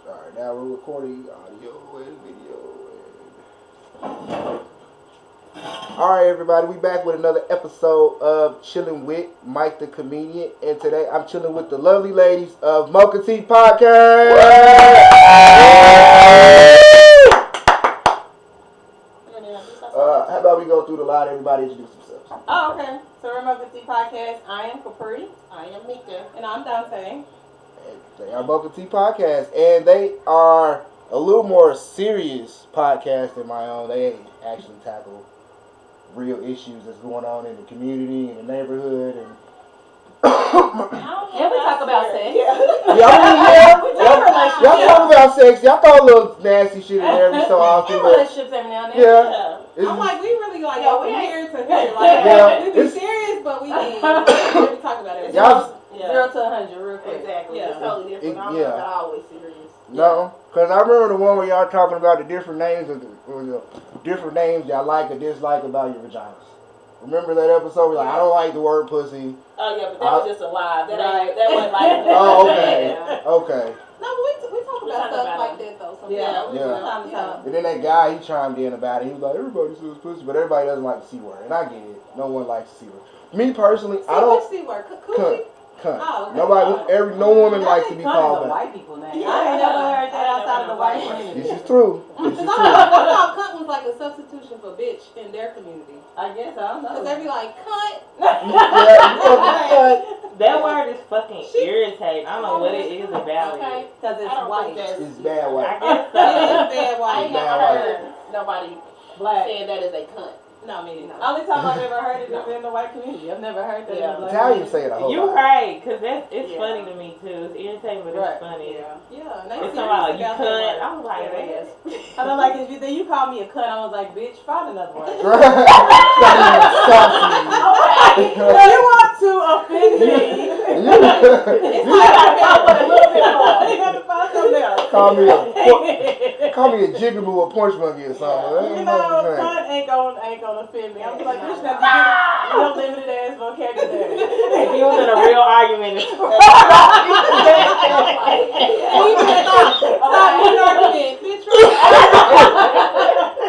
Alright, now we're recording audio and video. Alright, everybody, we back with another episode of ChiLLin WiT, Myke the comedian, and today I'm chilling with the lovely ladies of MochaTea Podcast. How about we go through the line? Everybody introduce themselves. Oh, okay. So we're MochaTea Podcast. I am Capri. I am Myke. And I'm Dante. They are MochaTea Podcast, and they are a little more serious podcast than my own. They actually tackle real issues that's going on in the community, in the neighborhood, and we talk about sex. Y'all talk about sex. Y'all throw a little nasty shit in there every so often. Relationships every now and then. Yeah. I'm like, we really like go from here to here. Like, we be serious, but we talk about it. 0 to 100 real quick. Exactly. Yeah. It's totally different. I'm not always serious. No, because I remember the one where y'all talking about the different names of the different names y'all like or dislike about your vaginas. Remember that episode? We're like, I don't like the word pussy. Oh yeah, but that was just a lie. That wasn't like. Oh, okay. Okay. No, but we talk about stuff like that though. Yeah. And then that guy, he chimed in about it. He was like, everybody says pussy, but everybody doesn't like the C word. And I get it. No one likes the C word. Me personally, I don't. Which C word? Cunt. Oh, okay. No woman likes to be called that. White people name. I ain't never heard that outside of the white community. This is true. I thought cunt was like a substitution for bitch in their community. I guess, I don't know. Because they be like, cunt. That word is fucking irritating. I don't know what it is about it. Because it's white. It's bad white. I guess so. It is bad white. I ain't never heard nobody saying that is a cunt. No, me neither. Only time I've ever heard it is in the white community. I've never heard that. Yeah. Italians say it a whole lot. You're right, because it's funny to me too. It's irritating, but it's funny. Yeah. It's something like, you cunt. I was like, yes. I don't like it. Then you call me a cunt. I was like, bitch, find another word. You want to offend me. It's like I got a little bit more. You got to find something else. Call me a jigaboo or porch monkey or something. You know, cunt ain't gonna offend me. I'm like, bitch, that's your limited ass vocabulary. If you was in a real argument, it's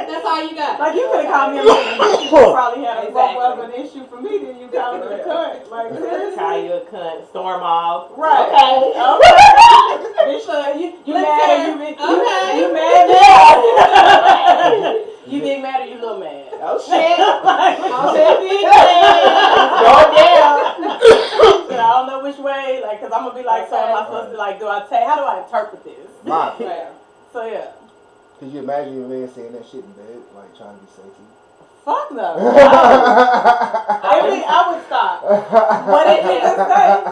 that's all you got. Like, you could have called me a cunt. You probably had a more of an issue for me than you called me a cunt. Like, call you a cunt, storm off. Right. Okay. Bitch, you mad or you mad now? You big mad or you little mad? Oh shit. Big mad. Go down. I don't know which way, like, because I'm going to be like, so am I supposed to, like, how do I interpret this? Right. So, yeah. Could you imagine your man saying that shit in bed, like trying to be sexy? Fuck no. I would stop. What did you just say?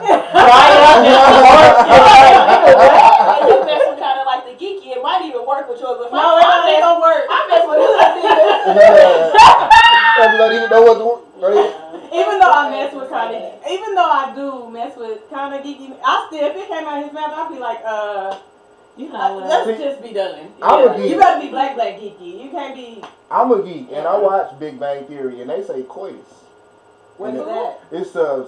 You mess with kind of like the geeky. It might even work with yours. No, it ain't gonna work. I mess with this. Even know what to work. Even though I mess with kind of, even though I do mess with kind of geeky, I still, if it came out of his mouth, I'd be like, let's just be done. I'm a geek. You better be black geeky. You can't be. I'm a geek, and I watch Big Bang Theory, and they say coitus. What is that? It's the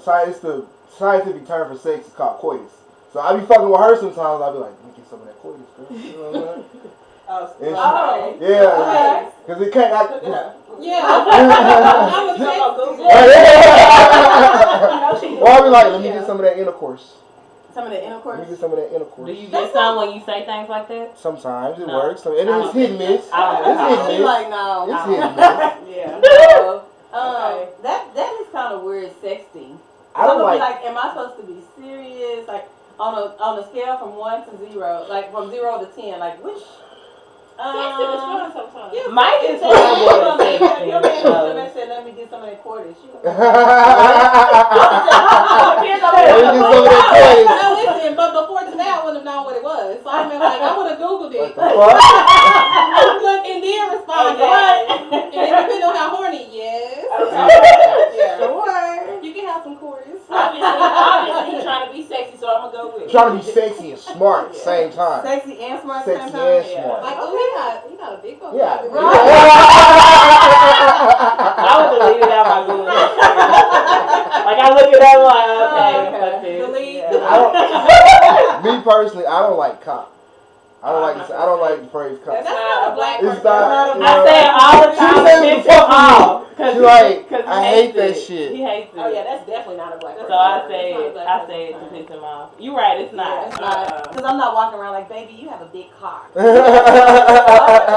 scientific term for sex. It's called coitus. So I be fucking with her sometimes. I be like, let me get some of that coitus, girl. You know what I'm saying? Yeah, because it can't. Yeah. Well, I be like, let me get some of that intercourse. Some of the intercourse? Let me get some of that intercourse. Do you get some when you say things like that? Sometimes it works. And it's hit and miss. It's hit and miss. Like, no. It's hit and miss. Yeah. That is kind of weird sexting. I don't like, am I supposed to be serious? Like, on a scale from 1 to 0, like from 0 to 10, like which? Sexting is fun sometimes. Yeah, Myke is fun with sexting. Your man said, let me get some of that quarter. Listen, but before today, I wouldn't have known what it was. So I mean, like, I would have Googled it. Look, and then respond. And depending on how horny, yes. Sure. You can have some quarters. Obviously, he's trying to be sexy, so I'm going to go with it. Trying to be sexy and smart at the same time. Sexy and smart at the same time? Sexy and smart. Like, oh, he got a big one. Yeah. I would delete it out my Google. Like, I look at that like, okay. Delete. Me personally, I don't like cock. I don't like this. I don't like the phrase cunt. That's not a black person. It's not. I say it all the time. She said off. She's like, I hate that shit. He hates it. Oh yeah, that's definitely not a black person. So I say it to piss him off. You right, it's not. It's not. Because I'm not walking around like, baby, you have a big car.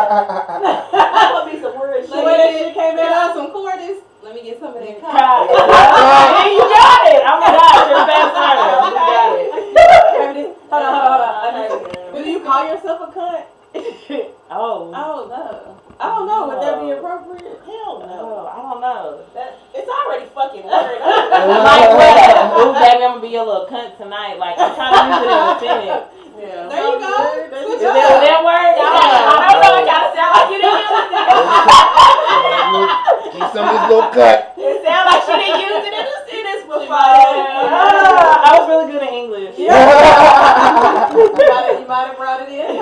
That would be some weird shit. When that shit came out, some quarters. Let me get some of that Yeah, cotton. you got it. Oh my gosh, you're fast learner. You got it. Hold on. Do you call yourself a cunt? Oh. Oh no. I don't know. Would that be appropriate? Hell no. No, I don't know. It's already fucking weird. Like, well, ooh, baby, I'm gonna be a little cunt tonight. Like, I'm trying to use it in a sentence. Yeah. There you go. Is that word? I don't know. It kind of sound like you didn't use it. Get some of this little cut. It sounds like she didn't use it in the sentence before. I was really good at English. You might have brought it in.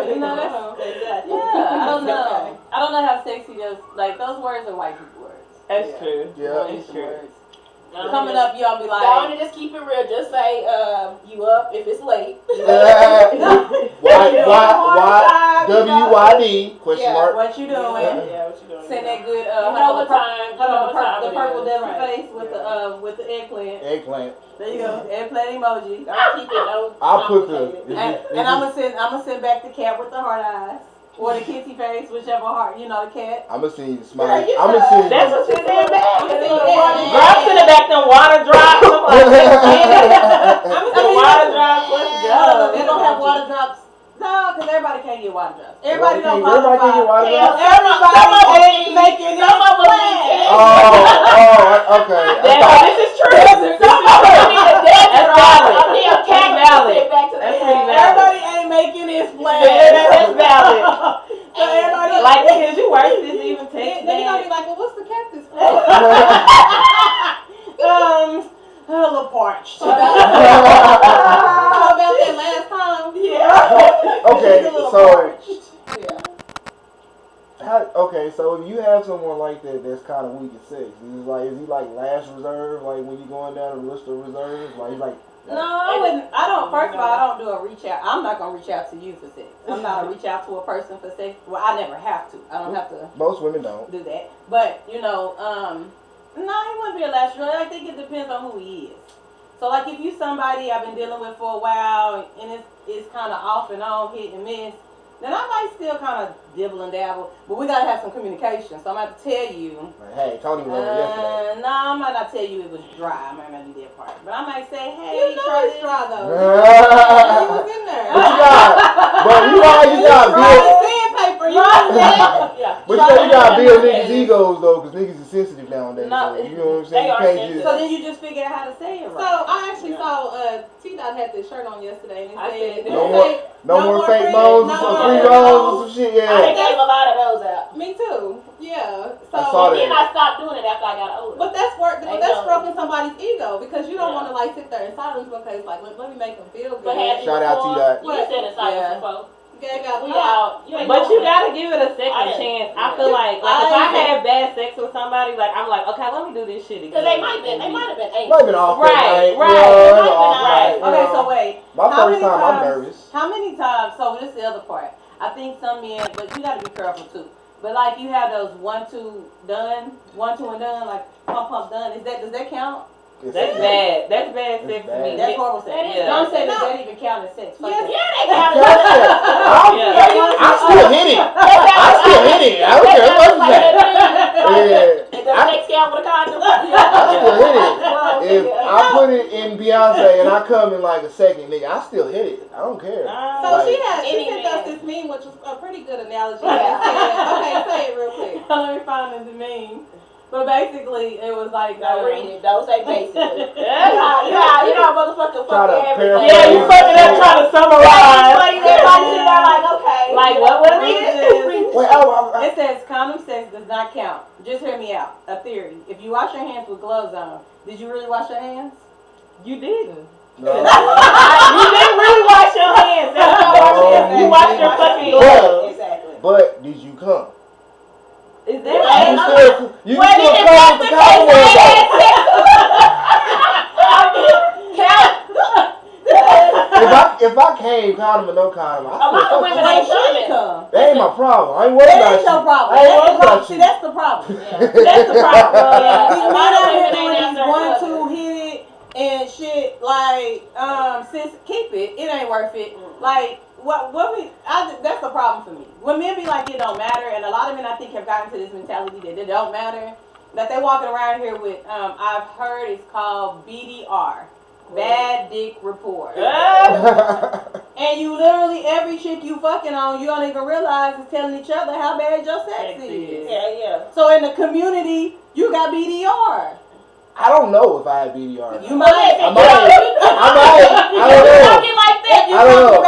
You know, that's, Exactly. yeah, I don't know. I don't know how sexy those, like, those words are white people words. That's true. Yeah. It's true. Coming up, y'all be like, Don't just keep it real. Just say, you up if it's late. WYD question mark. what you doing? Yeah, what you doing? Send that good, You know what time? the purple devil Right. face with the eggplant. Eggplant. There you go, eggplant emoji. Don't keep it. Don't I'll put complicate the. it. And I'm gonna send back the cat with the heart eyes. Or the kissy face, whichever heart, you know, the cat. I'm gonna send you the smile. Yeah, I'm gonna send you. That's what you said back. I'm gonna send you Girl, I'm sending back them water drops. I'm like, the water drops, let's go. They don't have water drops. No, because everybody can't get water drops. Everybody don't Everybody can't get water drops. Everybody ain't making it. Okay. This is true. That's valid. Everybody ain't making this plan. That's valid. So everybody Like, because you work this even text Then you're gonna be that. like, well, what's the cactus for? a little parched. How about that last time? Yeah. Okay, It's a little so parched. so if you have someone like that that's kind of weak at sex, is he like last reserve? Like when you going down the list of reserves, like he's like. No, I wouldn't. I don't. First of all, I don't do a reach out. I'm not gonna reach out to you for sex. I'm not gonna reach out to a person for sex. Well, I never have to. I don't have to Most women don't. do that. But you know, no, he wouldn't be a last resort. I think it depends on who he is. So, like, if you somebody I've been dealing with for a while and it's kind of off and on, hit and miss, then I might still kind of dibble and dabble. But we gotta have some communication. So I'm gonna have to tell you. Like, hey, Tony was over yesterday. No, I might not tell you it was dry. I might not do that part. But I might say, hey, You know try it's this. dry though. He But was in there. you got build. Sandpaper. You Yeah. But you gotta build niggas' egos though, because niggas is sensitive nowadays. No, So, you know what I'm saying? they You are can't sensitive. just. So then you just figure out how to say it So right. I actually saw T-Dot had this shirt on yesterday, and I it said, said, No more fake free- moans no or some more free fake moans or moans. some shit. I Yeah. gave a lot of those out. Me too. Yeah. So I saw that. Then I stopped doing it after I got older. But that's work. They That's don't. stroking somebody's ego because you don't Yeah. want to like sit there in silence because like let me make them feel good. But had you Shout out before, T-Dot. You can sit in silence Yeah. before. Okay, got We out. You ain't But you doing that. gotta give it a second chance. I feel like if I I have bad sex with somebody, like I'm like, okay, let me do this shit again. Because they might have been anxious. Might have been off that Right, night. right. Yeah, Might it have was off been night, you Okay, know. so wait. My How first many time, I'm times- nervous. How many times? So this is the other part. I think some men, but you got to be careful too. But like you have those 1, 2 done, 1, 2 and done, like pump done. Does that count? That's bad. That's bad sex to bad. me. That's horrible sex. That is Yeah. Don't say No. that even count as sex. Fuck Yes. that. Yeah, they got Yeah. I still hit it. I still hit it. I don't care what you say. It Yeah. doesn't take count with a condom. I still hit it. If I put it in Beyonce and I come in like a second, nigga, I still hit it. I don't care. So Like- she Any sent man. us this meme, which was a pretty good analogy. Yeah. Okay, say it real quick. Let me find the meme. But basically, it was like. Don't read it. Don't say basically. Yeah. You know, motherfucker Try to fucking everything. paraphrase. Yeah, you fucking up trying to summarize. Everybody sitting there like, okay. Like, what was it? Wait, It says condom sex does not count. Just hear me out. A theory. If you wash your hands with gloves on, did you really wash your hands? You didn't. no. You didn't really wash your hands. That's not washing your hands. You washed your fucking gloves. Exactly. But did you come? Is You that still come with the condom on. if I came condom or no condom, A lot of women ain't coming. That ain't my problem. I ain't worried about That ain't your problem. I ain't worried about See, you. that's the problem. That's the problem. These A lot men of out here women doing ain't these out there 1-2 hit it and shit. Like, sis, keep it. It ain't worth it. Like, that's the problem for me. When men be like, it don't matter, and a lot of men I think have gotten to this mentality that it don't matter. That they walking around here with, I've heard it's called BDR. Bad Dick Report. And you literally, every chick you fucking on, you don't even realize is telling each other how bad your sex is. Yeah. So in the community, you got BDR. I don't know if I had BDR. You might. I don't know. Talking like that, I don't know.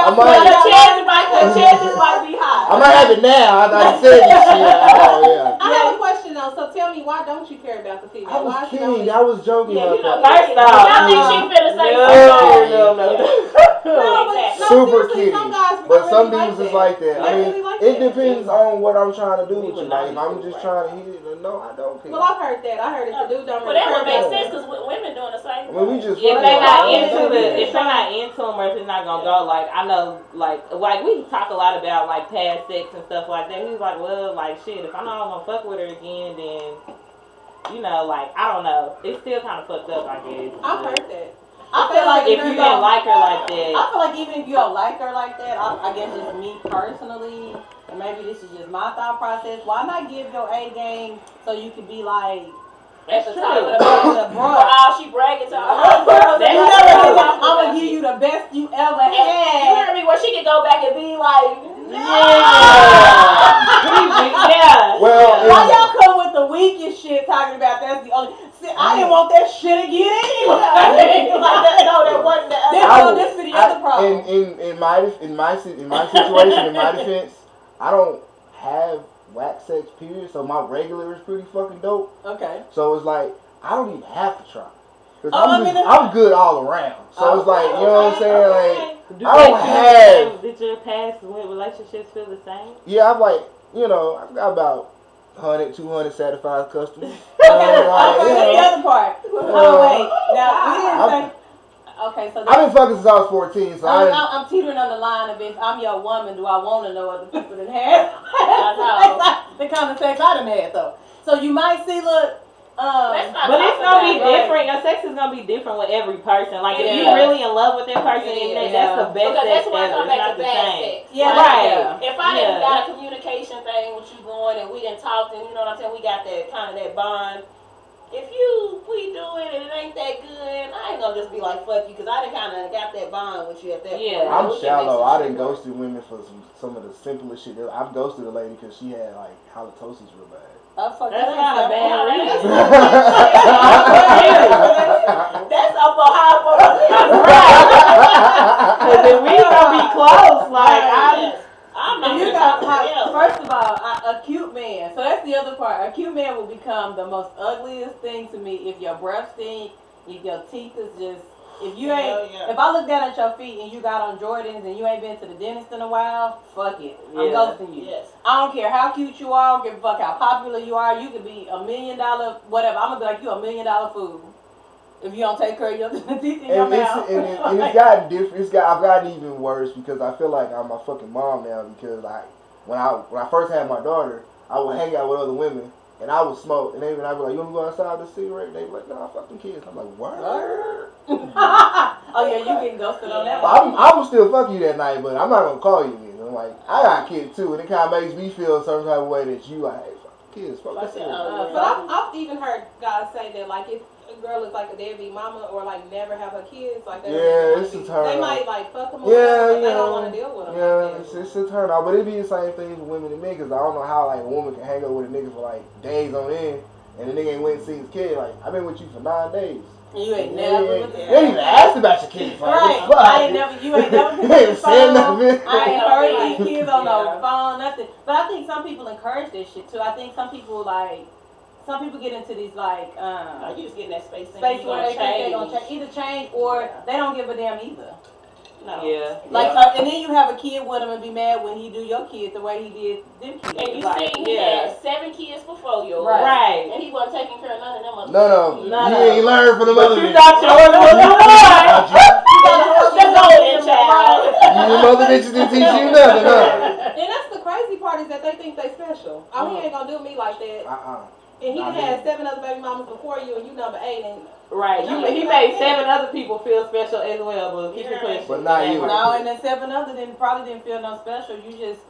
the chances might be high. I might have it now. I said this shit. Oh, yeah. I have a question though. So tell me, why don't you care about the female? I was kidding. I was joking about that. First off, y'all think she finna say No, super seriously, kidding. some guys But some really dudes is like like that. They I mean, really like it that. depends on what I'm trying to do with you. would Like, if not I'm do just it. trying to hit it, no, I don't care. Well, I've heard that. I heard it. The dude don't Well, really that would care make about sense that. because women doing the same I mean, we just If they not fucking into around. it, if they not into them, or if it's not gonna go, like I know, like we talk a lot about like past sex and stuff like that. He's like, well, like shit, if I'm not gonna fuck with her again, then you know, like I don't know, it's still kind of fucked up, I guess. I've heard that. I feel like If you didn't like her like that, I feel like even if you don't like her like that, I guess just me personally, and maybe this is just my thought process. Why not give your A game so you could be like that's at the true. top of the bruh? she bragging to her. I'm gonna give you the best you ever You had. hear me? Where she could go back and be like, Yeah. Well, Why y'all come with the weakest shit talking about that's the only? See, I didn't want that shit again anyway. Like that, no, that wasn't that. This for the other problem. In my situation, in my defense, I don't have wax sex period, so my regular is pretty fucking dope. Okay. So it's like I don't even have to try. Cause Oh, I'm good all around. So it's like, you know what I'm saying? Like, I don't have. Did your past relationships feel the same? Yeah, I've like, you know, I've got about 100, 200 satisfied customers. Okay, the other part. Oh wait, now we didn't say. Okay, so I've been fucking since I was 14, so I'm teetering on the line of if I'm your woman, do I want to know other people than have? The kind of sex I done had though. So you might see, look. But it's gonna be different. Your sex is gonna be different with every person. Like if you're really in love with that person, that's the best sex that's why I ever. come It's back not to the bad same. sex. Yeah, Right. If I didn't got a communication thing with you going and we didn't talk, and you know what I'm saying, we got that kind of that bond. If we do it and it ain't that good, I ain't gonna just be like fuck you because I done kind of got that bond with you at that point. I'm shallow. I done ghosted women for some of the simplest shit. I've ghosted a lady because she had like halitosis real bad. That's not a bad reason. That's up a high for Because if we gonna be close, like I'm not You gonna got talk to them. first of all, a cute man. So that's the other part. A cute man will become the most ugliest thing to me if your breath stink, if your teeth is just. If you ain't, if I look down at your feet and you got on Jordans and you ain't been to the dentist in a while, fuck it. I'm ghosting you. Yes. I don't care how cute you are, I don't give a fuck how popular you are. You could be $1 million, whatever. I'm gonna be like you $1 million food if you don't take care of your teeth in your mouth. And it's gotten different. I've gotten even worse because I feel like I'm my fucking mom now because when I first had my daughter, I would hang out with other women. And I would smoke, and I'd be like, you want to go outside with a cigarette? And they'd be like, nah, fuck them kids. I'm like, word? Oh, yeah, you getting ghosted on that one. I'm still fuck you that night, but I'm not going to call you again. I'm like, I got kids too, and it kind of makes me feel some type of way that you like, hey, fuck kids, fuck that cigarette. But I've even heard guys say that, like, if a girl is like a deadbeat mama or like never have her kids, like it's a turn they off. might like fuck them or Yeah, whatever, but they don't want to deal with them. Yeah, it's a turn off, but it be the same thing for women and men because I don't know how like a woman can hang out with a nigga for like days on end, and the nigga ain't went and seen his kid. Like I've been with you for 9 days. You ain't never with the You ain't even asked about your kids. Like, right. You ain't never you ain't said nothing. I ain't heard these kids on no phone, nothing. But I think some people encourage this shit too. I think some people get into these like you just getting that space where they think they're gonna either change or they don't give a damn either. No. Yeah. Like and then you have a kid with him and be mad when he do your kid the way he did them kids. And you seen he had 7 kids before yours. Right. And he wasn't taking care of none of them. No. You ain't learned from the mother. You thought yours was the one. You thought yours golden child. Your mother bitches didn't teach you nothing, huh? And that's the crazy part is that they think they special. Oh, he ain't gonna do me like that. And he had 7 other baby mamas before you, and you number 8. And right, he made 7 other people feel special as well, but keep your question. But not you. No, and the 7 other probably didn't feel no special. You just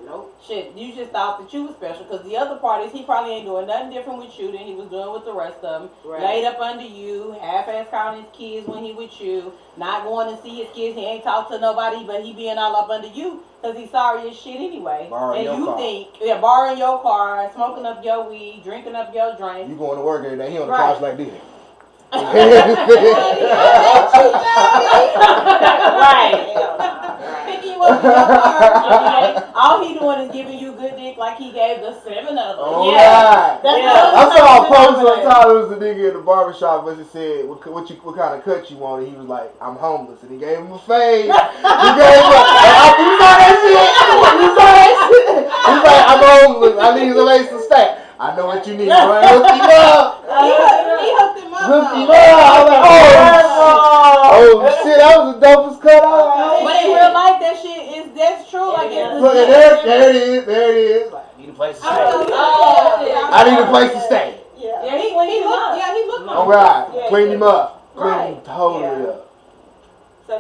you just thought that you was special because the other parties he probably ain't doing nothing different with you than he was doing with the rest of them. Right. Laid up under you, half-ass calling his kids when he with you, not going to see his kids. He ain't talk to nobody, but he being all up under you because he's sorry as shit anyway. Borrowing and your car. think borrowing your car, smoking up your weed, drinking up your drink. You going to work every day? He on the Right. couch like this. Right. picking you up in your car. All he doing is giving you good dick like he gave the 7 of them. Oh, Yeah. right. That's I saw a the post denominator. sometime. It was a nigga in the barbershop, but it said, what kind of cut you want? And he was like, I'm homeless. And he gave him a fade. He gave him you saw that shit? You saw that shit? He's like, I'm homeless. I need some place to stay. I know what you need, bro. Hook him up. He hooked him up. Hook him though. up. I was like, oh shit, that was the dopest cut. I was like, But in real life, that's true. Like it's look at legit. there it is. Like, I need a place to stay. I I need a place to stay. Yeah. Yeah, he looked. All right, Yeah, clean yeah. him up. Clean Right. him totally up. So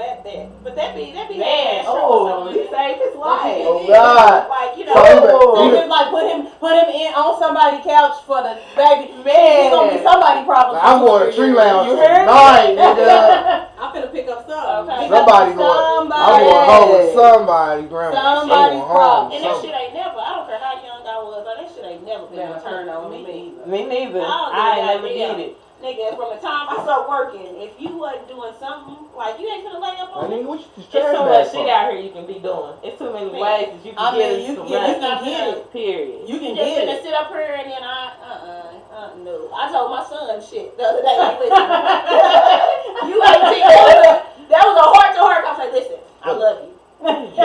but that be Man, oh, he saved his life. Oh God. Like, you So know, So just like put him in on somebody's couch for the baby. Man. He's gonna be somebody's problem. I'm going to tree lounge You heard me? tonight, nigga. I'm finna pick up some. Okay. Somebody going. I'm going home with somebody, grandma. Somebody's I'm going problem. and that shit ain't never, I don't care how young I was, but that shit ain't never been a turn on me. Me neither. I I ain't don't never get did it. Nigga, from the time I started working, if you wasn't doing something, like, you ain't gonna lay up I on me. mean, what you just There's trash so bag much shit for? out here you can be doing. It's too many ways that you can I get mean, you some can money. get it. Period. You You can just get finna it. sit up here and then no. I told my son shit the other day, like, listen, you 18. That was a heart-to-heart. I was like, listen, I love you. You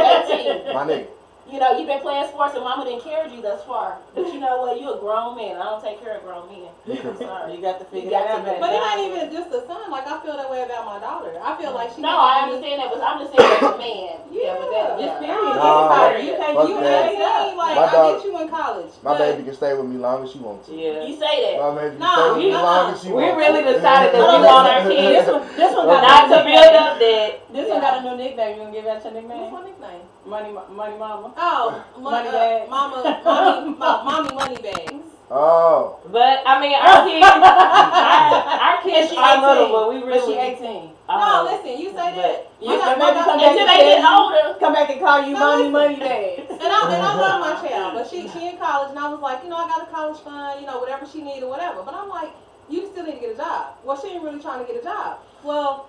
18. My nigga. You know, you've been playing sports and mama didn't carry you thus far. But you know what? You a grown man. I don't take care of grown men. I'm sorry. You got to figure got that to out, get baby. But it ain't even just the son. Like, I feel that way about my daughter. I feel like she. No, I understand that, but I'm just saying as a man. Yeah, but that, Just yeah. period. Nah, Anybody. You can't. fuck You that. ain't up. Like, My I daughter- get you in college. My but baby can stay with me long as she wants to. Yeah. You say that. My baby can Nah, stay with me nah. long as she We wants really to. decided that we Hold on, want our listen. kids This one got not a to new build nickname. up that. This one got a new nickname. You gonna give that your nickname? What's my nickname? Money Mama. Oh, Money bag. mommy money bags. Oh. But I mean, our kids she are 18. little, but we But really. she 18. No, listen, you say that. You My- maybe my- come back Until and they get tell older. you, come back and call you No, money listen. bags. And I love my child, but she in college, and I was like, I got a college fund, whatever she need or whatever. But I'm like, you still need to get a job. Well, she ain't really trying to get a job. Well,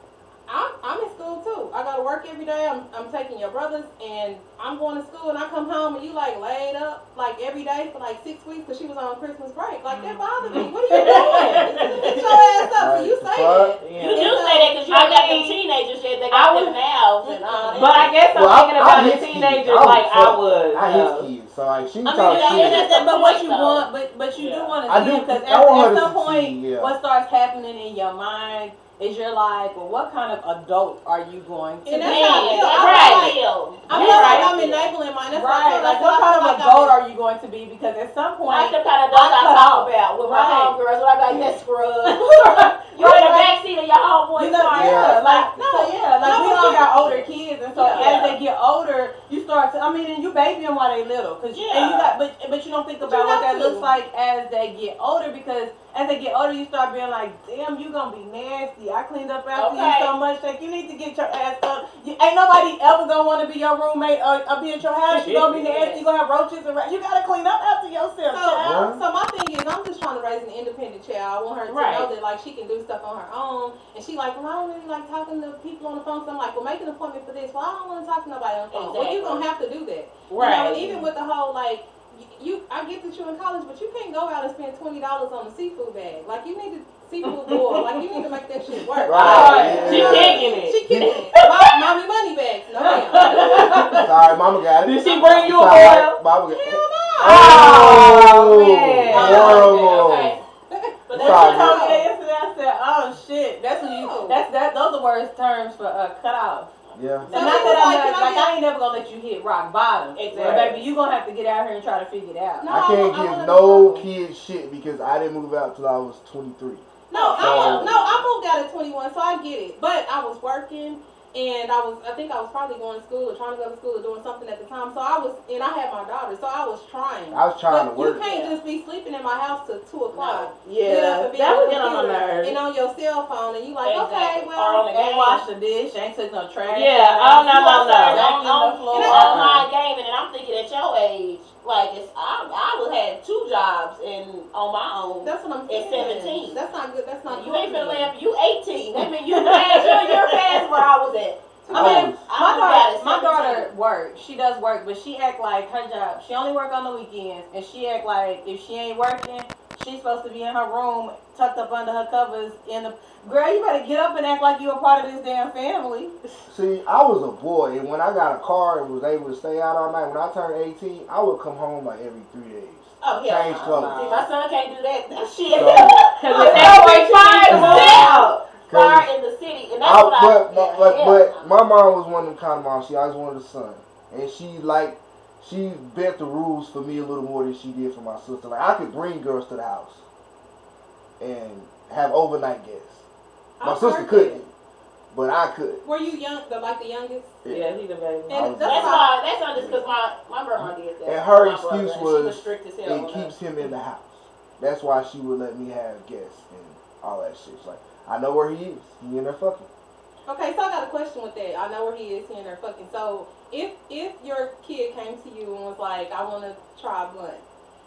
I'm in school too. I gotta work every day. I'm taking your brothers, and I'm going to school, and I come home, and you like laid up like every day for like 6 weeks because she was on Christmas break. Like that bothered me. What are you doing? Get your ass up. So you say that. You do say that because you ain't got them teenagers yet. They got them mouths and all that. But I guess I'm thinking about a teenager like I was. I his kids, so like she I talk mean, shit. that's but what point, you though. want, but you do want to I see do- it because I want her at to some point, succeed, yeah. what starts happening in your mind is you're like, well, what kind of adult are you going to And be? that's how I feel. I Right. feel like I'm enabling mine. That's Right, like what kind of adult are you going to be? Because at some point, Like the kind of adults I cut talk off. about with my Right. homegirls. When I be like, yes, scrub. You Right, in the like- backseat of your homeboy's you know, car. yeah, like No, like we all got older kids, and so Yeah. as they get older, you start to. I mean, and you baby them while they little, and you got, but you don't think about what that looks like as they get older, because as they get older, you start being like, damn, you gonna be nasty. I cleaned up after you so much, like you need to get your ass up. Ain't nobody ever gonna want to be your roommate or be at your house. You gonna be nasty. You gonna have roaches around. You gotta clean up after yourself. child. So my thing is, I'm just trying to raise an independent child. I want her to know that like she can do stuff on her own. And she like, well, I don't really like talking to people on the phone. So I'm like, well, make an appointment for this. Well, I don't want to talk to nobody on the phone. Well, you gonna have to do that. Right. Even with the whole like, I get that you're in college, but you can't go out and spend $20 on a seafood bag. Like you need to seafood boil. Like you need to make that shit work. Right. She kicking it. She kicking it. Mommy money bags. No ma'am. Sorry, mama got it. Did she bring you a Sorry, boil? Mama got it. Hell no. Oh, man. horrible. Okay. But When Sorry. she told me that yesterday, I said, "Oh shit, that's when you. No. That's that. Those are words terms for cut off." Yeah. And So not he was that I'm like, not, like, I ain't never gonna let you hit rock bottom. Exactly. But baby, you gonna have to get out here and try to figure it out. No, I can't I give wanna no know. kid shit because I didn't move out till I was 23. No, So- I moved out at 21, so I get it. But I was working, and I think I was probably going to school or trying to go to school or doing something at the time. So and I had my daughter, so I was trying. I was trying But to work. you can't just be sleeping in my house till 2 o'clock. Yeah, Get up and be that on would the get on my computer nerves. and on your cell phone, and you like, okay, Exactly. Or well, on the Ain't game. wash the dish, ain't took no trash. Yeah, oh, no, no, no. On the floor. And that's online gaming, and I'm thinking at your age, like I would have 2 jobs and on my own. that's what I'm At saying. 17. That's not good. That's not You good ain't for finna me. laugh. You 18. That mean you past you're past where I was at. I mean, I moved out at my 17. daughter works. She does work, but she act like her job. She only work on the weekends, and she act like if she ain't working, she's supposed to be in her room, tucked up under her covers. Girl, you better get up and act like you a part of this damn family. See, I was a boy, and when I got a car and was able to stay out all night, when I turned 18, I would come home like every 3 days. Oh yeah. Change clothes. See, my son can't do that. Shit. So- Cause at that point, you need to move. Far in the city, and that's what But my mom was one of them kind of moms. She always wanted a son, and she bent the rules for me a little more than she did for my sister. Like I could bring girls to the house and have overnight guests. My sister couldn't, but I could. Were you young? The youngest? Yeah, he the baby. And That's why. That's not just because my grandma did that. And her My excuse brother, was she strict as hell. it keeps him in the house. That's why she would let me have guests and all that shit. She's like, I know where he is. He in there fucking. Okay, so I got a question with that. I know where he is. He in there fucking. So if your kid came to you and was like, I want to try a blunt,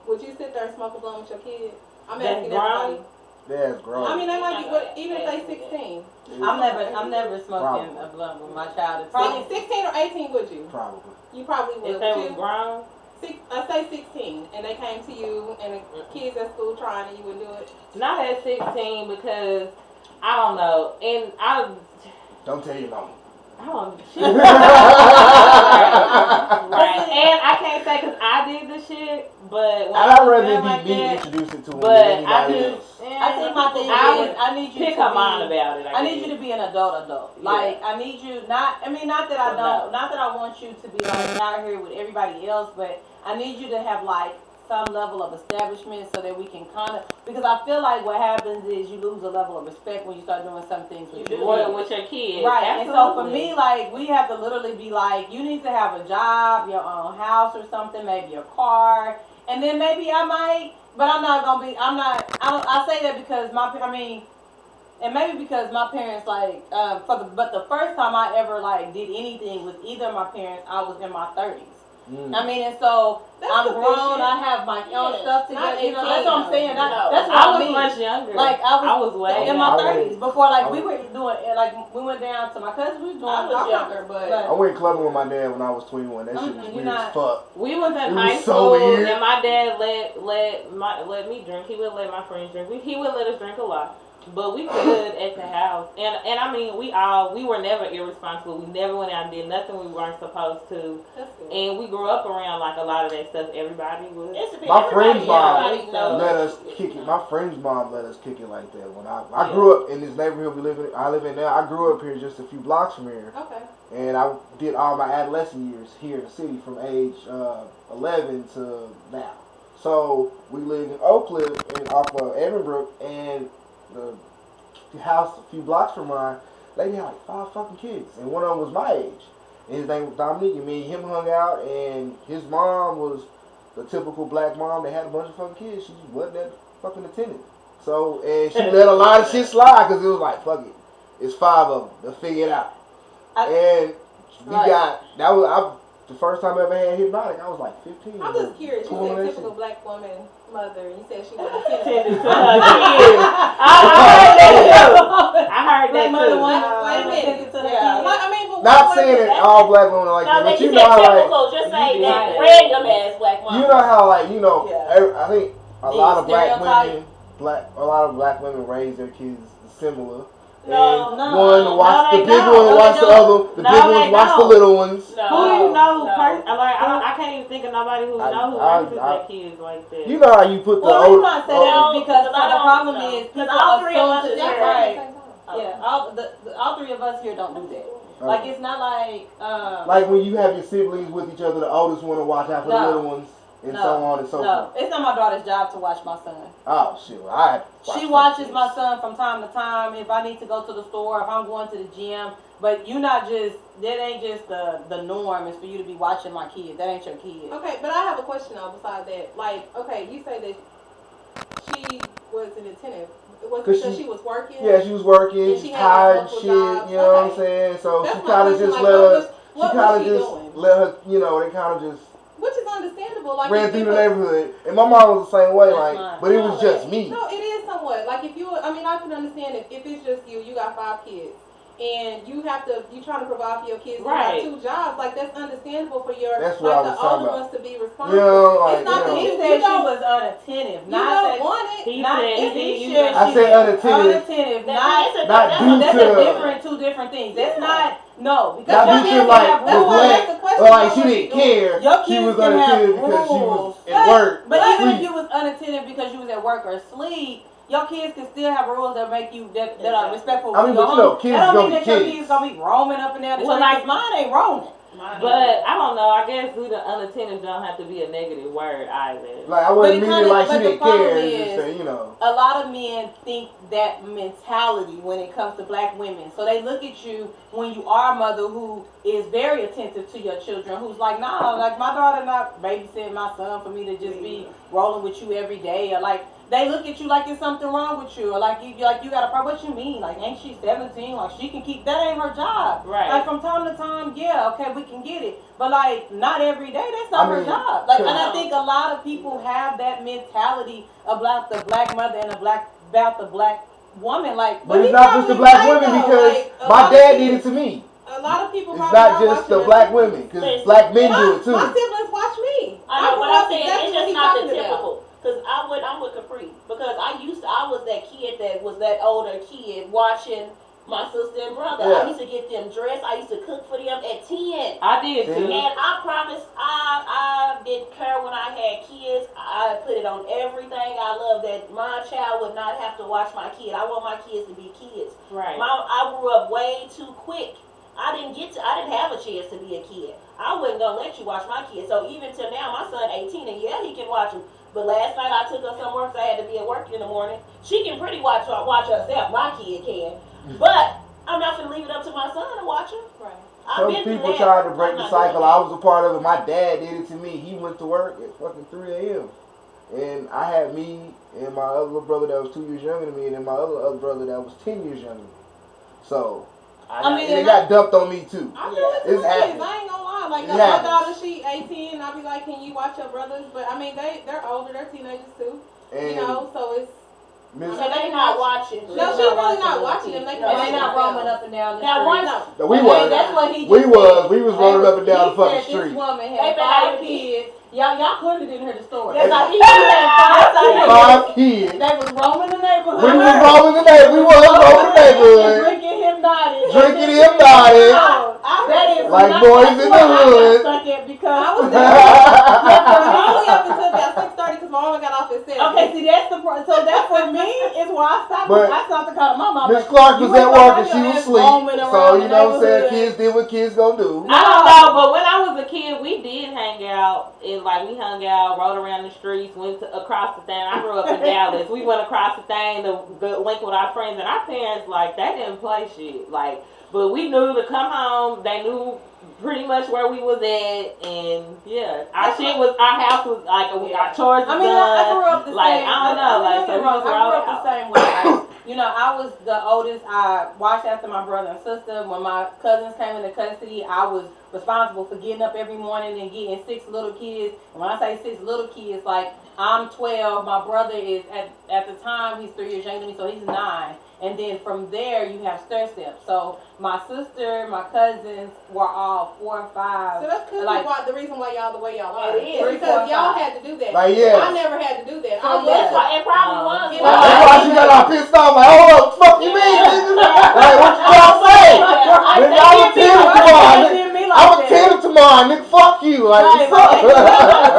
would you sit there and smoke a blunt with your kid? I'm That's asking grown? everybody. That's grown. I mean, they might be, but even if they 16. I'm never smoking a blunt with my child. Probably 16 or 18, would you? Probably. You probably would. If they Would was you? grown, I say 16, and they came to you, and the kids at school trying, and you wouldn't do it. not at 16 because I don't know, and Don't tell your mom. I don't. Right, and I can't say because I did the shit, but when I'd I was rather young be like me that, introduce it to him but than I anybody just. else. I think my thing I is would I need you pick to her be, mind about it. I need you to be an adult. Like I need you not that I don't not that I want you to be like out here with everybody else, but I need you to have like some level of establishment so that we can kind of, because I feel like what happens is you lose a level of respect when you start doing some things with your kids. With your kids. Right, Absolutely. and so for me, like, we have to literally be like, you need to have a job, your own house or something, maybe a car, and then maybe I might, but I say that because and maybe because my parents, like, but the first time I ever, like, did anything with either of my parents, I was in my 30s. I mean, and so I'm grown. I have my own stuff together. You know, that's what I'm saying. That's what I I was mean. much younger. Like I was way in my younger. 30s before. Like we were doing, like we went down to my cousin. We was doing. I was younger, I went clubbing with my dad when I was 21. That shit was you're weird not- as fuck. We was in It was high so school, weird. and my dad let me drink. He would let my friends drink. He would let us drink a lot, but we could at the house. And I mean, we were never irresponsible. We never went out and did nothing we weren't supposed to. That's good. And we grew up around like a lot of that stuff. Everybody was. My friend's mom everybody knows. let us kick it. My friend's mom let us kick it like that. When I grew up in this neighborhood I live in now. I grew up here just a few blocks from here, Okay. and I did all my adolescent years here in the city from age 11 to now. So we lived in Oak Cliff and off of Edinburgh, and the house a few blocks from mine, they had like 5 fucking kids, and one of them was my age. And his name was Dominique, and me and him hung out, and his mom was the typical black mom that had a bunch of fucking kids. She just wasn't that fucking attendant. So, and she let a lot of shit slide because it was like, fuck it, it's 5 of them. They'll figure it out. And we the first time I ever had hypnotic, I was like 15. I'm just curious. You Cool said that typical shit. black woman mother, and you said she was Tended attending. to her kids. I heard that too. I heard that too. Wait a minute. Yeah. I mean, but Not what- saying that all black women are like No, that, but you you said know how like, typical. Just say you that did. random ass black woman. you know how like, you know, Yeah. I think a The lot of stereotype. a lot of black women raise their kids similar. No, and no. one watch No, the they big don't. one No, watch they the don't. other. The No, big they ones watch the don't. little ones. No. Who do you know? No. I can't even think of nobody who raises their kids like that. You know how you put the Well, old. you might say that is because I the don't problem know. is Because people all three of assume us to is do here. right. Same time. Yeah, all three of us here don't do that. Like it's not like like when you have your siblings with each other, the oldest one to watch out for the little ones, and so on and so No, forth. it's not my daughter's job to watch my son. Oh shit! Well, She watches my son from time to time if I need to go to the store, if I'm going to the gym. But you not just, that ain't just the norm is for you to be watching my kid. That ain't your kid. Okay, but I have a question though besides that. Like, okay, you say that she was inattentive. Was it because she was working? Yeah, she was working. And she had tired and multiple shit. jobs. You know what I'm Okay. saying? So That's she my kind of question, just like, let what her. was- She what kind was of she just doing? let her. You know, they kind of just Which is understandable. Like ran if through it the was- neighborhood, and my mom was the same way. That's Like, mine. but it was just me. No, it is somewhat. Like if you, I mean, I can understand if it's just you got 5 kids. And you trying to provide for your kids. Right. You have 2 jobs. Like that's understandable for your That's what I was the talking older about. ones to be responsible. You know, like, it's not you that know. He you said she don't, was unattentive. you Not don't that, want it. He not said if he he said should. I said unattentive. Unattentive. Not due That's to- a different, 2 different things. That's not, no. Because Not your due kids to like have that's why I neglect, asked the question, or like what she was didn't she doing? care. Your She kids was can have unattentive because she was rules. at work. But or even if sleep. you was unattentive because you was at work or asleep, your kids can still have rules that make you that are respectful. I mean, to your but you know, home. kids that don't gonna mean be that your kids. kids gonna be roaming up and down the Well, street. like- 'Cause mine ain't roaming. But I don't know. I guess the unattentive don't have to be a negative word either. Like I wasn't But it meaning kinda- like she but the didn't problem care. is- Just say, you know. A lot of men think that mentality when it comes to black women. So they look at you when you are a mother who is very attentive to your children, who's like, nah, like my daughter not babysitting my son for me to just be rolling with you every day, or like they look at you like there's something wrong with you, or like you got a problem. What you mean? Like ain't she 17? Like she can keep that ain't her job. Right. Like from time to time, yeah, okay, we can get it, but like not every day. That's not I her mean, job. Like, and I cause- think a lot of people have that mentality about the black mother and about the black woman. Like, But he it's not just the probably black right, women though. because Like, a my lot of dad kids- did it to me. A lot of people It's probably not are just watching the their black siblings. women because black men do it too. My siblings watch me. I know, but grew I'm up saying exactly it's what just he not the talking about. typical. Cause I'm with Capri because I was that kid that was that older kid watching my sister and brother. Yeah. I used to get them dressed. I used to cook for them at 10. I did too. And I promise, I didn't care when I had kids. I put it on everything. I love that my child would not have to watch my kid. I want my kids to be kids. Right. I grew up way too quick. I didn't have a chance to be a kid. I wasn't gonna let you watch my kids. So even till now, my son 18, and yeah, he can watch them. But last night I took her somewhere because I had to be at work in the morning. She can pretty watch herself. My kid can. But I'm not gonna leave it up to my son to watch her. Right. Some people tried to break the cycle. I was a part of it. My dad did it to me. He went to work at fucking 3 a.m. And I had me and my other little brother that was 2 years younger than me, and then my other brother that was 10 years younger than me. So, it got dumped on me too. I do it to It's my kids. happening. I ain't gonna lie. Like It my happens. daughter, she 18. I'll be like, can you watch your brothers? But I mean, they're older. They're teenagers too. And You know, so it's. Miss, So they not watching. No, she's really not watching them. They No, can they watch not themselves. roaming up and down the Now street. one, we Hey, was. that's what he We just was. said. We was rolling up and down the He fucking said street. This woman They had been 5 out kids. Y'all couldn't didn't hear the story. Yes, I He did. had 5 kids. They was roaming the neighborhood. We was rolling the neighborhood. We was rolling the neighborhood. Drinking hypnotic. Drinking hypnotic. That is Like not- boys that's in what the I got hood. stuck at because I was only up until about 6:30 because my mama got off at 7. Okay, see that's the so that for me is why I stopped. But I stopped to call my mom. Miss Clark was at work and she was asleep. So, So you know what I'm saying? Kids did what kids gonna do. I don't know, but when I was a kid, we did hang out, and like we hung out, rode around the streets, went across the thing. I grew up in Dallas. We went across the thing to link with our friends, and our parents like they didn't play shit. Like, but we knew to come home. They knew pretty much where we was at, and yeah, our house was like our chores was I mean, done. I grew up the like, same. I don't know, like, so we was I all grew up out. the same way. Like, you know, I was the oldest. I watched after my brother and sister. When my cousins came into custody, I was responsible for getting up every morning and getting 6 little kids. And when I say 6 little kids, like I'm 12. My brother is at the time he's 3 years younger than me, so he's 9. And then from there you have stair steps. So my sister, my cousins were all 4 or 5. So that's could like, be the reason why y'all the way y'all are. It is. 3, 4, because y'all 5. had to do that. Like, yeah. I never had to do that. So, I yeah. That's why it probably was. You know, That's why she got all pissed off. Like, hold up, fuck you mean, nigga? Like, what you gonna say? Nigga, I'm a tenant tomorrow. I'm a tenant tomorrow, nigga. Fuck you. Like, what's up?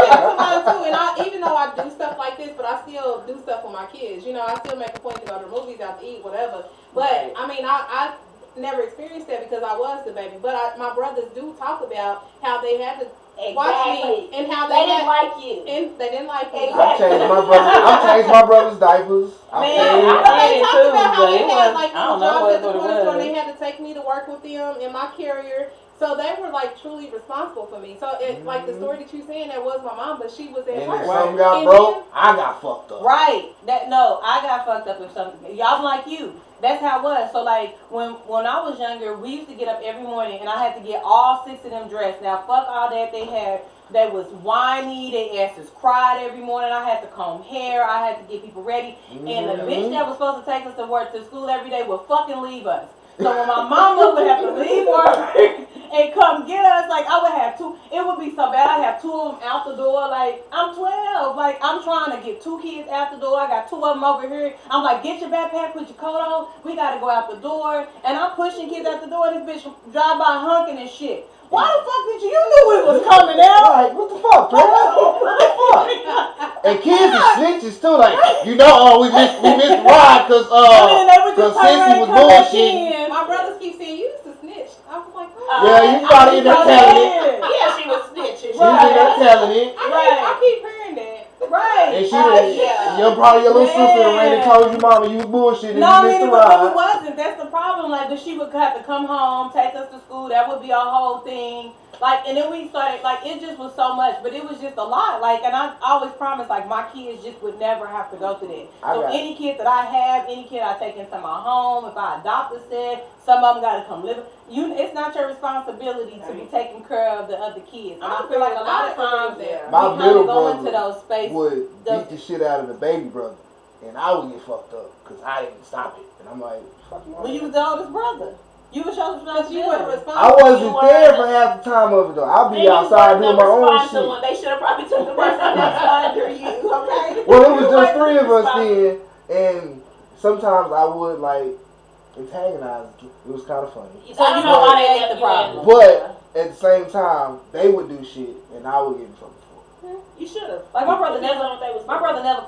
And even though I do stuff like this, but I still do stuff with my kids. You know, I still make a point to go to the movies, out to eat, whatever. But I mean, I never experienced that because I was the baby. But my brothers do talk about how they had to watch Exactly. me and how They didn't like you. and they didn't like me. I changed my brother's diapers. Man, But I they did talked too, about how but they it had was, like I little don't know jobs what at the it corner store and was. they had to take me to work with them in my carrier. So they were like truly responsible for me. So it like the story that you saying that was my mom, but she was at And work. if something got And broke, I got fucked up. Right. I got fucked up with something. Y'all like you. That's how it was. So like when I was younger, we used to get up every morning and I had to get all 6 of them dressed. Now fuck all that they was whiny, their asses cried every morning. I had to comb hair, I had to get people ready. And the bitch that was supposed to take us to work to school every day would fucking leave us. So when my mama would have to leave work and come get us, like I would have two. It would be so bad. I have 2 of them out the door. Like I'm 12. Like I'm trying to get 2 kids out the door. I got 2 of them over here. I'm like, get your backpack, put your coat on. We gotta go out the door. And I'm pushing kids out the door. This bitch drive by honking and shit. Why the fuck did you knew it was coming out? Like, what the fuck, man? What the fuck? And kids are snitches too. Like, we missed the ride because they would just turn around Sissy was and come back bullshitting. in. My brothers keep saying you used to snitch. I was like, oh. Yeah, you probably in there telling it. Yeah, she was snitching. She was in there telling it. I keep hearing that. Right. And she yeah. probably your little sister ran and told you, mama, you was bullshitting No, and I you mean, missed the it ride. wasn't. That's the problem. Like, but she would have to come home, take us to school. That would be our whole thing. Like, and then we started, like, it just was so much. But it was just a lot. Like, and I always promised, like, my kids just would never have to go through that. So any kid that I have, any kid I take into my home, if I adopt a set, some of them got to come live. It's not your responsibility to be taking care of the other kids. And I feel like a lot of times we My kind middle of go into brother those spaces. would beat the shit out of the baby brother. And I would get fucked up because I didn't stop it. And I'm like, fuck you. Well, you was the oldest brother. You was your responsibility. You were responsible. I wasn't there for half the time of it though. I'll be outside doing my own shit. They should have probably took the person that's under you, okay? Well, it was just 3 of us then, and sometimes I would like antagonize. It was kind of funny. So you know why they left the problem. But at the same time, they would do shit, and I would get in trouble for it. You should have. Like my brother never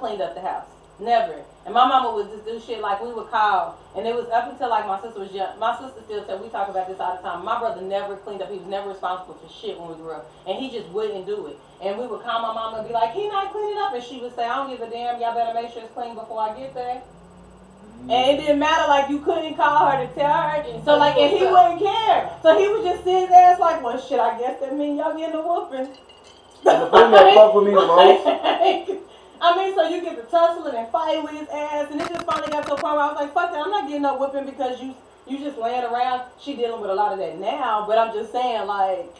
cleaned up the house. Never. And my mama would just do shit like we would call. And it was up until like my sister was young. My sister still said, we talk about this all the time. My brother never cleaned up. He was never responsible for shit when we grew up. And he just wouldn't do it. And we would call my mama and be like, he not cleaning up. And she would say, I don't give a damn. Y'all better make sure it's clean before I get there. And it didn't matter, like you couldn't call her to tell her. So like, and he wouldn't care. So he would just sit his ass like, well shit, I guess that means y'all getting a whooping. And the thing that fuck with me the most. I mean, so you get to tussling and fighting with his ass, and it just finally got to a point where I was like, fuck that, I'm not getting no whipping because you just laying around. She dealing with a lot of that now, but I'm just saying, like.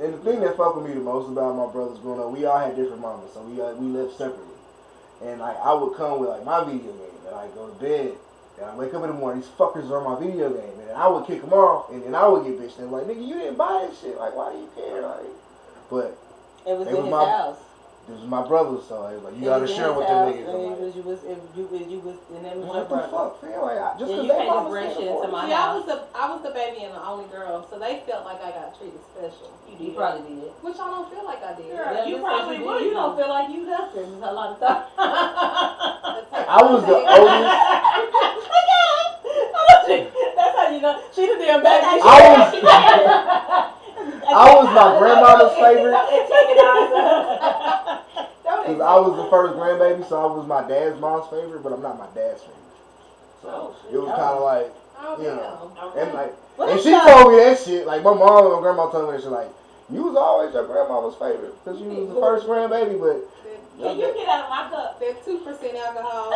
And the thing that fuck with me the most about my brothers growing up, we all had different mamas, so we lived separately. And like I would come with like my video game, and I go to bed, and I wake up in the morning, these fuckers are on my video game, and I would kick them off, and then I would get bitched. And like, nigga, you didn't buy this shit. Like, why do you care? Like, but it was in his house. It was my brother, so I was like, you gotta share with them niggas. You was, and then was what your the brother. fuck, fam? Like, just Yeah, because you can't just bring shit into my house. I was the baby and the only girl, so they felt like I got treated special. You probably did. Which I don't feel like I did. Yeah, you probably would. You don't feel like you nothing a lot of times. I was the oldest. That's how you know. She the damn baby. I was my grandmother's favorite. Because I was the first grandbaby, so I was my dad's mom's favorite, but I'm not my dad's favorite. So it was kind of like, you know, and like, and she told me that shit. Like my mom and my grandma told me that shit. Like, you was always your grandmama's favorite because you was the first grandbaby, but. Can you get out of my cup? That 2% alcohol.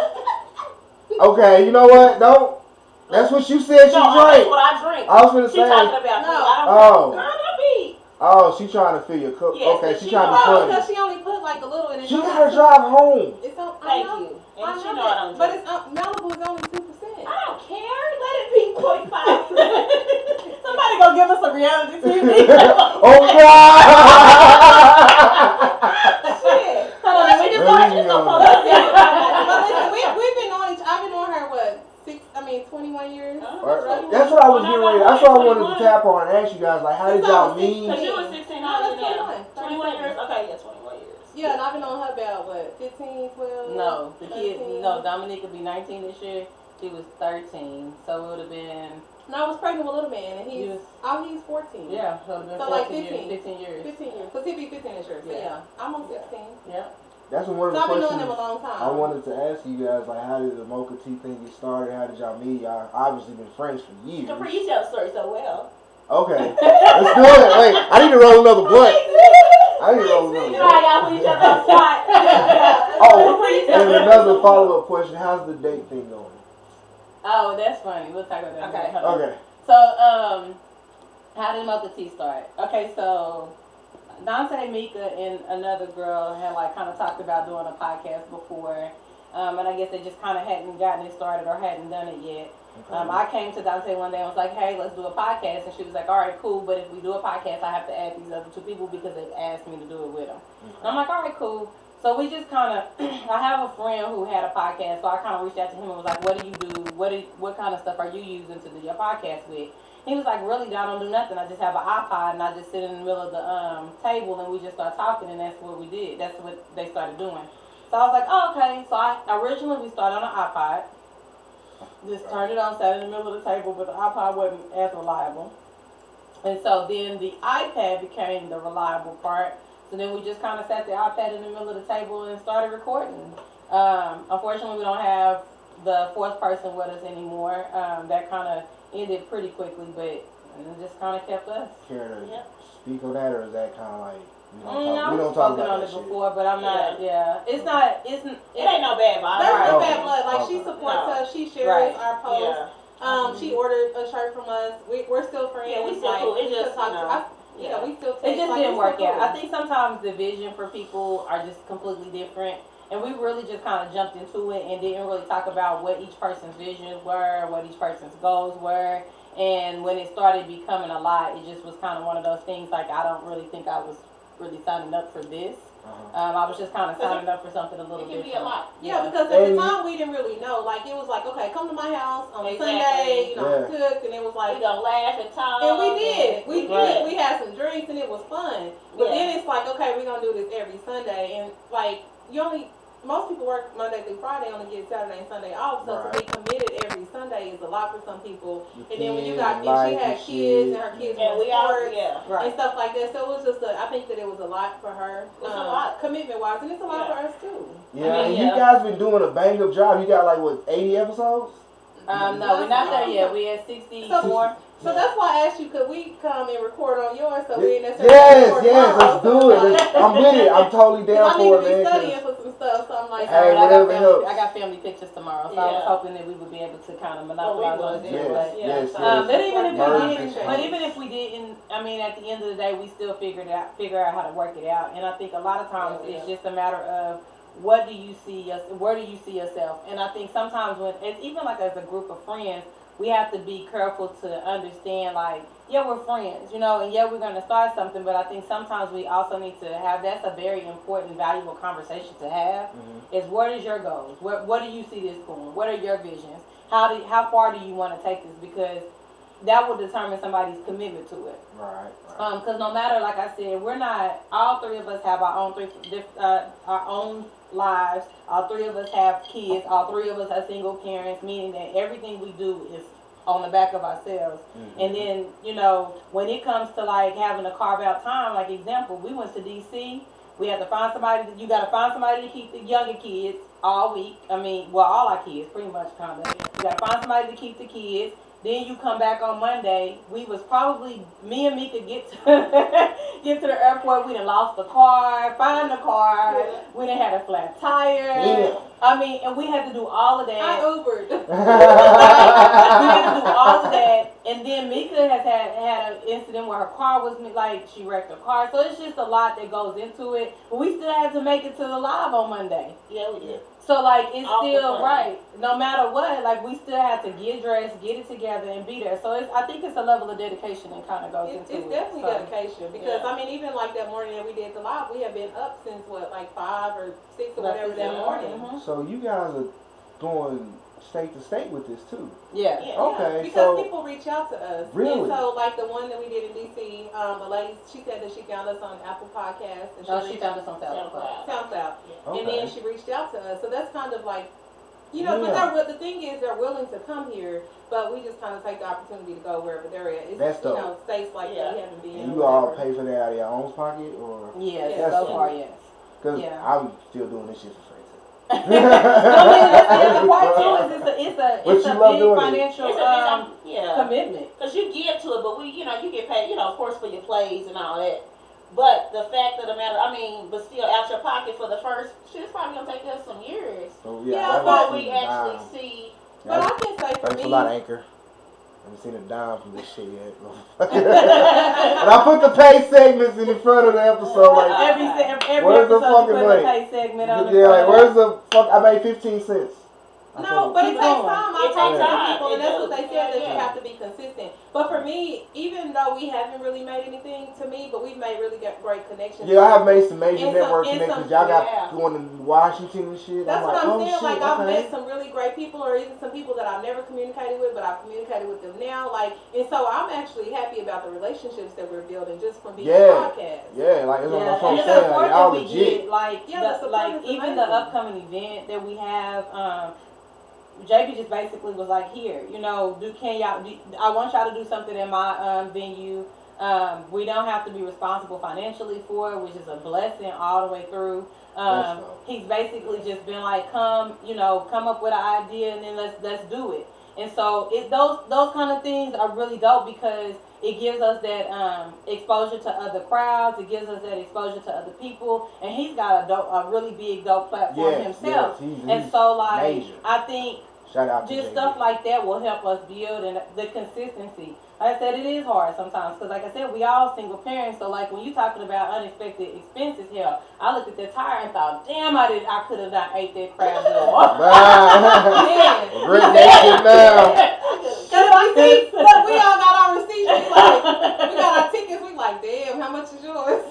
Okay, you know what? Don't. That's what you said she drank. That's what I drink. I was gonna say. She talking about me. I don't Oh. Girl, don't be. Oh, she trying to fill your cup. Yes, okay, but she she trying to be Oh, funny. because she only put like a little in it. She got her drive home. It's on, Thank you. And she know I don't But drink. it's Malibu is only 2%. I don't care. Let it be 0.5. Somebody go give us a reality TV. Oh God! Shit. Hold on, we just gonna post But listen, we've been on I've been on her 21 years. That's what I was getting ready. That's what I wanted to tap on and ask you guys. Like, how did y'all meet? Because you were 16, how old are you now? 21 years? Okay, yeah, 21 years. Yeah, and I've been on her about, 15, 12? No, the kid, Dominique will be 19 this year. She was 13, so it would have been No, I was pregnant with a little man, and he's Yes. 14. Yeah, so, So like 15 15 years. 15 years. Because he'll be 15 this year. So yeah, I'm on 16. Yeah. That's one of So the I've been knowing questions him a long time. I wanted to ask you guys. Like, how did the MochaTea thing get started? How did y'all meet? Y'all obviously been friends for years. Capri, you tell the story so well. Okay, let's do it. Wait, I need to roll another blunt. I need to roll another You know how blunt. y'all put each other on spot. Oh, and another follow-up question. How's the date thing going? Oh, that's funny. We'll talk about that. Okay. Hold on. Okay. So, how did MochaTea start? Okay, so Dante, Mika, and another girl had like kind of talked about doing a podcast before, and I guess they just kind of hadn't gotten it started or hadn't done it yet. I came to Dante one day and was like, hey, let's do a podcast. And she was like, all right, cool. But if we do a podcast, I have to add these other two people because they've asked me to do it with them. And I'm like, all right, cool. So we just kind of, I have a friend who had a podcast. So I kind of reached out to him and was like, what do you do? What kind of stuff are you using to do your podcast with? He was like, really, I don't do nothing. I just have an iPod and I just sit in the middle of the table and we just start talking. And that's what we did. That's what they started doing. So I was like, oh, okay. So originally we started on an iPod. Just turned it on, sat in the middle of the table, but the iPod wasn't as reliable. And so then the iPad became the reliable part. So then we just kind of sat the iPad in the middle of the table and started recording. Unfortunately, we don't have the fourth person with us anymore. That kind of ended pretty quickly, but it just kind of kept us. Care to speak on that, or is that kind of like we I've don't talk spoken about on that it shit? before, but I'm not. Yeah, it ain't no bad vibe. There's no Okay. bad blood. Like, she Okay. supports No. us. She shares Right. our posts. Yeah. She ordered a shirt from us. We're still friends. Yeah, we still like, cool. It we still just, talk you to- know, we still It just like, didn't we work still out. cool. I think sometimes the vision for people are just completely different. And we really just kind of jumped into it and didn't really talk about what each person's visions were, what each person's goals were. And when it started becoming a lot, it just was kind of one of those things like, I don't really think I was really signing up for this. I was just kind of signing up for something a little It can different. be a lot. Yeah, because at the time we didn't really know. Like, it was like, okay, come to my house on Sunday, cook, and it was like, We gonna laugh and talk. and we did. We Right. did. We had some drinks and it was fun. But then it's like, okay, we're gonna do this every Sunday, and like, most people work Monday through Friday, only get Saturday and Sunday off. So to be committed every Sunday is a lot for some people. And then when you got, and she had kids, and her kids And were we all, sports Right. and stuff like that. So it was just I think that it was a lot for her. It's a lot. Commitment wise, and it's a lot for us too. Yeah, I mean, and you guys been doing a bang up job. You got like what, 80 episodes? No, we're not there yet. We at 64. So that's why I asked you, could we come and record on yours so we didn't necessarily record Yes, let's tomorrow? do it. I'm with it. I'm totally down I need for to it, be man. studying for some stuff, so I'm like, Hey, I whatever helps. got family pictures tomorrow, so I was hoping that we would be able to kind of monopolize on it. Yes, yes, yes. But even if Merge we and didn't, but change. even if we didn't, I mean, at the end of the day, we still figure out how to work it out. And I think a lot of times it's just a matter of where do you see yourself? And I think sometimes when it's even like as a group of friends, we have to be careful to understand, like, yeah, we're friends, and yeah, we're going to start something, but I think sometimes we also need to have, that's a very important, valuable conversation to have, is what is your goals? What do you see this going? What are your visions? How far do you want to take this? Because that will determine somebody's commitment to it. Right. Because no matter, like I said, we're not, all three of us have our own lives. All three of us have kids. All three of us are single parents, meaning that everything we do is on the back of ourselves. And then, when it comes to like having to carve out time, like example, we went to DC. We had to find somebody, you got to find somebody to keep the younger kids all week. I mean, well, all our kids, pretty much, kind of. You got to find somebody to keep the kids. Then you come back on Monday. We was probably, me and Myke get to the airport. We done lost the car, find the car. We done had a flat tire. I mean, and we had to do all of that. I Ubered. We had to do all of that. And then Myke has had an incident where her car was, like, she wrecked her car. So it's just a lot that goes into it. But we still had to make it to the live on Monday. Yeah, we did. So, like, it's Off the still plane. right. No matter what, like, we still have to get dressed, get it together, and be there. So, I think it's a level of dedication that kind of goes into it. It's definitely So, dedication because, I mean, even like that morning that we did the live, we have been up since like 5 or 6 or whatever that morning. So you guys are going state to state with this too. Yeah. Okay. Because So people reach out to us. Really? And so, like the one that we did in DC, the lady, she said that she found us on Apple Podcast. And No, she found us on SoundCloud. SoundCloud. And then okay. she reached out to us. So that's kind of like You know, but the thing is, they're willing to come here, but we just kind of take the opportunity to go wherever they're at. It's, That's dope. you know, states like that we haven't been. And you all pay for that out of your own pocket, or? Yes, so far, yes. Because I'm still doing this shit for free too. I mean, that's the part too. It's a big financial commitment. Because you give to it, but you get paid, of course, for your plays and all that. But the fact of the matter, but still out your pocket for the first, it's probably gonna take us some years. So before we actually see. But I can say for thanks me, a lot, Anchor. I haven't seen a dime from this shit yet. And I put the pay segments in the front of the episode. Like, every where's the episode fucking you put money? a pay segment on the Yeah, like, front. where's the fuck? I made 15 cents. No, but it takes time. It takes time. People, and that's what they said, that you have to be consistent. But for me, even though we haven't really made anything to me, but we've made really great connections. Yeah, I have made some major And network some- and connections. some- Y'all got going to Washington and shit. That's what I'm saying. Shit, Like, I've okay. met some really great people, or even some people that I've never communicated with, but I've communicated with them now. Like, and so I'm actually happy about the relationships that we're building just from being a podcast. Yeah, like that's what I'm And the saying. support Like, y'all that we legit. get, like, Yeah, the support like is even the amazing. upcoming event that we have, JB just basically was like, here, I want y'all to do something in my venue. We don't have to be responsible financially for it, which is a blessing all the way through. He's basically just been like, come up with an idea and then let's do it. And so those kind of things are really dope because it gives us that exposure to other crowds. It gives us that exposure to other people. And he's got a really big dope platform himself. He's so like major. I think Shout out to just JB. stuff like that will help us build and the consistency. Like I said, it is hard sometimes because, like I said, we all single parents. So, like when you're talking about unexpected expenses, hell, I looked at that tire and thought, damn, I could have not ate that crab more. Regret that shit now. Look, we all got our receipts. We got our tickets. We like, damn, how much is yours?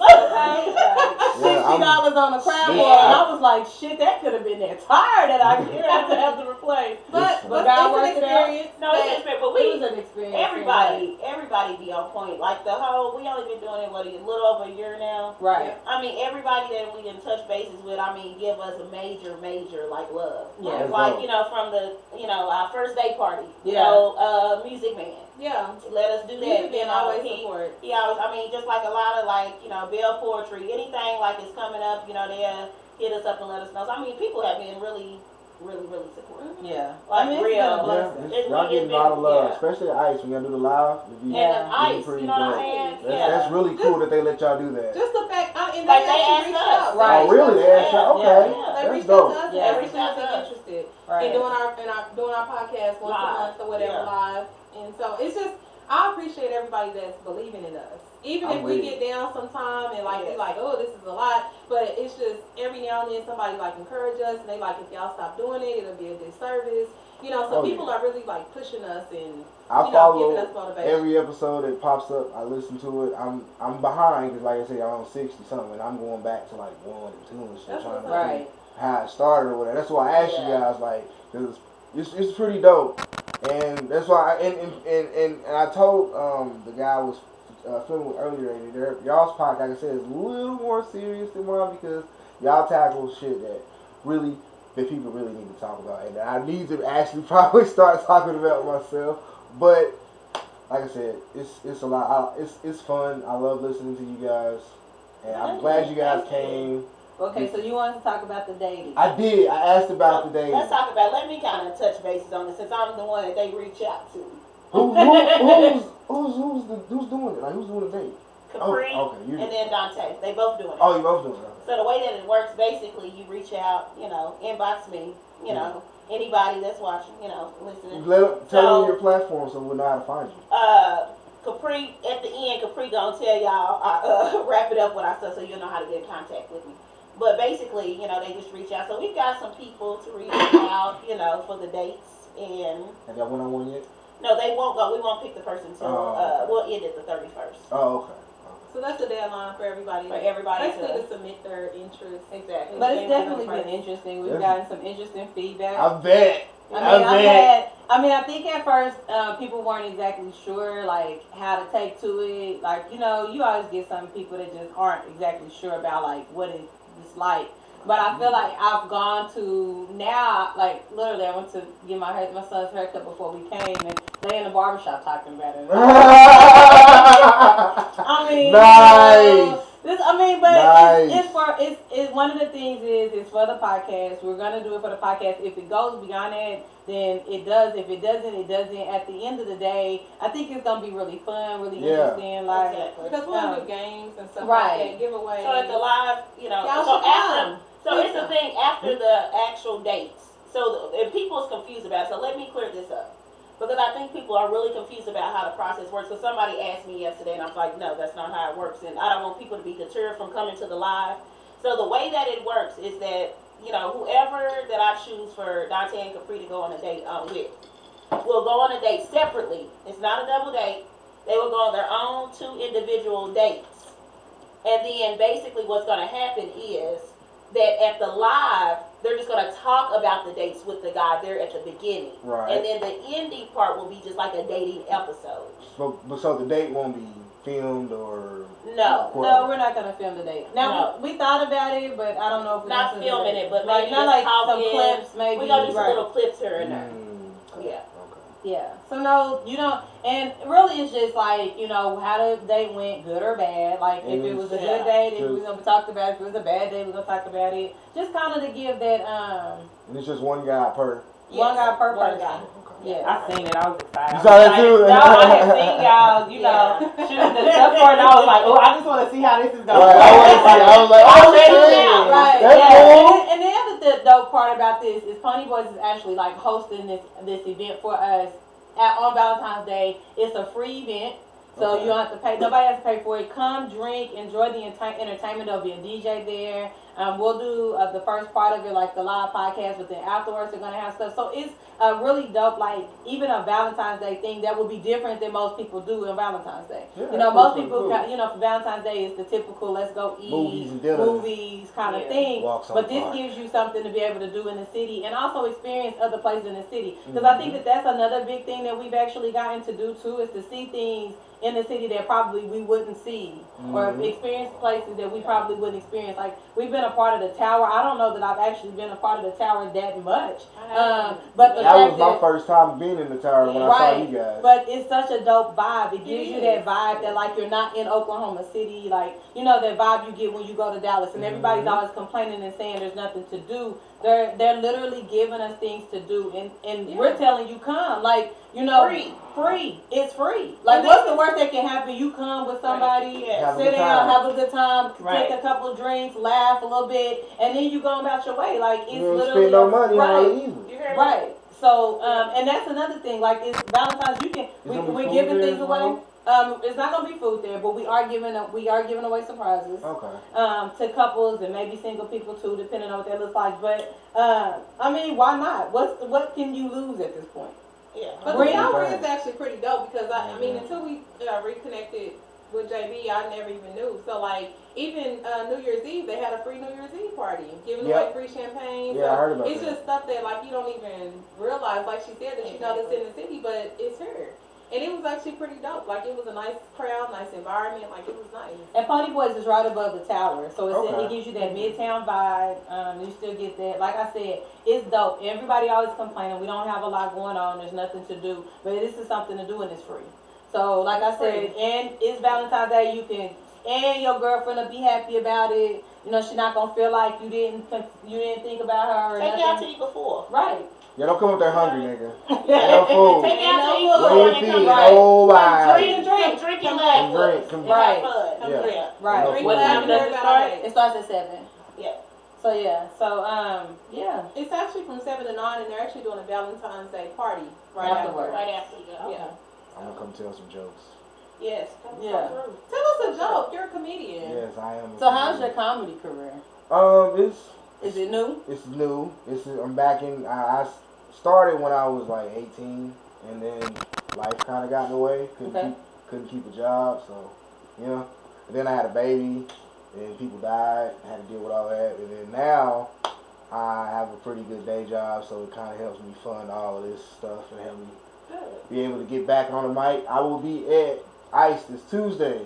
$60 on the crab boil, and I was like, shit, that could have been that tire that I had to have to replace. But God it's worked an it out. experience. No, it's an experience, but It was an experience. everybody be on point. Like we only been doing it, a little over a year now. Right. Everybody that we didn't touch bases with, give us a major, like love. Yeah. Like, from the, our first day party, Music Man. Yeah. Let us do that. Music Man always support. He always, just like a lot of Bell Poetry, anything like is coming up, they'll hit us up and let us know. So, people have been really, really, really supportive. Yeah. Real. Y'all getting a lot of love, especially at ICE when y'all do the live. And the ICE, you know what I'm saying? That's really cool that they let y'all do that. Just the fact, and Like they asked actually reached us. out. Right. Oh, really? They asked y'all? Okay. They That's reached out dope. to us. Yeah. They reached out to interested in doing our podcast once a month or whatever live. And so it's just, I appreciate everybody that's believing in us. Even if we get down sometime and be like, oh, this is a lot, but it's just every now and then somebody encourage us and they if y'all stop doing it, it'll be a disservice. So people are really pushing us and I follow giving us motivation. every episode that pops up. I listen to it. I'm behind because, like I said, I'm on 60 something, and I'm going back to 1 and 2 and shit, trying to see how it started or whatever. That's why I asked you guys, because it's pretty dope, and that's why. And I told the guy I was filming with earlier. Y'all's podcast, like I said, is a little more serious than mine because y'all tackle shit that people really need to talk about, and I need to actually probably start talking about myself. But like I said, it's a lot. It's fun. I love listening to you guys, and I'm glad you guys came. Okay, so you wanted to talk about the dating. I did. I asked about the dating. Let's talk about. Let me kind of touch bases on it since I'm the one that they reach out to. Who's doing it? Who's doing the date? Capri, and then Dante. They both doing it. Oh, you both doing it. So the way that it works, basically, you reach out, inbox me, anybody that's watching, listening. Tell them your platform so we'll know how to find you. Capri, at the end, Capri gonna tell y'all, wrap it up with our stuff so you'll know how to get in contact with me. But basically, they just reach out. So we've got some people to reach out, for the dates. And have y'all one-on-one yet? No, they won't go. We won't pick the person until we'll end it the 31st. Oh, okay. So that's the deadline for everybody. Basically to submit their interest. Exactly. But it's definitely been interesting. We've gotten some interesting feedback. I bet. I think at first people weren't exactly sure how to take to it. You always get some people that just aren't exactly sure about what it's like. But I feel like I've gone to now, like literally, I went to get my son's haircut before we came, and they in the barbershop talking about it. I mean, nice. But Nice. it's one of the things is it's for the podcast. We're gonna do it for the podcast. If it goes beyond that, then it does. If it doesn't, it doesn't. At the end of the day, I think it's gonna be really fun, really interesting. Like exactly. Because we're gonna do games and stuff Right. like that, giveaways. So at the live, Y'all so should come. so it's the thing after the actual dates. So and people's confused about it. So let me clear this up. Because I think people are really confused about how the process works. Because somebody asked me yesterday, and I was like, no, that's not how it works. And I don't want people to be deterred from coming to the live. So the way that it works is that, whoever that I choose for Dante and Capri to go on a date with will go on a date separately. It's not a double date. They will go on their own 2 individual dates. And then basically what's going to happen is that at the live, they're just going to talk about the dates with the guy there at the beginning. Right. And then the ending part will be just like a dating episode. So the date won't be filmed or... No. No, we're not gonna film the date. Now we thought about it, but I don't know if we're Not filming it, but maybe not just like some talking. clips, maybe. We're going to do some little clips here and there. Yeah. Yeah. So no, you don't. And really, it's just like how the date went, good or bad. Like if it was a good date, if we gonna talk about it. If it was a bad day, we're gonna talk about it. Just kind of to give that. And it's just one guy per. One guy per person. Guy. Yeah. I seen it. I was excited. You saw that too? No, I had seen y'all, shooting the stuff for it. And I was like, oh, I just want to see how this is going. Right, I was like, oh, shit. Right. That's Yeah. cool. And the other dope part about this is Pony Boys is actually like hosting this event for us on Valentine's Day. It's a free event. So you don't have to pay. Nobody has to pay for it. Come, drink, enjoy the entertainment. There'll be a DJ there. We'll do the first part of it, like the live podcast, but then afterwards they're gonna have stuff. So it's really dope. Like even a Valentine's Day thing that would be different than most people do on Valentine's Day. Yeah, Most people, for Valentine's Day is the typical let's go eat, movies and dinner. movies kind of thing. But this gives you something to be able to do in the city and also experience other places in the city. Because I think that's another big thing that we've actually gotten to do too, is to see things in the city that probably we wouldn't see, or experience places that we probably wouldn't experience. Like we've been a part of the tower. I don't know that I've actually been a part of the tower that much. But the that fact was my first time being in the tower when I saw you guys. But it's such a dope vibe. It gives you that vibe that like you're not in Oklahoma City. Like that vibe you get when you go to Dallas, and everybody's always complaining and saying there's nothing to do. They're literally giving us things to do, and we're telling you come. Like free. It's free. Like what's the worst that can happen? You come with somebody, sit down, have a good time, take a couple of drinks, laugh a little bit, and then you go about your way. Like it's literally spend no money on it either. Right. So and that's another thing. Like it's Valentine's. We're giving things away. It's not gonna be food there, but we are giving away surprises. Okay. To couples and maybe single people too, depending on what that looks like. But why not? What can you lose at this point? Yeah. But the tower is actually pretty dope because until we reconnected with JB, I never even knew. So like even New Year's Eve, they had a free New Year's Eve party, giving away free champagne. Yeah, I heard about it's that. just stuff that like you don't even realize. Like she said that that's in the city, but it's here. And it was actually pretty dope. Like it was a nice crowd, nice environment. Like it was nice. And Pony Boys is right above the tower, so it gives you that midtown vibe. You still get that. Like I said, it's dope. Everybody always complaining we don't have a lot going on. There's nothing to do, but this is something to do and it's free. So like I said, and it's Valentine's Day. And your girlfriend will be happy about it. She's not gonna feel like you didn't think about her or Take nothing. out to eat before. Right. Yeah, don't come up there hungry, nigga. No food. Take out to eat Where before. you feed? Nobody. Drink and laugh. Right. Yeah. Right. No Drink food. loud, does it start? It starts at 7. Yeah. So yeah. It's actually from 7 to 9, and they're actually doing a Valentine's Day party Afterwards. Right after you go. Yeah. I'm gonna come tell some jokes. Yes. Yeah. Tell us a joke. You're a comedian. Yes, I am. So how's your comedy career? It's Is it new? It's new. I'm back in. I started when I was like 18, and then life kind of got in the way. Couldn't keep a job, so And then I had a baby, and people died. I had to deal with all that, and then now I have a pretty good day job, so it kind of helps me fund all of this stuff and help me be able to get back on the mic. I will be at ICE this Tuesday.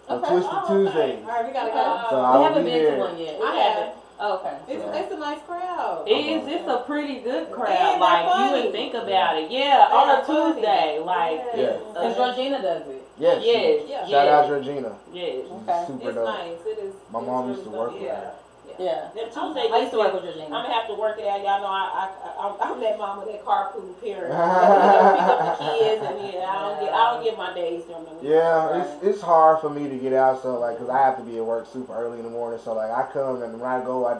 Twisted Tuesday. All right, we gotta go. So We I will haven't be been there. to one yet. I haven't. Okay. It's a nice crowd. It's a pretty good crowd. And Like, they're you funny. would think about it. Yeah, on They're a funny. Tuesday. Like, Yes. Because Georgina does it. Yes. Yes. Yeah. Shout out Georgina. yes. Okay. Super It's dope. nice. It is. My it's mom really used to fun. work with Yeah. her. Yeah. Them Tuesday, I used to work with I'm Georgina. gonna have to work it out. Y'all know I'm that mama, that carpool parent. Pick up the kids, and I don't get my days during the week. Yeah, Right. it's hard for me to get out, so like, cause I have to be at work super early in the morning. So like, I come and when I go, I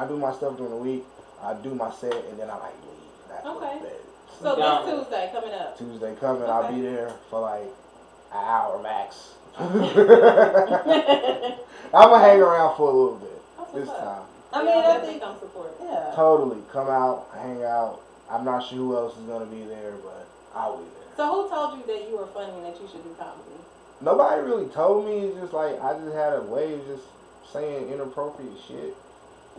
do my stuff during the week. I do my set and then I like leave. I go to Okay. bed. So Gone. this Tuesday coming up. Tuesday coming, I'll be there for like an hour max. I'm gonna hang around for a little bit That's this what's up. time. I mean, Yeah, I think. I'm supporting. Yeah. Totally, come out, hang out. I'm not sure who else is gonna be there, but I'll be there. So who told you that you were funny and that you should do comedy? Nobody really told me. It's just like I just had a way of just saying inappropriate shit.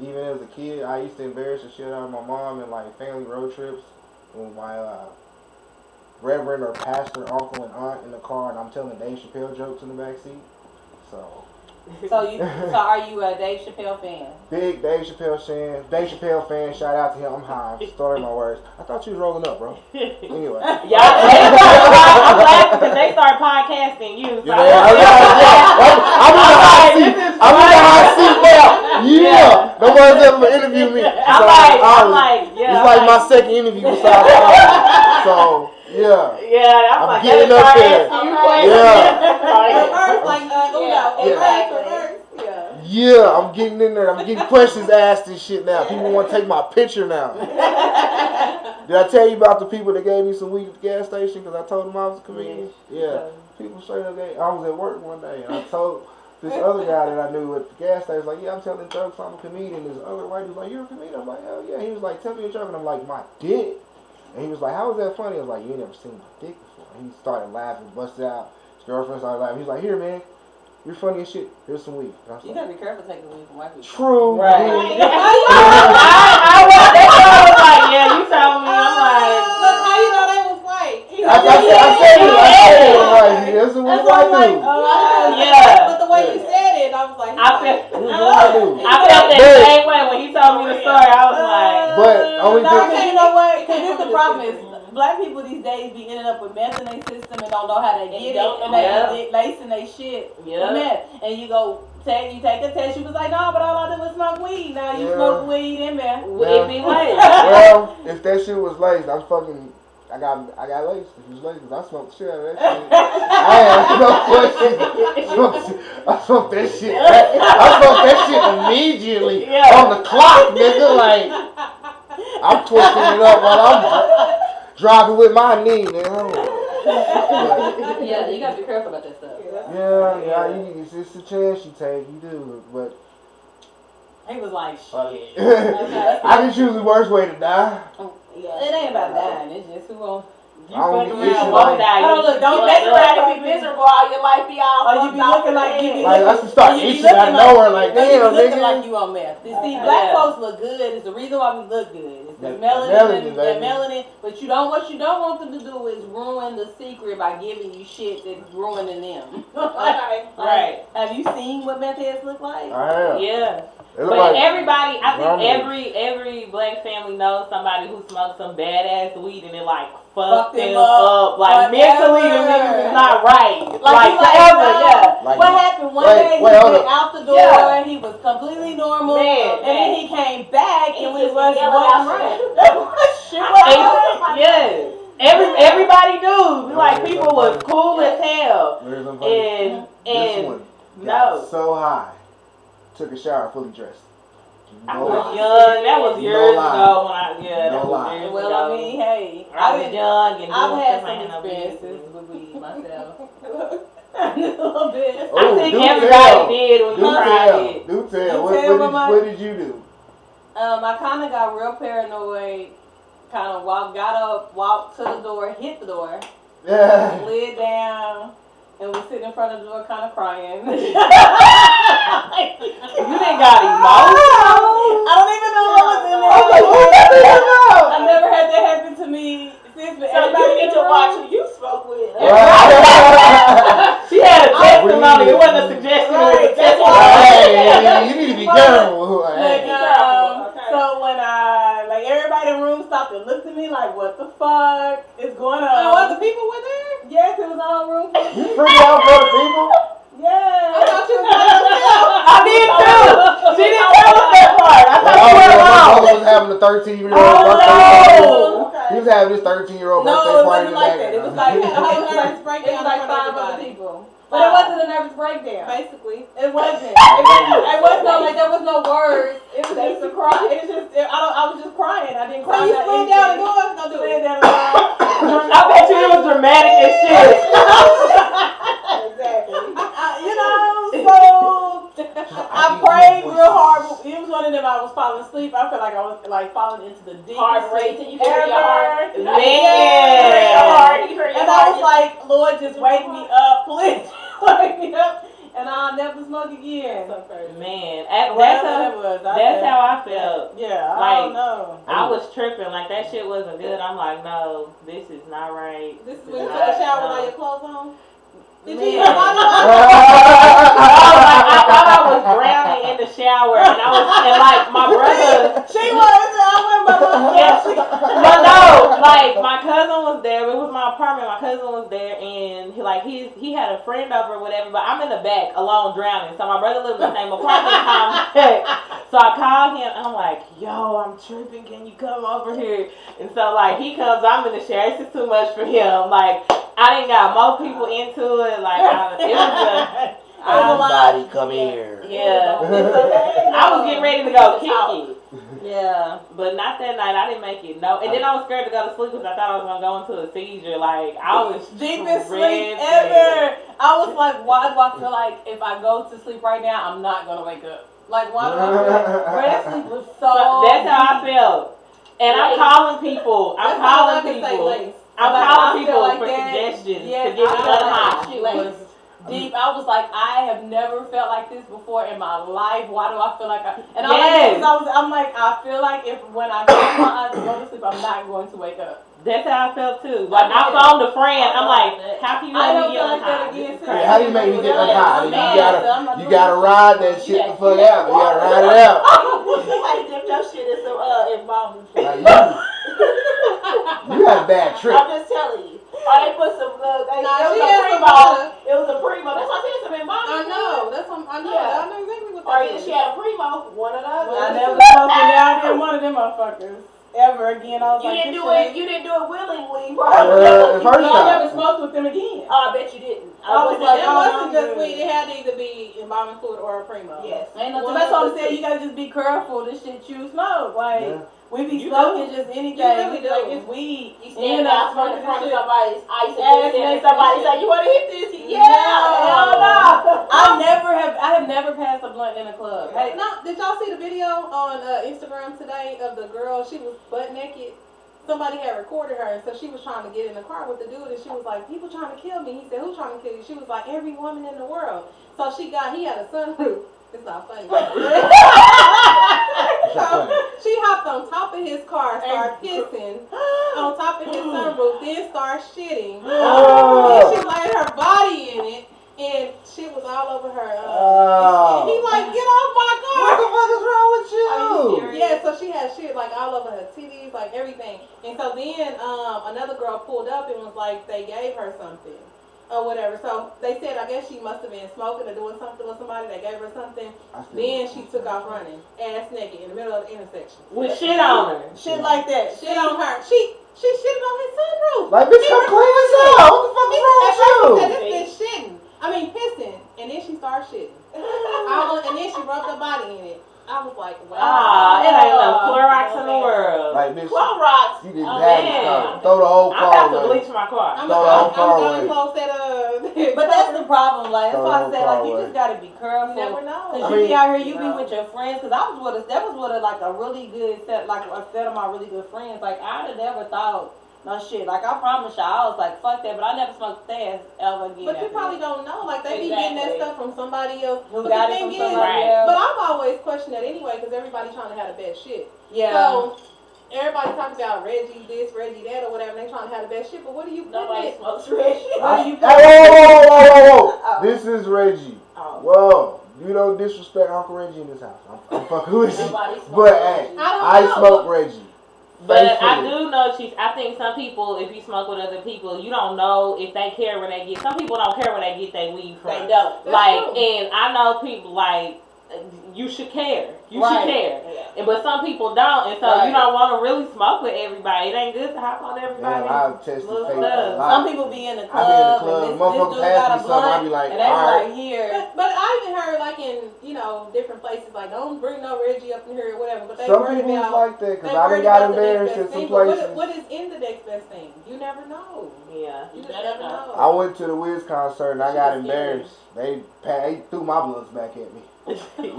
Even as a kid, I used to embarrass the shit out of my mom in like family road trips with my reverend or pastor uncle and aunt in the car, and I'm telling Dave Chappelle jokes in the back seat. So So are you a Dave Chappelle fan? big Dave Chappelle fan. Dave Chappelle fan. Shout out to him. I'm high. Story my words. I thought you was rolling up, bro. Anyway. Yeah, I'm glad because they start podcasting you. So I'm in the hot seat. I'm in the hot seat now. Yeah. Nobody's ever interviewed me. I'm like, yeah. It's like my second interview besides mine. So, yeah. Yeah, I'm like, getting they up start there. asking you questions. Reverse, like Uno. Yeah, Reverse. Yeah. Yeah, I'm getting in there. I'm getting questions asked and shit now. People want to take my picture now. Did I tell you about the people that gave me some weed at the gas station because I told them I was a comedian? Yeah. People straight up gave, I was at work one day and I told this other guy that I knew at the gas station, like, yeah, I'm telling jokes, I'm a comedian. This other white dude was like, you're a comedian? I'm like, hell yeah. He was like, tell me a joke. And I'm like, my dick. And he was like, how was that funny? I was like, you ain't never seen my dick before. And he started laughing, busted out. His girlfriend started laughing. He was like, here, man, you're funny as shit. Here's some weed. And I was You like, gotta be careful taking weed from white people. true. Right. dude. I was like, yeah, you told me. I'm like, Look, how you know they was white? I said it. Like, that's what That's white why I'm like, dude. Yeah. But the way you said it, I was like, I felt I that same way when he told me the story. I was like, But only No, difference. because you know what? Because this the problem is black people these days be ending up with meth in their system and don't know how to get it, and they be lacing their shit with meth. And you go you take a test, you was like, no, but all I did was smoke weed. Now you smoke weed and meth. it be late. Well, if that shit was laced, I'm fucking. I got laced. If it was laced, 'cause I smoked the shit out of that shit. I had no question. I smoked that shit. I smoked that shit immediately on the clock, nigga. Like I'm twisting it up while I'm driving with my knee, nigga. Yeah, you gotta be careful about that stuff. Yeah. It's a chance you take. You do, but He was like, shit. I can choose the worst way to die. It ain't about dying. It's just who gon' You I don't fucking get around, you won't like- die. Oh, look, don't Mess mess around around and be miserable all your life, be all Or you fucked be off looking like in you the be head. Like, I should start you be itching out of looking nowhere, like, you damn, be looking nigga. like you on meth. See, black folks look good. It's the reason why we look good. It's the That melanin, baby. melanin. But what you don't want them to do is ruin the secret by giving you shit that's ruining them. Okay. Right. Have you seen what meth heads look like? I am. Yeah. It look But like everybody, I think Rumble. every black family knows somebody who smokes some badass weed and it like fucked them them up. Like forever. mentally, them niggas is not right. Like forever, no. yeah. Like, What happened one wait, day? He hold went up. out the door. Yeah. He was completely normal, Man, and then he came back He and we just was yelling wasn't out right. shit. Yes. Everybody do. Like people was cool as hell. There's some funny- this And one no. got so high, took a shower fully dressed. I No was lie. young. That was No years lie. ago when I that No was lie. years Well, ago. I mean, hey, I was young and I've doing had stuff I some ain't no business. experiences with weed myself. A little bit. Oh, I think do everybody tell. did when Do you tried tell. it. Do tell. Do What, tell, what, Mama. what did you do? I kind of got real paranoid. Kind of got up, walked to the door, hit the door, Yeah. slid down, and was sitting in front of the door, kind of crying. You didn't got emotions. I don't even know what was in there. I was like, what the hell? I never had that happen to me since. But So everybody you need in to the watch room- who you smoke with. She had a testimony. It wasn't a suggestion. It was a testimony. Hey, you need to be careful. Look, Hey. So when everybody in the room stopped and looked at me like, what the fuck is going on? Oh, other people were there? Yes, it was all room full of You people. freak out for the people? Yeah. I thought you was by yourself. I did too. She didn't tell us that part. I thought you were My alone. brother was having a 13-year-old Oh, birthday party. no. He was having his 13-year-old No, birthday it party. wasn't like that. It was like, You had a whole nervous it was breakdown like in front 5 of other everybody. people. But it wasn't a nervous breakdown. Basically. It wasn't. It wasn't like there was no words. It was just a cry. It was just I was just crying. I didn't So cry. you about slid down the anything. door? Don't do Slid it. down the door. I bet you it was dramatic as shit. Exactly. So I prayed real hard. It was one of them I was falling asleep. I felt like I was like falling into the deepest Heart sleep racing. You can hear your heart. ever. Man. You hear your And I heart. was like, Lord, just wake me up, please. Wake me up. And I'll never smoke again. Man, That's how I felt. Yeah, I Like, don't know. I was tripping. Like, that shit wasn't good. I'm like, no, this is not right. This is when you took a shower with all your clothes on? Did you Man. hear about it? I thought I was drowning in the shower, and like my brother. She was. I went by Yes, myself. but no, like my cousin was there. It was my apartment. My cousin was there, and he had a friend over or whatever. But I'm in the back alone drowning. So my brother lived in the same apartment complex. So I called him. I'm like, yo, I'm tripping. Can you come over here? And so like he comes. I'm in the shower. This is too much for him. Like I didn't got more people into it. Like it was Everybody come here. yeah. Okay. I was getting ready to go kick it. Yeah. But not that night. I didn't make it. No. And then I was scared to go to sleep because I thought I was going to go into a seizure. Like, I was Deepest sleep tripping. ever. I was like, why do I feel like if I go to sleep right now, I'm not going to wake up? Like, why do I feel like that sleep was so That's how I deep. felt. And I'm calling people. I'm calling people. I'm Like, calling I feel people like for that. suggestions Yes, to give me I feel another like high. it was deep. I was like, I have never felt like this before in my life. Why do I feel like and all I did was I'm like, I feel like if when I close my eyes to go to sleep, I'm not going to wake up. That's how I felt too. Like I phoned a friend. I'm like, how can you I let don't me feel get like that high? again. This is Since Hey, how do you make me get unhigh? You gotta ride that shit the fuck out. You gotta ride it out. You had to dip your shit in some embalming Like, you got a bad trip. I'm just telling you. Or they put some it was Nah, she a had some primo. water. It was a primo. That's why I said some embalming. I know. That's what I know. Yeah. I know exactly what Or that either is. she had a primo, one or the other. I never smoked it out in one of them motherfuckers ever again. I was You like, didn't this do it. shit- You didn't do it willingly, The probably. first No, I never time. smoked with them again. Oh, I bet you didn't. I was like, That oh, wasn't I'm just good. weed. It had to either be embalming fluid or a primo. Yes. Ain't nothing. One That's of what I'm the saying. two. You gotta just be careful. This shit you smoke. Like Yeah. we be You smoking just anything. You really do. Like it's weed. You And stand not out in smoking front of this shit. somebody's ice Ass and then naked somebody and say, shit. "You want to hit this?" Yeah. No. Hell no. I have never passed a blunt in a club. Hey, No, did y'all see the video on Instagram today of the girl? She was butt naked. Somebody had recorded her, and so she was trying to get in the car with the dude, and she was like, "People trying to kill me." He said, "Who's trying to kill you?" She was like, "Every woman in the world." So he had a sunroof. It's not funny. So she hopped on top of his car, started pissing on top of his sunroof, then started shitting. Then she laid her body in it, and shit was all over her. And he like, "Get off my car!" What the fuck is wrong with you? Yeah, so she had shit like all over her titties, like everything. And so then another girl pulled up and was like, they gave her something or whatever. So they said, I guess she must have been smoking or doing something with somebody. They gave her something. Then she took off running, ass naked, in the middle of the intersection. With shit on her. shit like that. Shit on her. She shitted on his sunroof. Like, bitch, come clean this up. What the fuck is wrong At with first you? she said, this bitch shitting. I mean, pissing. And then she started shitting. And then she rubbed her body in it. I was like, wow. Ah, it ain't no Clorox in the world. Like, bitch, Clorox. you didn't Oh, have man. to start. Throw the whole I'm car about to away. bleach my car. I'm Throw the whole car gonna away. close that But that's the problem. Like that's Throw why I the said whole like car you away. just gotta be careful. You never know. Cause I you mean, be out here, you no. be with your friends. Cause that was what like a really good set, like a set of my really good friends. Like I'd have never thought no shit. Like I promise y'all, I was like fuck that, but I never smoked that ever again. But you probably don't know. Like they be getting that stuff from somebody else. Who But got the it thing from is, somebody Right. else. but I've always questioned that anyway because everybody trying to have the best shit. Yeah. So everybody talks about Reggie this, Reggie that, or whatever. And they trying to have the best shit. But what do you put Nobody it? smokes Reggie. What do you Hey, whoa. This is Reggie. Oh. Whoa. You don't disrespect Uncle Reggie in this house. I'm fucking with you. Nobody smokes But hey, Reggie. I smoke Reggie. But I Faithfully. do know I think some people, if you smoke with other people, you don't know if they care where they get. Some people don't care where they get their weed from. They don't. Like, true. and I know people like you should care. You Right. should care. Yeah. But some people don't, and so Right. you don't want to really smoke with everybody. It ain't good to hop on everybody. Damn, I've tested little faith stuff. a lot. Some people be in the club, I be in the club, and this motherfucker dude pass got me a something, I blunt, be like, and they alright. right here. But I even heard like in different places like don't bring no Reggie up in here or whatever. But they Some worried people is about. like that, because They I done worried got about the next embarrassed best at some thing, but places. what is in the next best thing? You never know. Yeah. You You just better never know. know. I went to the Wiz concert and I got Shit is embarrassed. They threw my blunts back at me. But Them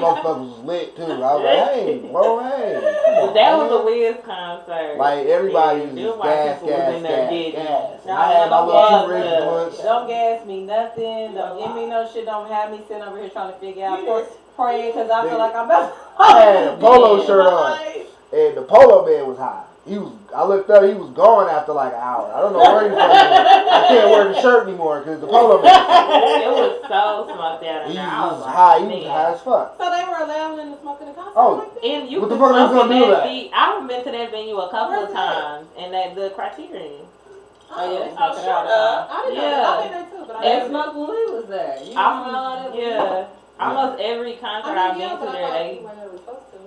motherfuckers was lit too. I was like, hey, bro, hey. Come on, that was man. a Wiz concert. Like everybody was Yeah, just them white gas, people was gas, in there gas, getting gas. Nah, I had my don't little gas two Reggie me. blunts. Don't gas me nothing. Don't give me no shit. Don't have me sitting over here trying to figure out praying because I feel like I'm about. I had a polo Yeah. shirt on, and the polo man was high. I looked up, he was gone after like an hour. I don't know where he from. I can't wear the shirt anymore because the polo man was high. It was so smoked out in He there. I was was like, high. He was man. high as fuck. So they were allowing them to smoke in the concert Oh. like that? And you What the could fuck are you smoke gonna in do that that? I've been to that venue a couple Where's of that? times, and that the Criterion. Oh yeah, they Oh, smoke it shut all the time. I didn't know Yeah. that. I've been there too, but I They didn't know. smoked when we was there. You Yeah. Almost every concert I've been to but I there, thought they you weren't really supposed to.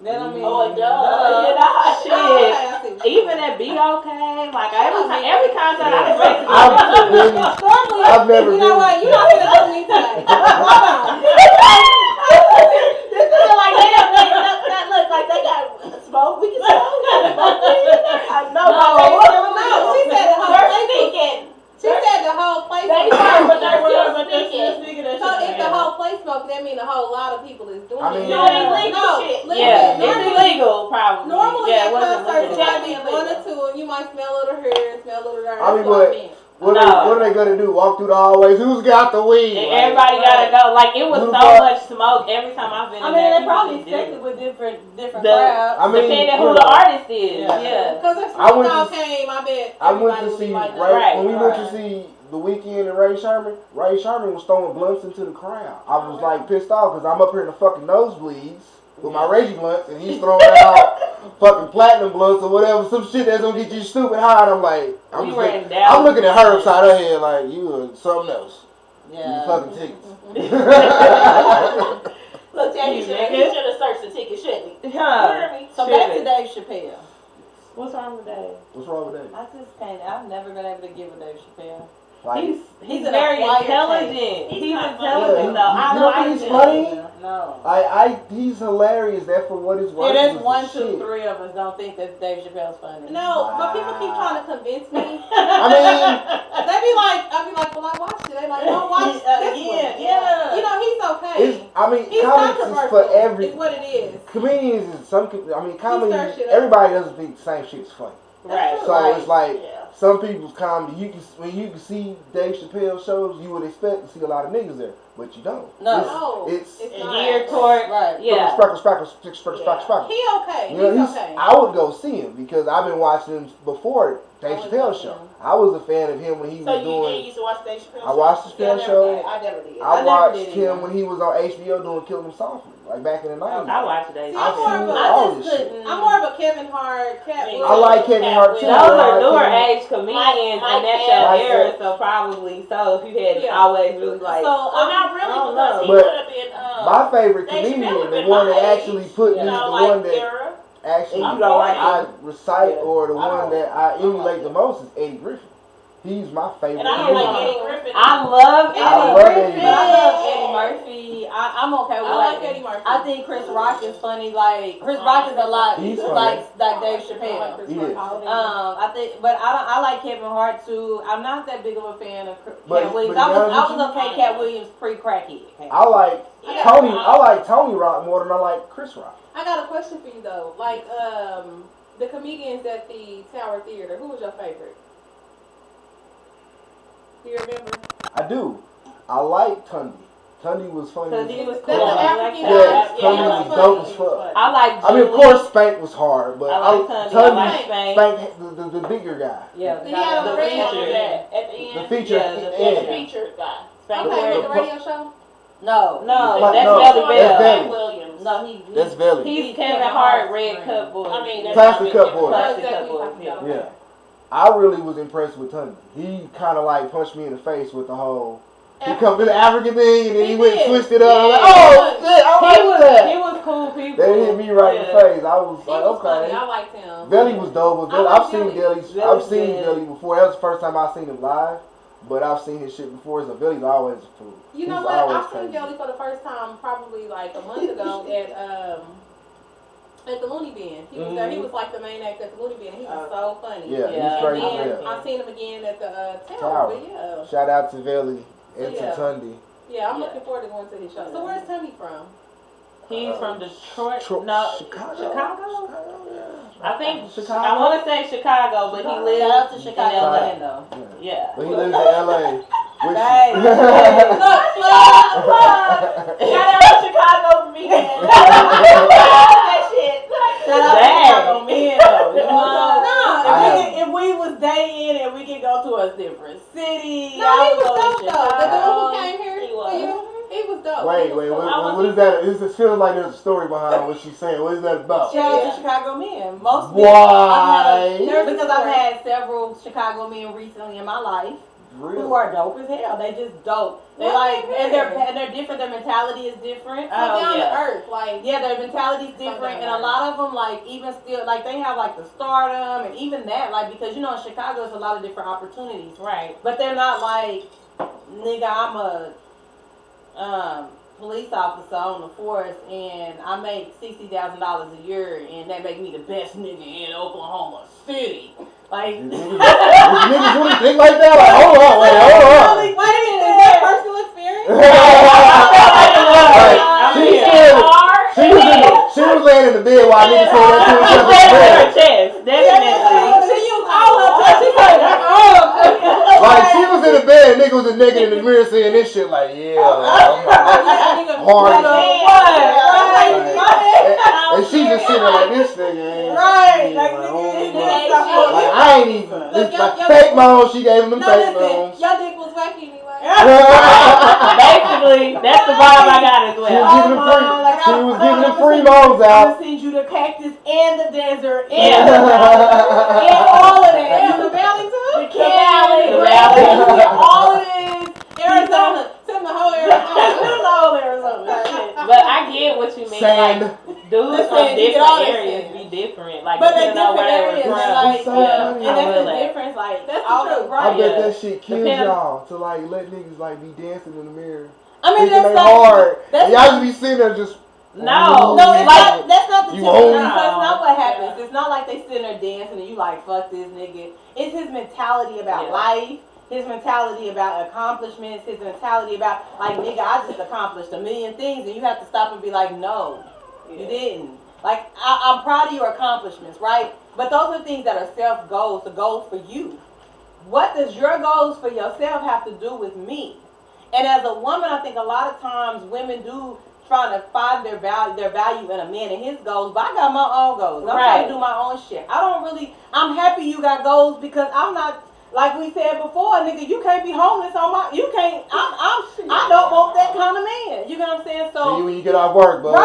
That I mean, Oh, it does. Oh, shit. okay, I see what you're Even saying. at BOK, like every concert Yeah. I basically I've been to. been- Normally, I've never you know been- what? You're not gonna do me today. Hold on. This is like they don't that look like they got smoke. We can smoke. I know. No, she said the whole They're place was. speaking. She said the whole place They was. are, but they're still but they're still speaking. speaking that So shit. if the whole place smoked, that means a whole lot of people is doing I mean, it. Doing illegal No, shit. listen, Yeah, it's normally- illegal, probably. Normally yeah, at it wasn't concerts, legal. it might be Illegal. one or two, and you might smell a little here, smell a little there. I mean, That's what I but- meant. What, No. what are they gonna do? Walk through the hallways? Who's got the weed? And Like, everybody gotta know. Like it was Who the so fuck- much smoke every time I've been I in mean, there. they people probably just did expect it. it with different The- crowds. I mean, Depending you who know, the artist is. Yeah. Yeah. Because if I went Snoop Dogg to- came, I bet I went everybody to would be see like, Ray, Right, when we went to right. see The Weeknd and Ray Sherman. Ray Sherman was throwing blunts into the crowd. I was like pissed off because I'm up here in the fucking nosebleeds with my Reggie blunts and he's throwing out fucking platinum blunts or whatever, some shit that's gonna get you stupid high. And I'm like, We just were like- in Dallas. I'm looking at her upside her head like you are something else. You Yeah. fucking tickets. Look, Dad, he You should nigga. have searched the ticket, shouldn't he? Huh. You heard me? So Shit. back to Dave Chappelle. What's wrong with that? What's wrong with that? I just can't. I've never been able to get with Dave Chappelle. Like, He's He's an very acquired intelligent. taste. He's He's not intelligent funny. though. I You don't like think he's him. funny? No. he's hilarious. That for what it's worth. Yeah, there's was one, the two, shit. three of us don't think that Dave Chappelle's funny. no, but people keep trying to convince me. I mean, They be like, I be like, well, I watched it. They like, no, watch this one. Again, yeah. You know, he's okay. I mean, He's comics is controversial. for every. Is what it is. Comedians is some. I mean, comedy. stirs shit up. Everybody doesn't think the same shit's funny. Right. So Right. it's like Yeah. some people's comedy. When you can see Dave Chappelle shows, you would expect to see a lot of niggas there, but you don't. No. It's It's It's not. Geared toward Right. yeah. sparkle. He okay. You know, He's okay. I would go see him because I've been watching him before Dave I would Chappelle go show. see him. I was a fan of him when he So was you doing. used to watch Dave Chappelle? I watched the Yeah, I Chappelle never show. did. I never did. I never watched did him either. when he was on HBO doing Killing Him Softly, like back in the 90s. I watched that. See, I'm more of a, all I this just shit. couldn't. I'm more of a Kevin Hart, Cat Me. Williams. I like Kevin Hart too. Those are newer age comedians, Myke and that's your Myke. era, so probably so. If you had Yeah. always really like, So Well, not really, I don't because know. he But could have been. My favorite Dave Chappelle comedian, would've the been one my that age, actually put me, you know, the like one that era. actually And you don't like I him? recite Yeah. or the I one don't- that I emulate like the him. most is Eddie Griffin. He's my favorite. And I don't comedian. like Eddie Griffin. I love I love Eddie Eddie But I love Murphy. Eddie Murphy. I'm okay with I like Eddie Murphy. I think Chris Rock is funny. Like Chris Rock is a lot He's like funny. Dave I Chappelle. like Chris He Rock. is. I think, but I like Kevin Hart too. I'm not that big of a fan of But- Cat Williams. but I to be was honest okay. Cat Williams pre-crackhead. I like Yeah. Tony. I like Tony Rock more than I like Chris Rock. I got a question for you though. Like, the comedians at the Tower Theater. Who was your favorite? Do you remember? I do. I like Tunde. Tunde was funny. because he was Is cool. that the I like African that. Yes, guy? Tunde he was was dope funny. as fuck. I like. I mean, of Julie. course, Spank was hard, but I like Tunde. I Tunde, like Spank. Spank, the bigger guy, Yeah, He had on The the radio. feature at the the end. feature. Yeah, the Yeah, the yeah. feature guy. Spank Okay, was- with the radio show. No, No, Like, that's no, Belly that's Bell. Belly. Williams. no, he. That's Belly. He's Kevin Hart, Red Cup Boy. I mean, that's Plastic not Cup big Boy. difference. Plastic Cup Boy. Yeah. Yeah. I really was impressed with Tunde. He kind of like punched me in the face with the whole. He come to the African thing and then he went and switched it up. I was like, oh shit, I like that. He was cool people. They hit me right in the face. I was He like, was funny. okay. I liked him. Belly was dope. But I I've like seen Belly. I've seen good. Belly before. That was the first time I seen him live. But I've seen his shit before. So Belly's always cool. You know He's what? always I seen crazy. Belly for the first time probably like a month ago at the Looney Bin. He was there. He was like the main actor at the Looney Bin. He was so funny. Yeah, Yeah. he's straight And as then hell. I seen him again at the Tower. Tower. But yeah. Shout out to Belly and Yeah. to Tunde. Yeah, I'm Yeah. looking forward to going to his show. So where's Tony from? He's from Detroit. Chicago. No, Chicago. Chicago? Yeah. I think Chicago. I want to say Chicago, but he Shout out lives to in Chicago, LA. Orlando. Yeah. But he lives in LA. Which Right. Shout out to Chicago for me. That shit. Shout out to Dang. Chicago men though. You know? I If we was dating and we could go to a different city, No, I he would was go to dope though. The dude who Chicago. came here He for was. you, he was dope. Wait, He was cool. what is that? It feels like there's a story behind what she's saying. What is that about? Shout out to Chicago men. Most Why? men, because I've had several Chicago men recently in my life who are dope as hell. They just dope. They What like they and wear? they're different. Their mentality is different. So down yeah. to earth, like Yeah, their mentality's different, and a lot of them like even still like they have like the stardom and even that like because you know in Chicago there's a lot of different opportunities, Right. but they're not like nigga I'm a police officer on the force and I make $60,000 a year and that make me the best nigga in Oklahoma City. Like These niggas really think like that? Like, hold on, wait, hold on. wait a minute, is that personal experience? She was laying in the bed while niggas said that to each She other. said her chest, definitely. She used all her touch. She said, Like she was in the bed, and nigga was a nigga in the mirror saying this shit like, yeah, hard as hell. And she just sitting there like this nigga ain't. Right, like, oh nigga, my. Like I ain't even. Look, This y'all- like y'all- fake moans. She gave him them No, fake listen, moans. your dick was wacky anyway. Basically, that's the vibe I got as She was well. giving them free. like, She was giving them I'm free gonna moans I'm out. gonna send you the cactus and the desert and Yeah. the mountain and all of that. Damn, the valley too? The Cali, The valley. all of this. Arizona. Send the whole Arizona. All Arizona. But I get what you mean. Sand. Like, dudes Listen, from you get all different that areas sand. be different. Like, But they depending on different where they areas, were and from. like, So yeah, funny. and I that's feel the that. difference. Like, That's the all truth. the I right. bet Yeah. that shit kills Depending- y'all to like let niggas like be dancing in the mirror. I mean, Thinking that's they not. hard. That's And y'all just be sitting there just. No. No, it's Like, not, that's not the You typical. own No, it. that's not what happens. It's not like they sitting there dancing and you like, fuck this nigga. It's his mentality about Yeah. life, his mentality about accomplishments, his mentality about, like, nigga, I just accomplished a million things, and you have to stop and be like, no, you didn't. Like, I'm proud of your accomplishments, right? But those are things that are self-goals, the goals for you. What does your goals for yourself have to do with me? And as a woman, I think a lot of times women do trying to find their value in a man and his goals, but I got my own goals. I'm trying to do my own shit. I'm happy you got goals because I'm not, like we said before, nigga, you can't be homeless on my, you can't, I don't want that kind of man. You know what I'm saying? See So, you when you get off work, bud. see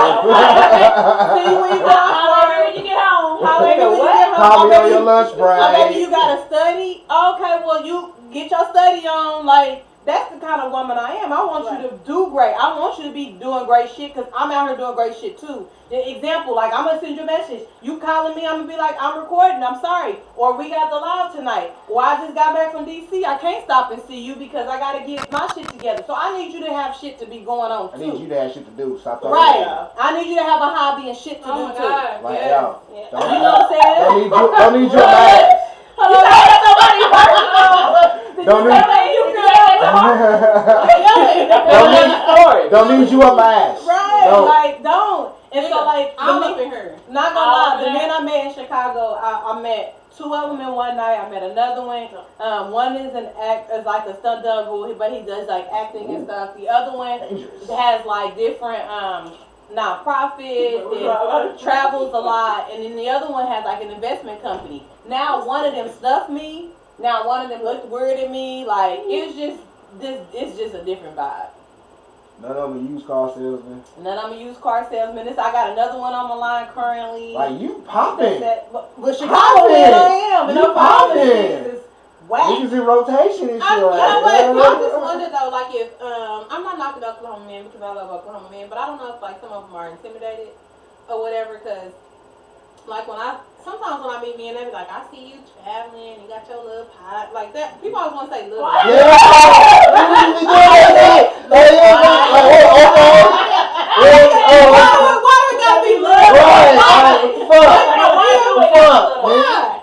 you when you get off However work. when you get home. However, when you get home, Call me or on your lunch or break. maybe you gotta study. Okay, well you get your study on. Like that's the kind of woman I am. I want you to do great. I want you to be doing great shit because I'm out here doing great shit too. The example, like I'm gonna send you a message. You calling me, I'm gonna be like, I'm recording. I'm sorry. Or we got the live tonight. Or I just got back from DC. I can't stop and see you because I gotta get my shit together. So I need you to have shit to be going on I too. need you to have shit to do. Stop talking. Right. I need you to have a hobby and shit to Oh do my too. God. Like, Yes. yo, Yeah. don't, You know what I'm saying? don't need you a man. Hold on. Don't need, don't need you a mask. Right, Don't. like don't. And so like I'm the up in her. not gonna lie, the men I met in Chicago, I met two of them in one night. I met another one. One is is like a stunt double, but he does like acting and stuff. The other one Dangerous. has like different nonprofits and travels a lot, and then the other one has like an investment company. Now one of them stuffed me. Now one of them looked weird at me. Like it's just a different vibe. None of them used car salesman. None of them used car salesman. I got another one on my line currently. Like you popping. But Chicago, man, I am. And You no problem popping. is whack. Niggas in rotation and shit. You know like, what? yeah, I just wonder though, like if I'm not knocking Oklahoma men because I love Oklahoma men, but I don't know if like some of them are intimidated or whatever. Because like sometimes when I meet men, they be like, I see you traveling, you got your little pot like that. People always want to say little. Yeah. Why do we gotta be little? Why?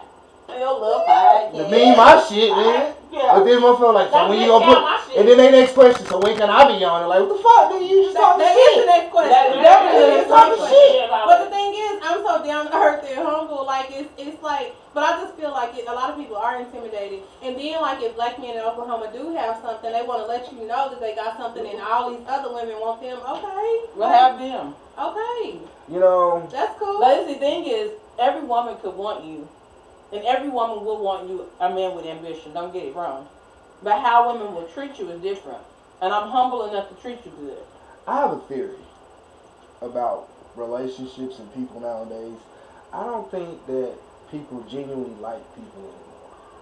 Your little pie. The mean my shit, man. Yeah. But then motherfucker like, so when you gonna put, and then they next question, so when can I be on it? Like, what the fuck, nigga? You just talking That is the shit. next question. That is the talking next shit. question. But the thing is, I'm so down to earth and humble. Like it's like, but I just feel like a lot of people are intimidated. And then like if black men in Oklahoma do have something, they want to let you know that they got something, and all these other women want them. Okay. We'll have them. Okay. You know, That's cool. But the thing is, every woman could want you. And every woman will want you, a man with ambition. Don't get it wrong. But how women will treat you is different. And I'm humble enough to treat you good. I have a theory about relationships and people nowadays. I don't think that people genuinely like people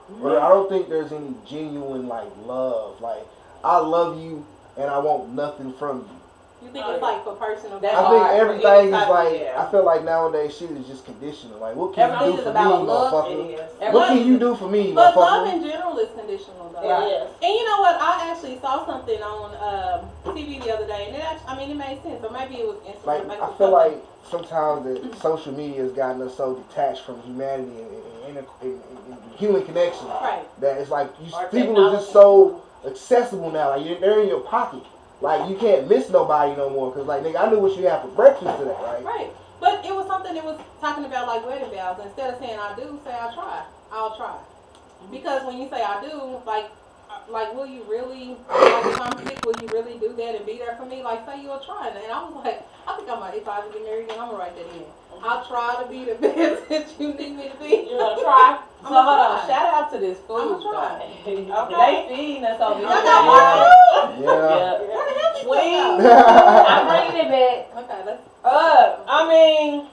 anymore. Or I don't think there's any genuine like love. Like, I love you and I want nothing from you. You think it's like for personal? That's I think hard. everything is Any type of- like, yeah. I feel like nowadays shit is just conditional. Like, what can Everything you do is for me, about love. motherfucker? What can you do for me, But love motherfucker? in general is conditional, though. Yes. And you know what? I actually saw something on TV the other day, and it made sense. Or maybe it was Instagram. Like, maybe I it was feel something. like sometimes that social media has gotten us so detached from humanity and human connection Right. that it's like Or people are just so accessible now. Like, they're in your pocket. Like, you can't miss nobody no more. Because, like, nigga, I knew what you had for breakfast today, right? Right. But it was something that was talking about like wedding vows. Instead of saying I do, say I try. I'll try. Because when you say I do, like will you really, like if I'm sick, will you really do that and be there for me? Like say you'll try. And I was like, I think I might, if I ever get married again, I'm gonna write that in. I'll try to be the best that you need me to be. You gonna try? So hold on, shout out to this food. I'm gonna try. They feeding us over here. Y'all got more food? Yeah. Where the hell you Wings. go? I'm bringing it back. Okay, let's. I mean,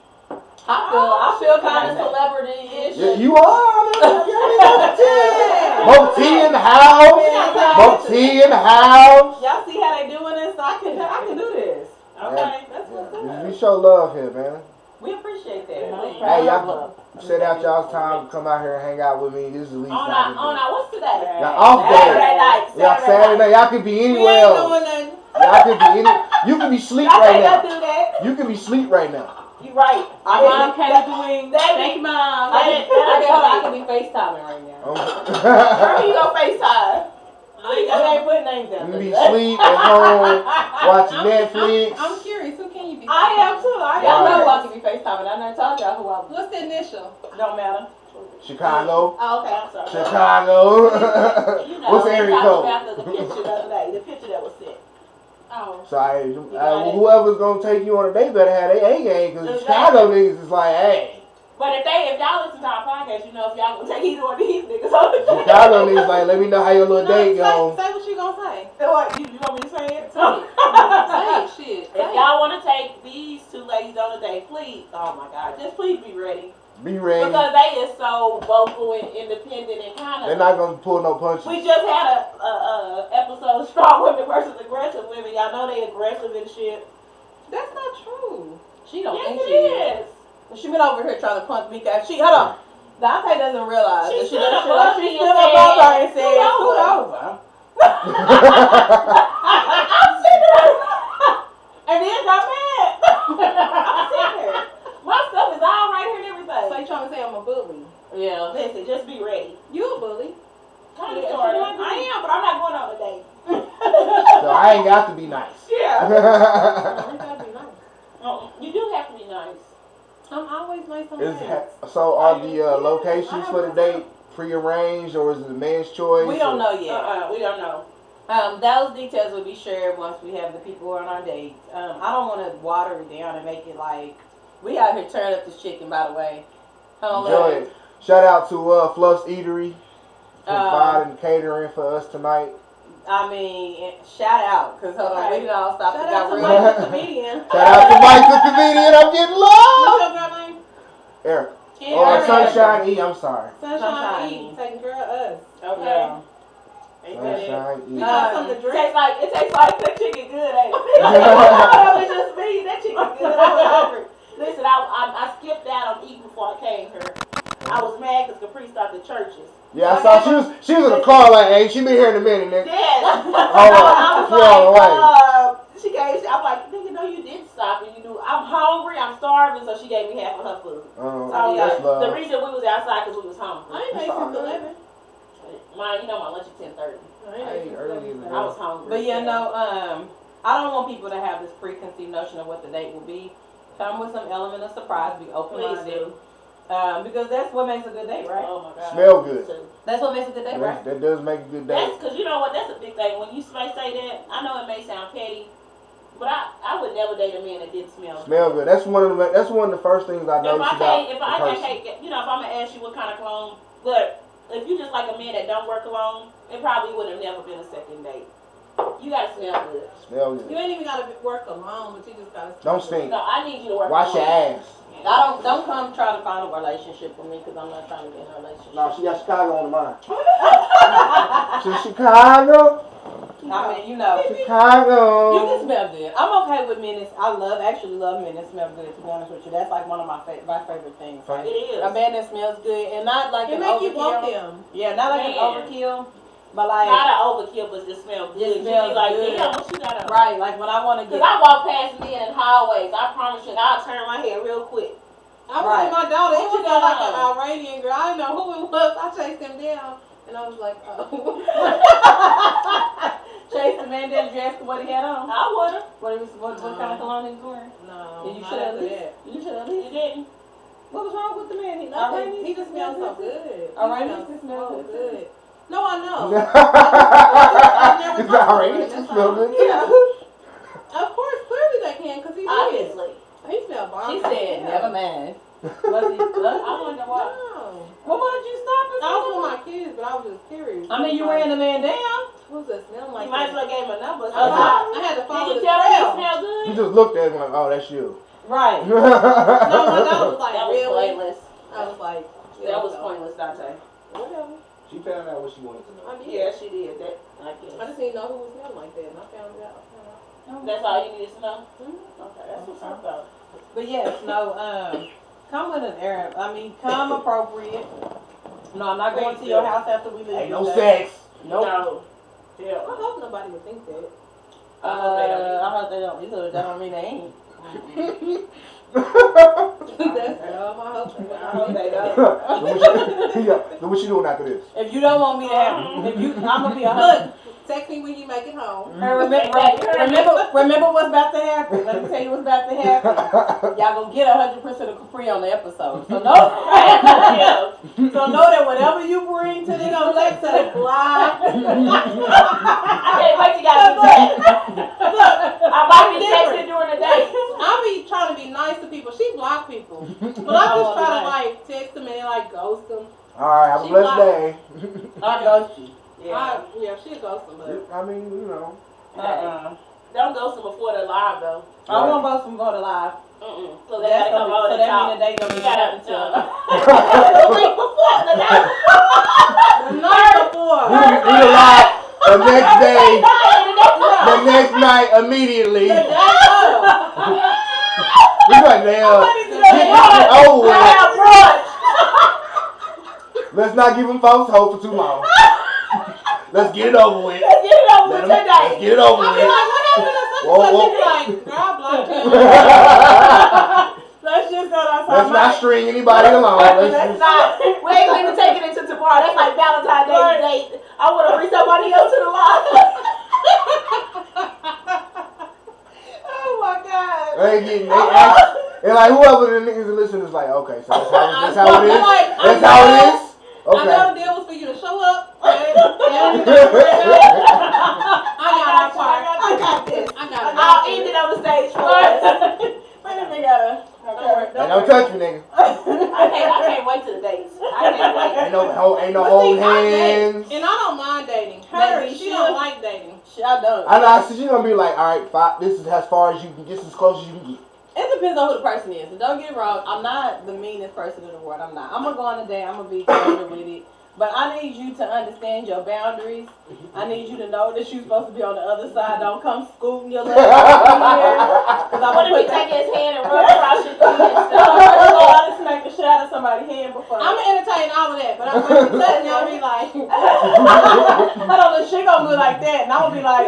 I feel kind of celebrity-ish. Yeah, you are. MochaTea in the house. MochaTea in the house. Y'all see how they doing this? I can do this. Okay. That's what's up. We show love here, man. We appreciate that. Hey, y'all set out y'all's time to come out here and hang out with me. This is the least On I can our, do. what's today? Now, off Saturday day. night. Y'all Saturday night. Y'all could be We anywhere ain't else. doing nothing. Y'all could be you could be asleep Y'all right can't now. do that. You could be asleep right now. You right. Our mom came with the wings. Thank you, Mom. I can be FaceTiming right now. Where you go FaceTime? We ain't putting names down. You can be asleep at home, watching Netflix. I'm curious. Who can you be? I am too. Y'all know who I can be FaceTiming. I never told y'all who I was. What's the initial? Don't matter. Chicago. Oh, okay, I'm sorry. Chicago. You know, What's the we area talked code? about the picture the other day, the picture that was sent. Oh. So whoever's gonna take you on a date better have their A game, because Exactly. Chicago niggas is like, hey. But if y'all listen to our podcast, you know if y'all gonna take either one of these niggas on the date. Chicago niggas like, let me know how your little date go. Say what you gonna say. What, you want me to say it? Say shit. If y'all want to take these two ladies on a date, please, oh my God, just please be ready. Be ready. Because they is so vocal and independent and kind They're of. not gonna pull no punches. We just had a episode of Strong Women versus Aggressive Women. Y'all know they aggressive and shit. That's not true. She don't Yes, think it she is. is. She been over here trying to punch me. Hold on. Dante doesn't realize She that stood does shit above like me she and stood above her and said, said, "Scoot scoot over. I'm sitting there. And then got mad. I'm sitting there. My stuff is all right here and everything. So you trying to say I'm a bully? Yeah. Listen, just be ready. You a bully? Kind of Yeah, sort of. she might be. I am, but I'm not going on a date. So I ain't got to be nice. Yeah. You gotta be nice. You do have to be nice. I'm always nice on that. So are the locations for the date prearranged, or is it the man's choice? We don't know yet. We don't know. Those details will be shared once we have the people who are on our dates. I don't want to water it down and make it like we out here turning up this chicken. By the way, Enjoy it. Shout out to Fluff's Eatery for providing catering for us tonight. I mean, shout out, because hold on, we didn't all stop. Shout and out got to real. Myke the comedian. Shout out to Myke the comedian. I'm getting What's love. your girl name? Eric. Yeah, Or Eric. Sunshine E. I'm sorry. Sunshine E. Taking care of us. Okay. Yeah. Sunshine E. We got something to It drink. tastes like that chicken good, ain't it? That was just me. That chicken good. I was hungry. Listen, I skipped out on eating before I came here. I was mad because Capri started churches. Yeah, I saw she was in the car like, hey, she be here in a minute, nigga. Yes. Oh, I was she on the way. she gave. I'm like, nigga, no, you didn't stop, and you knew I'm hungry, I'm starving, so she gave me half of her food. Oh, So that's love. the reason we was outside because we was hungry. I ain't made since 11. You know, my lunch at 10:30. I ate early in the day. I was hungry. But yeah, no, I don't want people to have this preconceived notion of what the date will be. Come with some element of surprise, be open-minded. Please do. Because that's what makes a good date, right? Oh my God. Smell good. That's what makes a good date, right? That does make a good That's day. because you know what? That's a big thing. When you say that, I know it may sound petty, but I would never date a man that didn't smell. Smell good. That's one of the first things I noticed about If the I person. can't, you know, if I'm gonna ask you what kind of cologne, but if you just like a man that don't wear cologne, it probably would have never been a second date. You gotta smell good. Smell You good. ain't even gotta work alone, but you just gotta. Don't stink. No, I need you to work. Wash your cologne. ass. Don't come try to find a relationship with me because I'm not trying to be in a relationship. No, she got Chicago on the mind. She's Chicago. I mean, you know, Chicago. you can smell good. I'm okay with men. I actually love men that smell good. To be honest with you, that's like one of my favorite things. Right. It is. A man that smells good and not like It an make you want overkill. them. Yeah, not like an Man. overkill, but like Not an overkill, but just smell good. Just You smells be like, good. damn, what you got on? right, like when I want to Because get. I walk past men in hallways. I promise you, I'll turn my head real quick. I was Right. with my daughter. It What was you got like on? an Iranian girl. I didn't know who it was. I chased him down, and I was like, oh. Chase the man that dressed what he had on. I would've. What kind of cologne he was wearing? No, Yeah, you not should at after least. that. You should at You least. didn't. What was wrong with the man? Nothing. He just smells so good. Iranians He can smell so good. good. No, I know. It's alright. It smell good too. Yeah. Of course, clearly they can, because he did. Obviously. He smelled bomb. She said, Yeah. never mind. Was he? I wonder why. No. Well, why did you stop us? I was with my kids, but I was just curious. I mean, you ran the man down. Who's that smelling like You might as that? well gave him a number. So I had to follow did the you tell him he trail. smelled You good? just looked at him like, oh, that's you. Right. No, my daughter was like, That was really? pointless. I was like, That was pointless, Dante. Whatever. She found out what she wanted to know. I did. Yeah, she did. That, I I guess. just didn't know who was smelling like that, and I found it out. That's all you needed to know? Mhm. Okay, that's what's up, though. But yes, no. Come with an errand. I mean, come appropriate. No, I'm not going to your house after we leave. Ain't no today. sex. Nope. No. Yeah. I hope nobody would think that. I hope they don't either. That don't mean they ain't. That's all I hope. I hope they don't. What you doing after this? If you don't want me to have, I'm gonna be a Look, text me when you make it home. And remember what's about to happen. Let me tell you what's about to happen. Y'all gonna get 100% of Capri on the episode. So know, Yeah. so know that whatever you bring to this Alexa, Fly. I can't wait till y'all do that. I might be texting during the day. I be trying to be nice to people. She block people, but I just try to like text them and like ghost them. All right, have a She blessed lied. day. I ghost you. Yeah. Yeah, she ghost them, but I mean, you know. Don't ghost them before they're live, though. I won't both of them go to live. So they gotta come over So the that top. means that they gonna be You gotta happy to. the week before, the night the night before. We alive the next day, before. the next night, immediately. The day of. We like, damn, get it over with. Have brunch. Let's not give them folks hope for too long. Let's get it over with. Let's get it over with Let's today. get it over I be with. like, what happened to such Whoa, and whoa. such? She be like, girl, I blocked him. Let's just go outside. Let's not string anybody along. Let's Let's not. We ain't even taking it to tomorrow. That's like Valentine's Day date. I want to bring somebody else to the line. Oh my God. and like whoever the niggas are listening is like, okay, so that's how it is. That's how it is. I know Okay. the deal was for you to show up. Right? I got our part. I got this. I got it. I'll end it on the stage for us. Don't touch me, nigga. I can't wait to the dates. I can't wait. Ain't no holding But see, I date, hands. and I don't mind dating. Maybe she don't like dating. I don't. I know. She's gonna be like, all right, fine, this is as far as you can. This is as close as you can get. It depends on who the person is. And don't get it wrong, I'm not the meanest person in the world. I'm not. I'm gonna go on a date. I'm gonna be clear with it. But I need you to understand your boundaries. I need you to know that you're supposed to be on the other side. Don't come scooting your legs over here. What if we take his hand and rub across your feet and stuff? I just smack the shit out of somebody's hand before. I'm gonna entertain all of that, but I'm gonna be touching y'all be like, Hold on, she gonna be like that, and I'm gonna be like,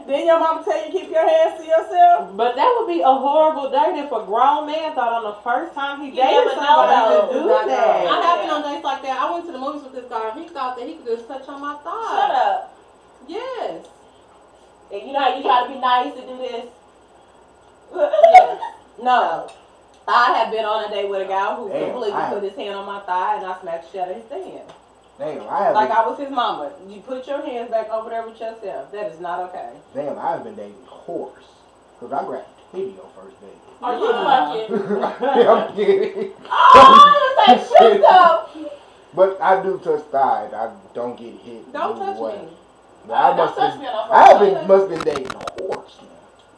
didn't your mama tell you keep your hands to yourself? But that would be a horrible date if a grown man thought on the first time he You dated never somebody know, to do though. that. I have been on dates like that. I went to the movies with this guy. He thought that he could just touch on my thigh. Shut up. Yes. And you know how you gotta be nice to do this? No. I have been on a date with a guy who Damn, completely I- put his hand on my thigh, and I smacked the shit out of his hand. Damn, I have. Like I was his mama. You put your hands back over there with yourself. That is not okay. Damn, I have been dating whores. Cause I grabbed titty on first date. Are you fucking? I'm kidding. Oh, I was like, shut up. But I do touch thighs. I don't get hit. Don't either touch way. me. But I Don't must touch have. me on the I have first been must been dating whores.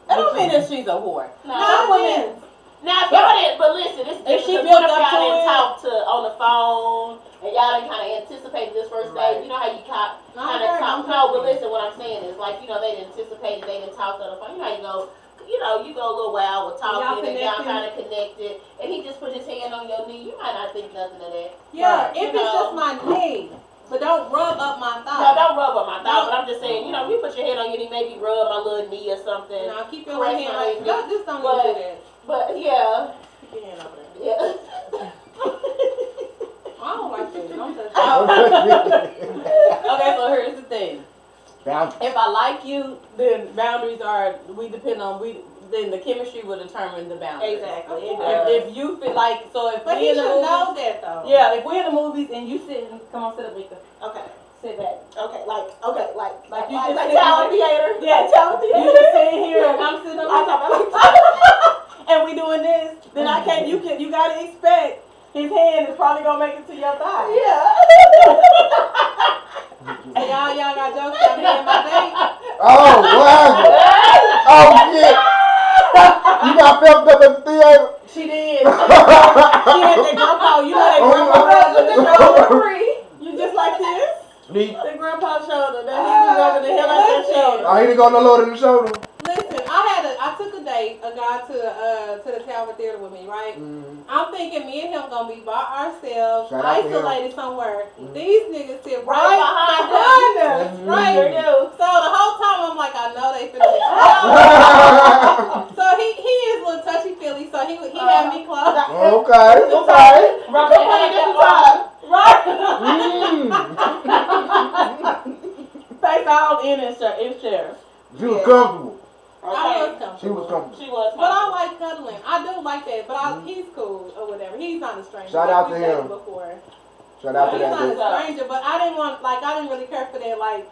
That don't mean that she's a whore. No. Some women. Now, if y'all didn't, but listen, this If she different. built What if up y'all to didn't it? talk to on the phone and y'all didn't kind of anticipate this first Right. date? You know how you kind No, of I'm talk. very No, but listen, what I'm saying is like, you know, they didn't anticipate it, they didn't talk on the phone. You know, you go a little while with talking and y'all connected. kind of connected, and he just put his hand on your knee. You might not think nothing of that. Yeah, Right. if You it's know. just my knee. But don't rub up my No, thigh. don't rub on my thigh, No. but I'm just saying, you know, you put your hand on your knee, maybe rub my little knee or something. Now keep your Press hand on like it. no, just don't But- even do that. But yeah, Keep your hand over there. yeah. I don't like that. Don't touch Okay, so here's the thing. Boundaries. If I like you, then boundaries are then the chemistry will determine the boundaries. Exactly. It If- does. If you feel like if But we he in the should movies, know that though. yeah, if we're in the movies and you sitting, come on, sit up, Mika, Okay. sit back. Okay. Like you like just talent sit theater. Yeah, Like talent You theater. just sitting here and I'm sitting I'm up, talking about and we doing this, then I can't. You gotta expect his hand is probably gonna make it to your thigh. yeah. Hey, y'all got jokes about me and my date. Oh wow! Oh shit! You got felt up at the theater. She did. She had that grandpa. You know that grandpa with the shoulder. You just like this. The grandpa shoulder. That he was rubbing the hell out that shoulder. Oh, he didn't go no lower than the shoulder. Listen, I took a date, a guy to the Talbot Theater with me, right? I'm thinking me and him gonna be by ourselves, Shout out to him. isolated somewhere. These niggas sit Right right behind behind us, right? Sure do. So the whole time I'm like, I know they finna be So he is a little touchy feely, so he had me close. Okay. Rubbing the hand at the time. Right. Mm. Face all in his chair. She was comfortable. I was comfortable. She was comfortable. She was. But I like cuddling. I do like that, but he's cool or whatever. He's not a stranger. Shout Like, out we to dated him. Before. Shout out to He's that not a dude. stranger, but I didn't really care for that, like,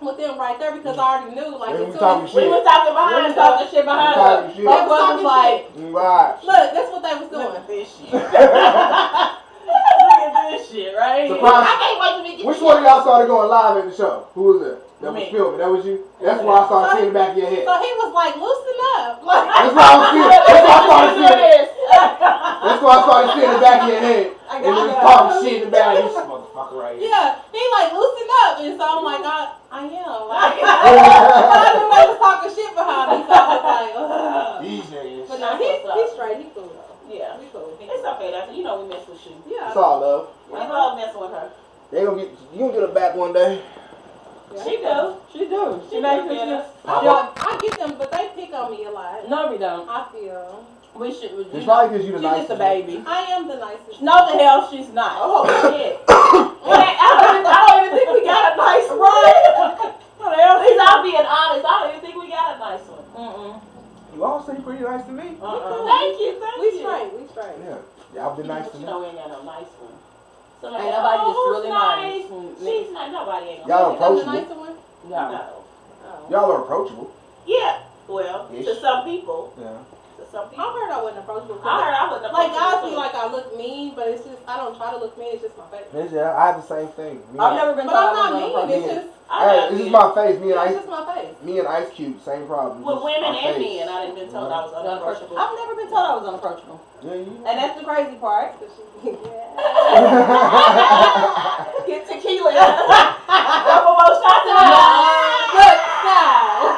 with them right there because I already knew, like, We as was soon talking as, shit. We was talking I behind was talking shit behind We her. talking shit. That was like, Right. look, that's what they was doing. look at this shit. Look at this shit right here. Surprise. I can't wait to be. Which one of y'all started going live in the show? Who was it? That was Me. filming. That was you? That's why I started seeing the back of your head. So he was like, loosen up. Like, That's why I was seeing. That's why I started seeing. Serious. That's why I started seeing the back of your head. I And got then it. talking shit in the back. This motherfucker right here. yeah, he like, loosen up. And so I'm like, I am. Like, but I knew they was talking shit behind me, so I was like, ugh. These niggas. But no, he's straight. He cool though. Yeah. He cool. It's okay. That's you know we mess with you. Yeah. It's all love. We love messing with her. They gonna get you gonna get her back one day. Yeah. She do. She do. She She do get us. I get them, but they pick on me a lot. No, we don't. I feel. We should. It's probably because you the She's nicest. just a baby. I am the nicest. No, the hell she's not. Oh shit. I don't even think we got a nice one. What the hell? At least I'm being honest. I don't even think we got a nice one. You all seem pretty nice to me. Thank you. Thank We you. straight. We straight. Yeah. Y'all been nice But to you me. know we ain't got no nice one. Somebody, Ain't nobody just who's really nice. She's not. Nobody ain't. Y'all You know the approachable. nicer one? Yeah. No. Oh. Y'all are approachable. Yeah. Well, Ish. to some people. Yeah. To some I people. heard I wasn't approachable. I heard I wasn't. Like approachable guys too. feel like I look mean, but it's just I don't don't try to look mean. It's just my face. I have the same thing. I've never been But told I'm not I was mean. unapproachable. It's just, Hey, this is my face. it's just my face. Me and Ice Cube, same problem. With Just women our and face. men, I didn't been told I was unapproachable. I've never been told I was unapproachable. Yeah, you. And that's the crazy part. Get tequila. Couple more shots in Look, stop.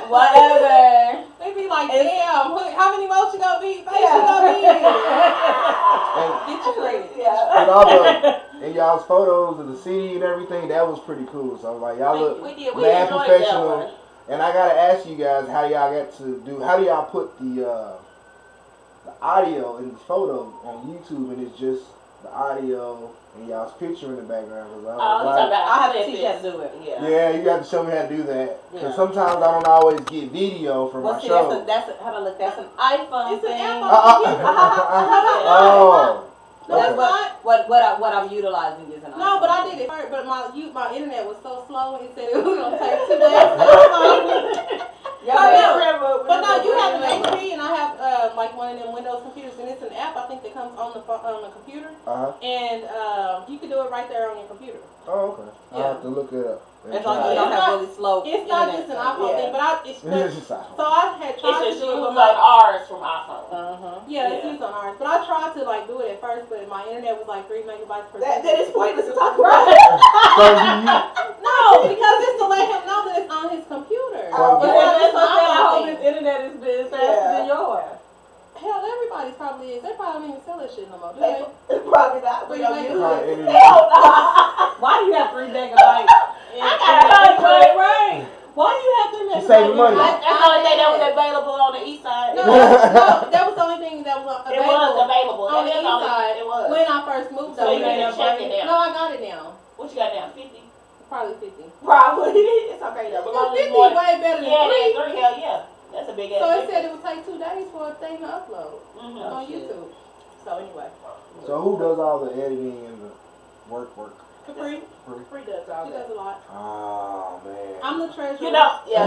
Whatever. They be like, damn, how many more you gonna be? Face you gonna be? Get your credit. And all the and y'all's photos of the city and everything, that was pretty cool. So like y'all look We mad enjoyed that professional. one. And I gotta ask you guys how y'all how do y'all put the audio in the photo on YouTube, and it's just the audio and y'all's picture in the background? Oh, you talking about I have to teach you how to do it. yeah, you have to show me how to do that. Because Yeah. sometimes I don't always get video from Well, my see, show. that's an iPhone It's an thing. iPhone. Oh. No, That's it's not. what I'm utilizing is an iPhone. No, but I did it first. But my internet was so slow. It said it was gonna take 2 days. But no, you have an HP, and I have like one of them Windows computers, and it's an app I think that comes on the computer, and you can do it right there on your computer. Oh, okay. Yeah. I'll have to look it up. As long as you don't have really slow. It's not internet just an stuff. iPhone thing, but It's just so I had tried to It's just do it you with like my. ours from iPhone. Yeah, it's used on ours, but I tried to like do it at first, but my internet was like 3 megabytes per That second. is pointless to talk about. So do you? No, because it's to let him know that it's on his computer. So But do- it's not just an I hope iPhone his thing. internet is been faster than yours. Hell, everybody's probably is. They probably don't even sell that shit no more, do they? Probably not. We don't use Right, it. internet. Why do you have 3 megabytes? I got 100. Right. Why do you have 3 megabytes? She's saving money. That's the only thing that was available on the east side. No, that was the only thing that was It was available. on the That is east only- side It was. when I first moved So over you there. didn't check it No, down. I got it now. What you got down? 50? Probably 50. Probably. It's okay though. But Well, 50 more way better than yeah, 3. than 3. Hell yeah. That's a big ass. So it said difference. it would take 2 days for a thing to upload on shit. YouTube. So anyway, So who does all the editing and the work? Free does all that. He does a lot. Oh man. I'm the treasurer. You know, yeah.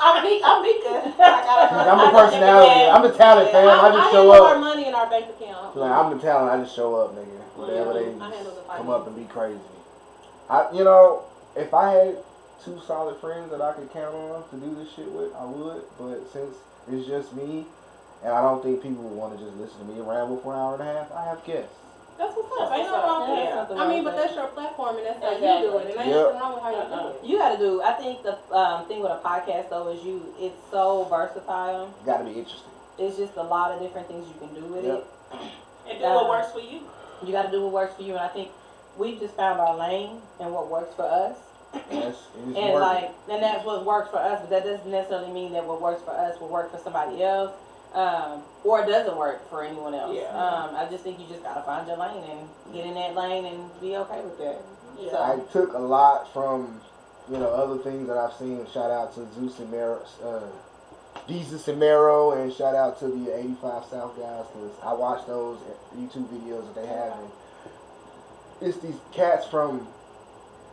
I'm Mika. I'm the personality. I'm the talent, fam. I just show handle our up. money in our bank account. Like I'm the talent. I just show up, nigga. Whatever they I handle the come up and be crazy. If I had 2 solid friends that I could count on to do this shit with, I would. But since it's just me, and I don't think people would want to just listen to me ramble for an hour and a half, I have guests. That's what's up. Ain't nothing wrong with that. Yeah. I mean, but that's your platform, and that's how you Exactly. do it. And ain't Yep. nothing wrong with how you do it. You gotta do. I think the thing with a podcast though is it's so versatile. Got to be interesting. It's just a lot of different things you can do with Yep. it. And do what works for you. You gotta do what works for you, and I think we've just found our lane and what works for us. It's And working. and that's what works for us, but that doesn't necessarily mean that what works for us will work for somebody else, or it doesn't work for anyone else. Yeah. I just think you just gotta find your lane and get in that lane and be okay with that. Yeah. So, I took a lot from, other things that I've seen. Shout out to Zeus and Mero, Jesus and Mero, and shout out to the 85 South guys, because I watch those YouTube videos that they have, and it's these cats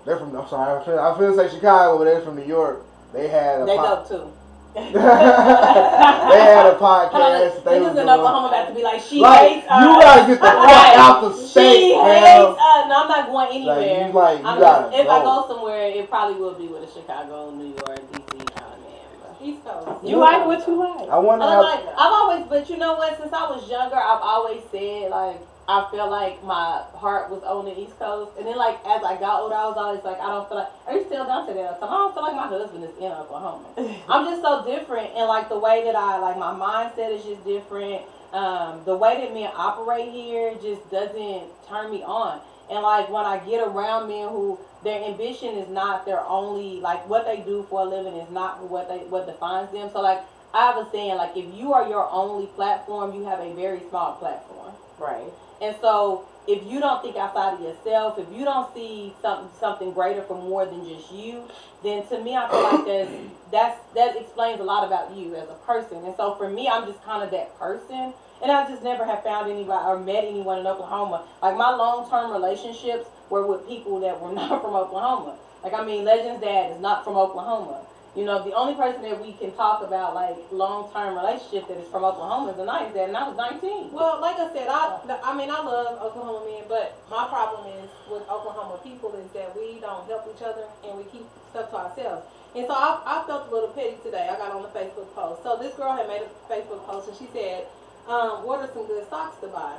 they're from, I'm sorry, I feel say Chicago, but they're from New York. They had a they dope too. they had a podcast. They was Niggas in doing, Oklahoma about to be like, she like, hates us. you gotta get the fuck out the She state, hates man. us. No, I'm not going anywhere. You gotta if I go. go somewhere, it probably will be with a Chicago, New York, DC kind of man. East Coast. You like what you like. I wonder how. I've always, but you know what? Since I was younger, I've always said like I feel like my heart was on the East Coast, and then like as I got older, I was always like, I don't feel like. Are you still down to that? I don't feel like my husband is in Oklahoma. I'm just so different, and like the way that I like my mindset is just different. The way that men operate here just doesn't turn me on. And like when I get around men who their ambition is not their only, like what they do for a living is not what defines them. So like I have a saying, like if you are your only platform, you have a very small platform. Right. And so if you don't think outside of yourself, if you don't see something greater for more than just you, then to me I feel like that explains a lot about you as a person. And so for me, I'm just kind of that person. And I just never have found anybody or met anyone in Oklahoma. Like my long-term relationships were with people that were not from Oklahoma. Like I mean, Legend's dad is not from Oklahoma. You know, the only person that we can talk about like long-term relationship that is from Oklahoma is a nice dad, and I was 19. Well, like I said, I mean, I love Oklahoma men, but my problem is with Oklahoma people is that we don't help each other and we keep stuff to ourselves. And so I felt a little petty today. I got on the Facebook post. So this girl had made a Facebook post and she said, what are some good stocks to buy?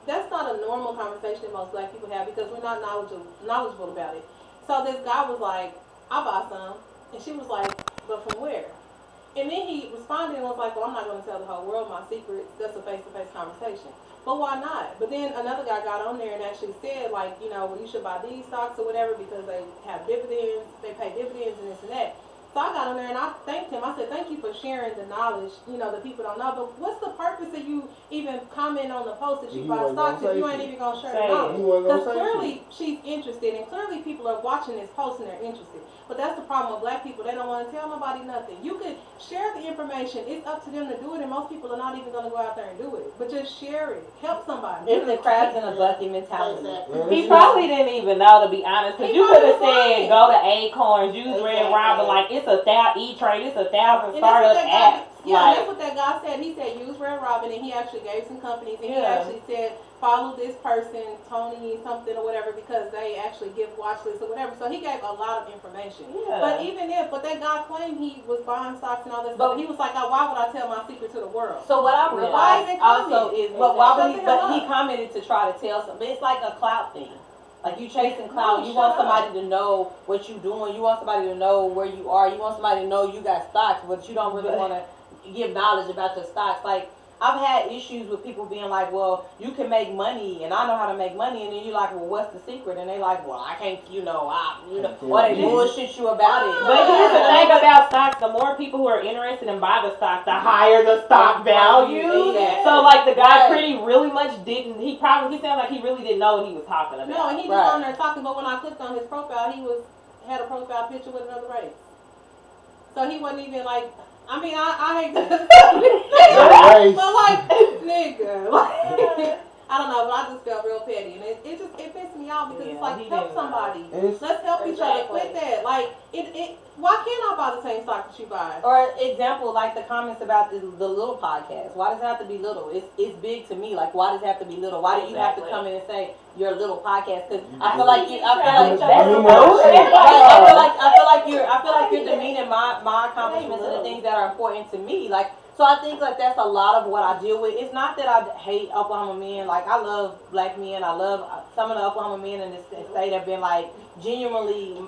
That's not a normal conversation that most black people have because we're not knowledgeable about it. So this guy was like, I buy some. And she was like, but from where? And then he responded and was like, well, I'm not going to tell the whole world my secrets. That's a face-to-face conversation. But why not? But then another guy got on there and actually said, like, you know, well, you should buy these stocks or whatever because they have dividends, they pay dividends and this and that. So I got on there and I thanked him. I said, thank you for sharing the knowledge, you know, that people don't know. But what's the purpose of you even comment on the post that you buy stocks if you ain't even going to share the knowledge? Because clearly she's interested and clearly people are watching this post and they're interested. But that's the problem with black people. They don't want to tell nobody nothing. You could share the information. It's up to them to do it, and most people are not even going to go out there and do it. But just share it. Help somebody. It's the crabs in a bucket mentality. He probably didn't even know, to be honest, because you could have said go to Acorns, use Red Robin, like it's E-Trade, it's 1,000 startup apps. Yeah, that's what that guy said. He said use Red Robin, and he actually gave some companies, and he actually said follow this person, Tony something or whatever, because they actually give watch lists or whatever. So he gave a lot of information. Yeah. But that guy claimed he was buying stocks and all that stuff. But he was like, oh, why would I tell my secret to the world? So what I realized also is, but he he commented to try to tell something. It's like a clout thing. Like you chasing clout. You want somebody to know what you're doing. You want somebody to know where you are. You want somebody to know you got stocks, but you don't really want to give knowledge about your stocks. Like I've had issues with people being like, well, you can make money and I know how to make money, and then you're like, well, what's the secret? And they like, well, I can't, or they bullshit you about it. But here's the thing about stocks: the more people who are interested in buy the stock, the higher the stock value. Exactly. So like the guy really much didn't. He sounded like he really didn't know what he was talking about. No, and he just on there talking. But when I clicked on his profile, he had a profile picture with another race. So he wasn't even like. I mean, I hate to say but like, nigga, like, I don't know, but I just felt real petty, and it pissed me off because it's like, help somebody. Let's help each other. Quit that. Like, why can't I buy the same stock that you buy? Or example, like the comments about the little podcast. Why does it have to be little? It's big to me. Like, why does it have to be little? Why do you have to come in and say your little podcast? Because I feel like you're demeaning my accomplishments and the things that are important to me. Like, so I think like that's a lot of what I deal with. It's not that I hate Oklahoma men. Like I love black men. I love some of the Oklahoma men in this state have been like genuinely.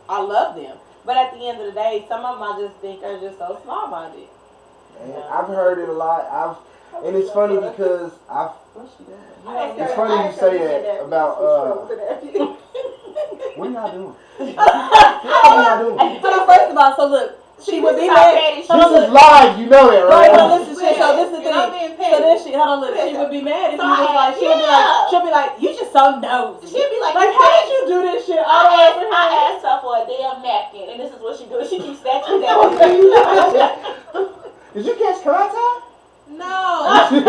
I love them. But at the end of the day, some of them I just think are just so small-minded. I've heard it a lot. And it's funny because it's funny you say that about what are y'all doing? First of all, so look, she would be mad. This is live, you know that, right? No, this is shit. So this is the thing. So then she would be mad if you was like, she'll be like, you just so nosy. She'll be like, how did you do this shit? I asked her for a damn napkin, and this is what she do. She keeps snatching that. Did you catch contact? No. No,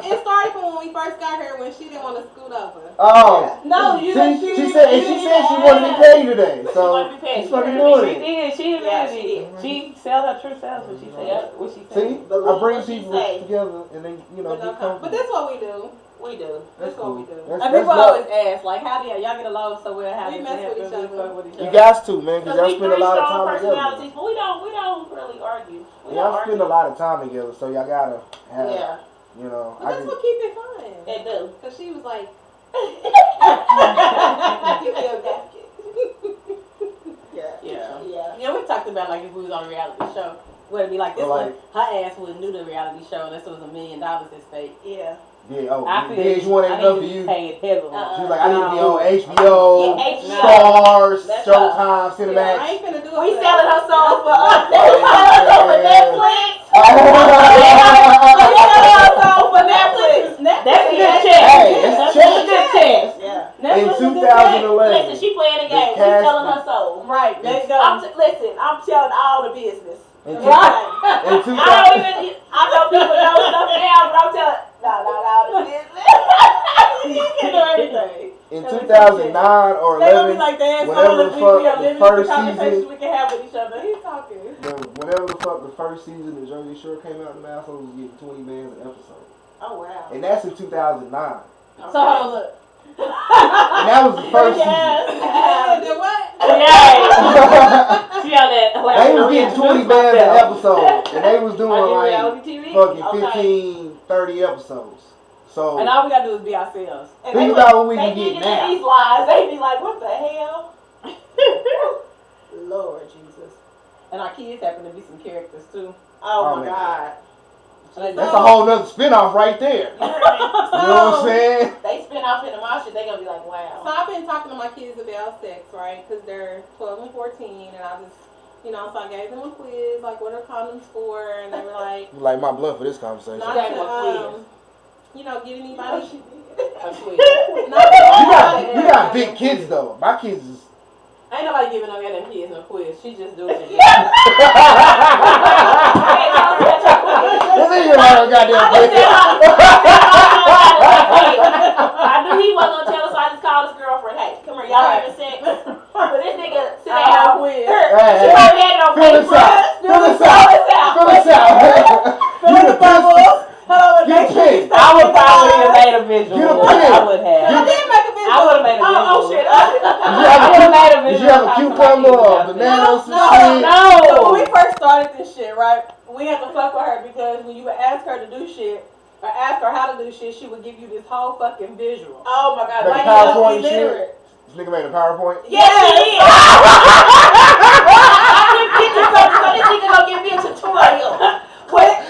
it started from when we first got here when she didn't want to scoot over. Oh. No, she said she wanted to pay you today. So she's fucking doing it. She did. She sell her true self, what she said. What she said. See, I bring people together and they, get comfortable. But that's what we do. We do. That's what we do. And people always ask, like, how do y'all get along so well? How we mess with each other. You guys too, man, because y'all spend a lot of time together. But we don't really argue. Y'all spend a lot of time together, so y'all gotta have, But that's what keep it fun. It do. Because she was like, Yeah, we talked about like if we was on a reality show, would it be like this one? Her ass would do the reality show unless it was $1 million at stake. Yeah. Yeah, I feel VH1 ain't enough for you. Paid heavily. She was like, I need to be on HBO, Stars, Showtime, Cinemax. I ain't finna do it. We selling her soul for Netflix. We selling her soul for Netflix. That's a good check. Hey, it's check. a good check. Yeah. In 2011. Listen, she playing the game. We selling her soul. Right. Let's go. Listen, I'm telling all the business. In I know people know stuff now, but I'm telling. No, the business. You can know everything. In 2009 or They gonna be 11, like that. whatever the fuck we are the limited first to conversations season, we can have with each other. He's talking. whatever the fuck the first season of Jersey Shore came out, the assholes was getting 20 bands an episode. Oh wow. And that's in 2009. So hold on, look. And that was the first season. Then what? She on that. They was getting 20 bands an episode. And they was doing like TV? fucking Okay. 15, 30 episodes. So And all we gotta do is be ourselves. And think they about what we they can get into now. these lies. They be like, what the hell? Lord Jesus. And our kids happen to be some characters too. Oh my man. God. Like, That's a whole nother spinoff right there. You know what I'm saying? They spin off into my shit, they gonna be like, So wow. I've been talking to my kids about sex, right? Because they're 12 and 14, and I just, so I gave them a quiz, like, what are condoms for? And they were like, Like my bluff for this conversation. not gave to, them a get anybody. A quiz. You got big kids though. My kids is. Ain't nobody giving no goddamn kids no quiz. She just doing it. This nigga got a goddamn quiz. I knew he wasn't gonna tell us, so I just called his girlfriend. Hey, come here, y'all having sex? But this nigga, sit down. Quiz. She probably had it on Fill this Facebook. out. Fill this out. Fill this out. Fill the bubbles. Hold on, Get make sure pissed. you I would probably have made a visual. Get a I pen. would I have. did make a video. I would have made a visual. Oh shit. I would have made a Did visual. you have a cucumber or a banana or some shit? So when we No. first started this shit, right, we had to fuck with her because when you would ask her to do shit or ask her how to do shit, she would give you this whole fucking visual. Oh my God. Like Like, PowerPoint shit? illiterate. This nigga made a PowerPoint. yes, he is. I didn't get this up, so this nigga gonna give me a tutorial. Click.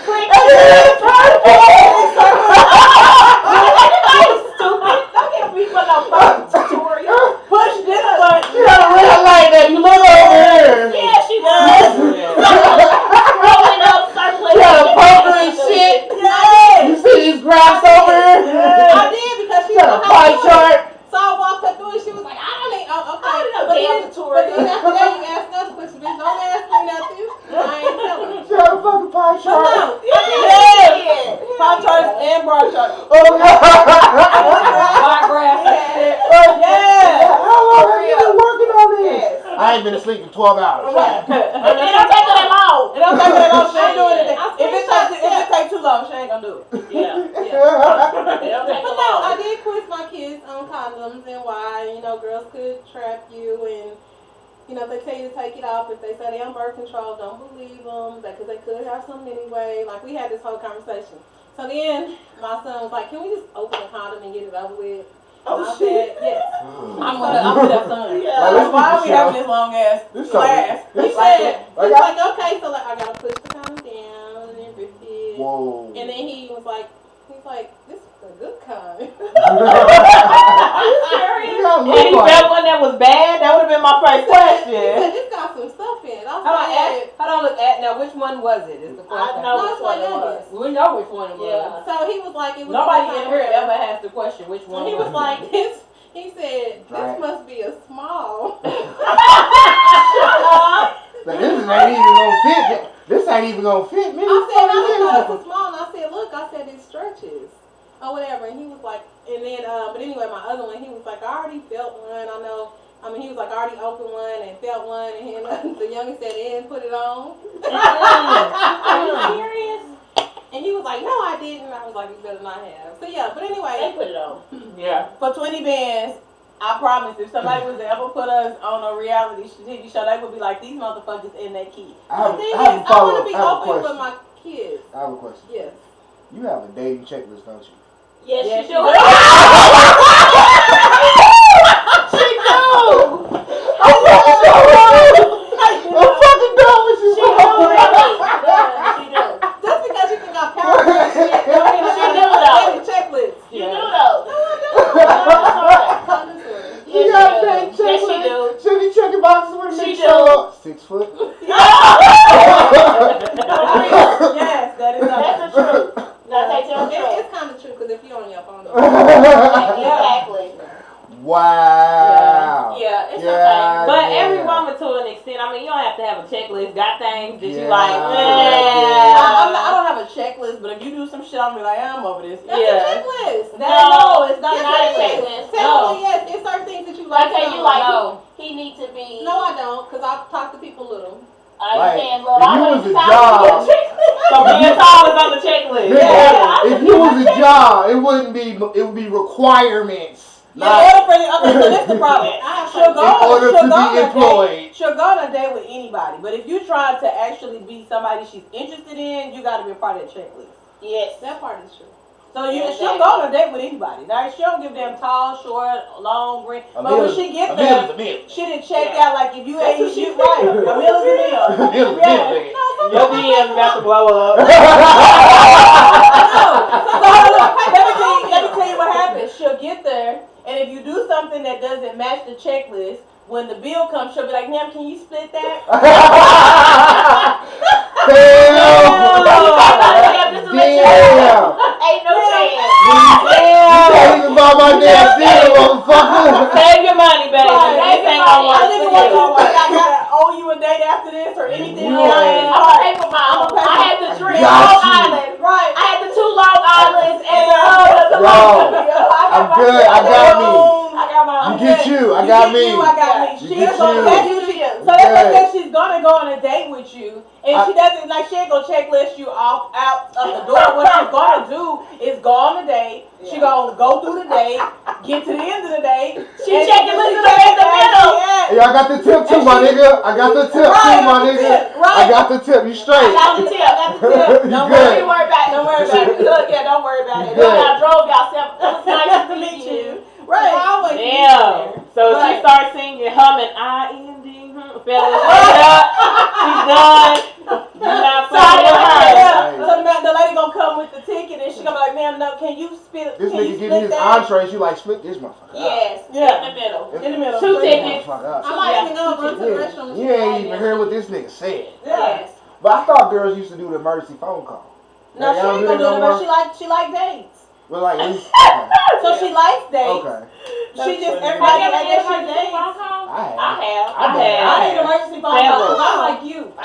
Stupid. Don't give me for no fucking tutorial. Push this button. You got a red light there. You look over here. Yeah, she does. Scrolling up, circling. You got a poker and shit. Yay! You see these graphs over here? I did because she You got a pie chart. So I walked her through and she was like, I don't need, okay. I don't know But damn then tutorial. after that, you asked us questions, bitch. Don't ask me nothing. I ain't telling you. You got a fucking pie But chart. no, Yeah. Pie charts and bar charts. Oh God. Bar graphs and shit. Yeah. How long have you been working on this? I ain't been asleep in 12 hours. It don't take that long. It don't take that long. She ain't doing it. I If it takes too long, she ain't gonna do it. Yeah. It don't take But that no, I long. did quiz my kids on condoms and why, girls could trap you and, they tell you to take it off. If they say they on birth control, don't believe them because they could have some anyway. Like, we had this whole conversation. So then my son was like, can we just open a condom and get it over with? Oh, And I shit. said, yes. I'm with that son. Yeah. Like, let's Why are we keep having this this long ass This class? He This- said, like, he's like, okay, so I gotta push the condom down and everything. Whoa. And then he was like, this is a good kind. Are you serious? You gotta And look he like felt one that was bad. That would have been my first He question. said, this got some stuff in it. I was Hold on, like, hold on, look at now. Which one was it? Is the I question. know No, which it's one my it was. youngest. We know which one it was. Yeah. so he was like, it was Nobody some in kind here of- ever asked the question which one. And he was like, he said, Right. this must be a small. Like, this ain't even gonna fit. This ain't even gonna fit me. I said, I didn't know it was small. And I said, look, it stretches. Or whatever. And he was like, and then, but anyway, my other one, he was like, I already felt one. He was like, I already opened one and felt one. And he, the youngest said, and put it on. Are you serious? And he was like, no, I didn't. I was like, you better not have. So yeah, but They anyway. put it on. Yeah. For 20 bands, I promise if somebody was to ever put us on a reality TV show, they would be like, these motherfuckers in that key. The thing is, I want to be open with my kids. I have a question. Yes. You have a dating checklist, don't you? Yes, Yes, she you do. do. She do. I'm fucking done with you. She do, really. She do. Just because you think I'm powerful and shit, don't mean She I do, have though. a checklist. You do though. Condescending. You Yes, got a she dating do. Yes, she checklist. do. Should be checking boxes with a She nigga do. show up. 6 foot. Yes, that is That's the truth. That's the truth. It's kind of true because if you're on your phone, Exactly. Wow. Yeah, it's Yeah, okay. But yeah. every woman to an extent, you don't have to have a checklist. Got things that you Yeah. like, Yeah. I don't have a checklist, but if you do some shit, I'm be like, I'm over this. that's Yeah. a checklist. No, it's not Not a a checklist. checklist. Technically, yes, it's certain things like, Okay, no, you like no. he need to be. No, I don't, because I talk to people little. Like, saying, look, if I you want was to a talk job- to you. So being tall is on the checklist. Nigga, if you was a job, it wouldn't be. It would be requirements. In order for okay, so this is the problem. She'll go, In order she'll to go be on a employed. date. She'll go on a date with anybody. But if you try to actually be somebody she's interested in, you got to be a part of that checklist. Yes. That part is true. So she'll Exactly. go on a date with anybody. Now she don't give a damn tall, short, long, green. A But meal when is- she get a there, meal is a meal. she done checked Yeah. out. Like if you That's ain't what she you right, a meal is a meal. A meal is a Yeah. meal, nigga. Your DM's about to blow up. Let me tell you what happens. She'll get there, and if you do something that doesn't match the checklist, when the bill comes, she'll be like, "Ma'am, can you split that?" Damn! Ain't no chance. You can't even buy my damn deal, motherfucker! Save your money, baby. Right. This ain't gonna I work. don't even for want you. to like I gotta owe you a date after this or anything. You else. ain't- I'm gonna pay for my own. I'm gonna pay I for- had the dream Got Long you. Island. Right. I had the 2 Long Islands and Yo, I'm good. I got me. I got my You own. get you. I You got get me. you, I got me. You She's get gonna you. that's what she You. So that's what Good. says she's gonna go on a date with you, and she doesn't like she ain't gonna checklist you off out of the door. What she's gonna do is go on the date. She gonna go through the date, get to the end of the date. She and checking she list checking in the middle. Hey, I got the tip too, my nigga. I got the tip too, my nigga. I got the tip. You I straight. got the tip. I got the tip. You Don't good. worry about it. Don't worry about it. Look, yeah, don't worry about it. Good. Y'all drove yourself. It was nice to meet you. Right. I always Damn. So Right. she starts singing, humming, I-N-D, fellas, wake up. She's done. You're not fucking with her. Yeah. So the lady gonna come with the ticket, and she gonna be like, "Ma'am, no, can you split? This can you nigga give me split his that?" entree. She like split this motherfucker. Yes. Yeah. In the middle. In the middle. Two Split that. tickets. Motherfucker up. I might Yeah. even go run to the Yeah. restroom. You ain't even heard what this nigga said. Yeah. Yes. But I thought girls used to do the emergency phone call. No, They she don't ain't do gonna do that it, no but more? she like dates. But like, okay. So she likes dates. Okay. She just Have everybody you ever like had that emergency shit dates. phone call? I have. I have. I need emergency phone Several. calls. I'm like you. I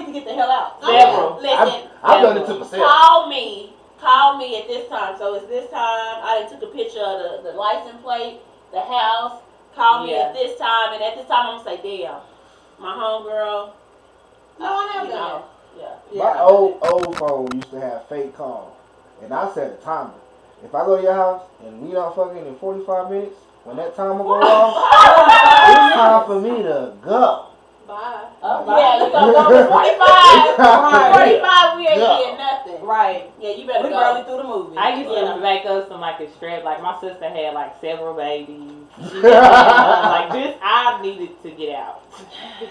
need to get the hell out. Several. Listen. I've done it to myself. Call me at this time. So it's this time. I done took a picture of the license plate, the house. Call me Yeah. at this time, and at this time I'm gonna say, damn, my homegirl. No, I have You done know, yeah. My old phone used to have fake calls, and I set a timer. If I go to your house and we not fucking in 45 minutes, when that timer go off, it's time for me to go. Bye. Yeah, you gonna go with 45. 45, we ain't Yeah. getting nothing. Right. Yeah, you better We go. barely through the movie. I used Yeah. to make us some like a strap. Like my sister had like several babies. She had, like this, I needed to get out.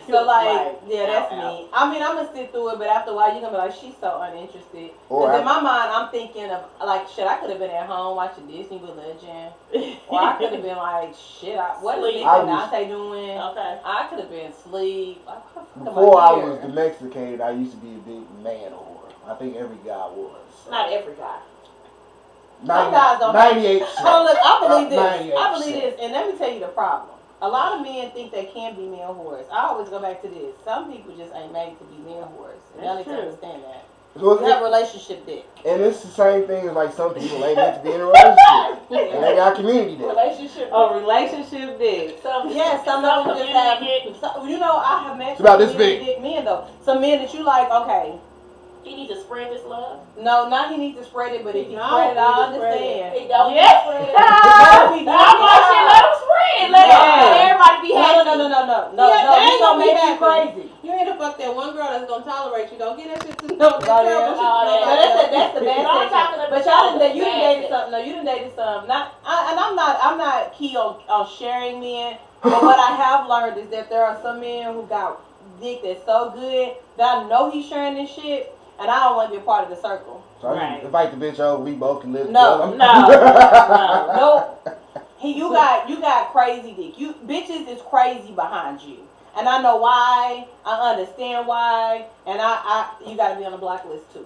So like, yeah, that's me. I mean, I'm gonna sit through it, but after a while, you're gonna be like, she's so uninterested. Or Because in my mind, I'm thinking of like, shit, I could have been at home watching Disney Religion, or I could have been like, shit, what is Nick Sleep. and Dante doing? Okay. I could have been asleep. Before I was domesticated, I used to be a big man whore. I think every guy was. Not every guy. Some guys don't. 98%. Oh, look, I believe this. 98%. I believe this, and let me tell you the problem. A lot of men think they can be men whores. I always go back to this. Some people just ain't made to be men whores. And y'all need to true. understand that. So You have relationship dick. and it's the same thing as like some people ain't meant to be in a relationship. And they got community there. Relationship. A relationship dick. Some, Yeah, some of them just have. community. You know, I have met It's about this community big. dick men though. Some men that you like, okay, He needs to spread this love. no, not he needs to spread it, but if he No, spread it, he I needs to spread understand. He don't Yes. spread it. But if he do, I'm like, shit, let him spread. Let everybody be no, happy. no, Yeah, they he ain't gonna gonna be make you happy. crazy. You ain't to fuck that one girl that's gonna tolerate you. Don't get that shit to know that Oh, yeah. terrible shit. Oh, to yeah. But nobody that's else. the bad No, I'm section. talking about But y'all didn't. You bad done dated sex. some. No, you done dated some. I'm not key on sharing men. But what I have learned is that there are some men who got dick that's so good that I know he's sharing this shit, and I don't want to be a part of the circle. So I Right. just invite the bitch over, we both can live No, together. no. Nope. You got crazy dick. You bitches is crazy behind you, and I know why. I understand why, and you got to be on the blacklist too.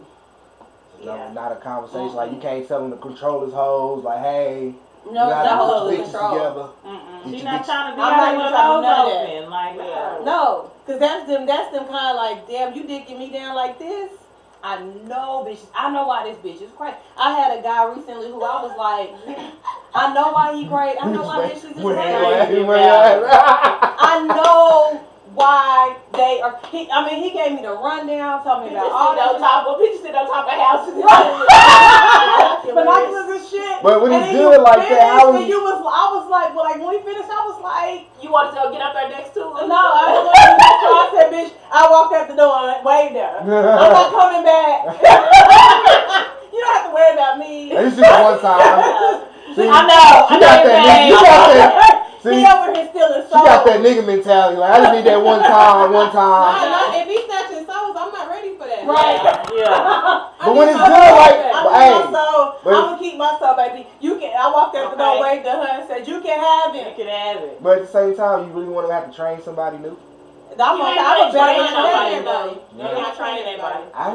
No, not a conversation. Like, you can't tell him to control his hoes. Like, hey, No, you gotta no put your bitches control. together. Mm-mm. Get She's your not bitch- trying to be I'm out not with even her trying to do nose none of that. open. Like, no. No, because that's them kind of like, damn, you dicking me down like this. I know, bitches. I know why this bitch is crazy. I had a guy recently who I was like, I know why he crazy. I know why bitches is crazy. I I know why they are. He gave me the rundown, told me about all that. Bitches sit on top of houses. Binoculars and shit. But when and it's good like that, I was like, when we finished, I was like, you wanted to go get up there next to him? no, I was like, so I said, bitch, I walked out the door and waved at her. I'm not coming back. You don't have to worry about me. It's just one time. See, I know. You got that. See, he over here stealing souls. She got that nigga mentality. Like, I just need that one time. No, if he's snatching souls, I'm not ready for that. Right. Yeah. But when it's good, like, I'm gonna keep my soul, baby. You can. I walked out the door, waved at her, and said, "You can have it. You can have it." But at the same time, you really want to have to train somebody new. I'm a better everybody. You're not training everybody. I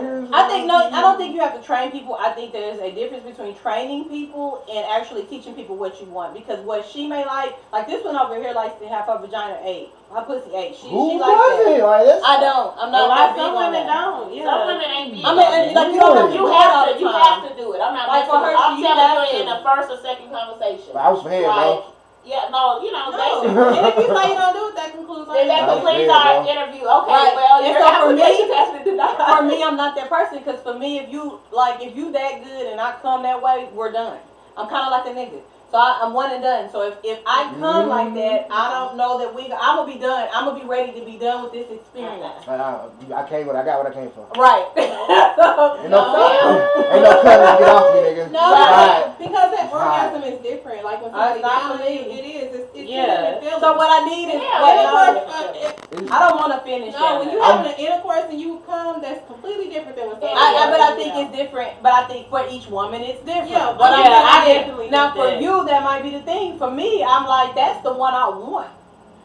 don't think you have to train people. I think there's a difference between training people and actually teaching people what you want. Because what she may like this one over here likes to have her vagina ate. Her pussy ate. She likes that. Like, I don't. I'm not that big Some on women that. don't. Yeah. Some women ain't big. I mean, like, you don't have to You have to do it. I'm not like for her. I'm telling you in the first or second conversation. But I was for head, bro. Yeah, no, you know, basically. And if you say you don't do it, that concludes Then that our completes our interview. Okay, right. well, your so application has to deny. For me, I'm not that person. Because for me, if you that good and I come that way, we're done. I'm kind of like a nigga. So I'm one and done. So if I come like that, I don't know that I'm gonna be done. I'm gonna be ready to be done with this experience. I got what I came for. Right. Ain't no cutting to get off me, nigga. No, Right. because that orgasm is different. Like when somebody not down for it, me. it is. It's two Yeah. different feelings. So what I need is I don't want to finish that. No, when you having an intercourse and you come, that's completely different than when somebody. But I think it's different. But I think for each woman, it's different. Yeah, but I definitely now think for that. you, that might be the thing. For me, I'm like, that's the one I want.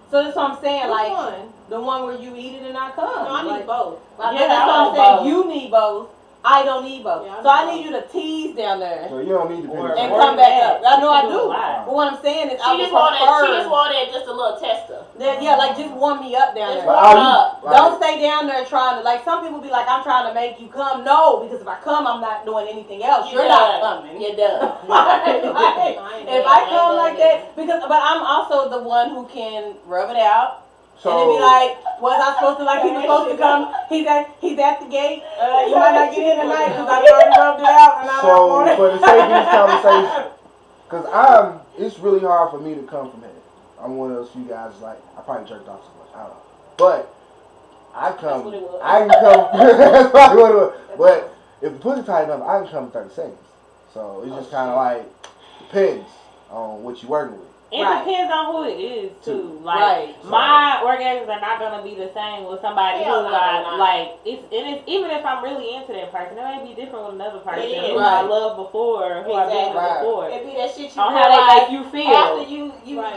So that's what I'm saying. Which like one? the one where you eat it and I come. No, I need both. Like, Yeah, that's I what I'm want saying. both. You need both. I don't need both. Yeah, so I need you to tease down there So you don't need to Or- and finish. come back up. I know I do. Wow. But what I'm saying is, She just wanted just a little tester. like just warm me up down there. Just warm up. Don't stay down there trying to, like, some people be like, I'm trying to make you come. No, because if I come, I'm not doing anything else. You're not coming. You're done. If I come like that, but I'm also the one who can rub it out. So, and then be like, was I supposed to, he was supposed to come, he's at the gate, you might not get in tonight because I already rubbed it out and I don't want it. for the sake of this conversation, because it's really hard for me to come from head. I'm one of those few guys, like, I probably jerked off so much, I don't know. But, I can come, that's probably what it was. But, if the pussy tight enough, I can come in 30 seconds. So, it's just kind of like, depends on what you're working with. It depends on who it is too. Right. My orgasms are not gonna be the same with somebody who it's even if I'm really into that person, it may be different with another person who I loved before, who I've been with before. It be that shit you on how they make you feel.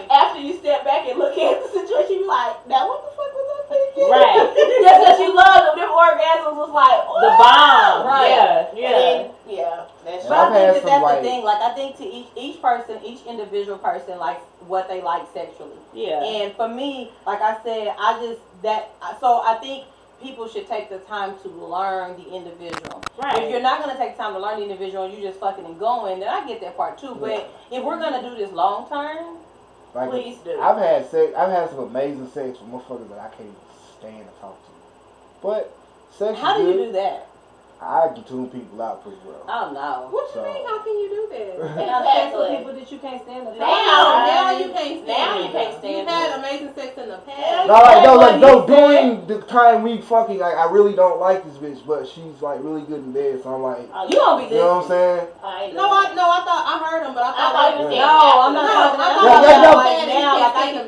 After you step back and look at the situation, you be like, now what the fuck was I thinking? Right. Just because you love them orgasms was like, the bomb. Right. Yeah. But I think that's the thing. Like, I think to each person, each individual person likes what they like sexually. Yeah. And for me, like I said, so I think people should take the time to learn the individual. Right. If you're not going to take time to learn the individual and you just fucking and going, then I get that part too. But if we're going to do this long term, please do. I've had some amazing sex with motherfuckers that I can't stand to talk to. But sex how is do good. you do that? I can tune people out pretty well. Oh no. What you mean? How can you do that? Have sex with people that you can't stand. Now you can't stand. Now you can't stand. You had amazing sex in the past. During the time we fucking, like, I really don't like this bitch, but she's like really good in bed, so I'm like, you don't be listening. You know what I'm saying? No, I thought I heard him, but I thought no, I'm not talking about like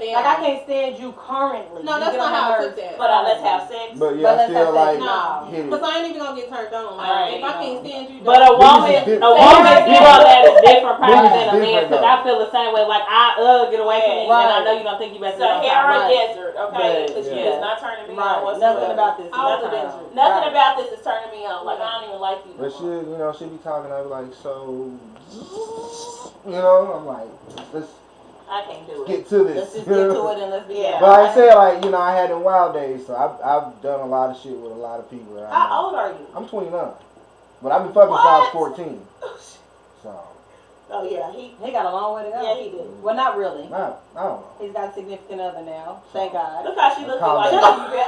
I can't stand you currently. No, that's not how I took that. But let's have sex. But yeah, I still like hit it. Because I ain't even gonna get turned on. Like, if I can't stand you, but a woman's view on that is different probably than a man, because I feel the same way. Like, get away from me, and I know you don't think you better. Sahara Desert, okay? Because yeah. It's not turning me on whatsoever. Nothing about this. Nothing about this is turning me on. Like, I don't even like you. But she be talking, I be like, so, I'm like, let's I can't do it. Get to this. Let's just get to it and let's be Yeah. But like I said, like, I had them wild days, so I've done a lot of shit with a lot of people. How old are you? I'm 29. But I've been fucking since I was 14. So. Oh yeah, He got a long way to go. yeah he do. Well, not really. I don't know. He's got a significant other now. Thank God. Look how she looks like Calm you.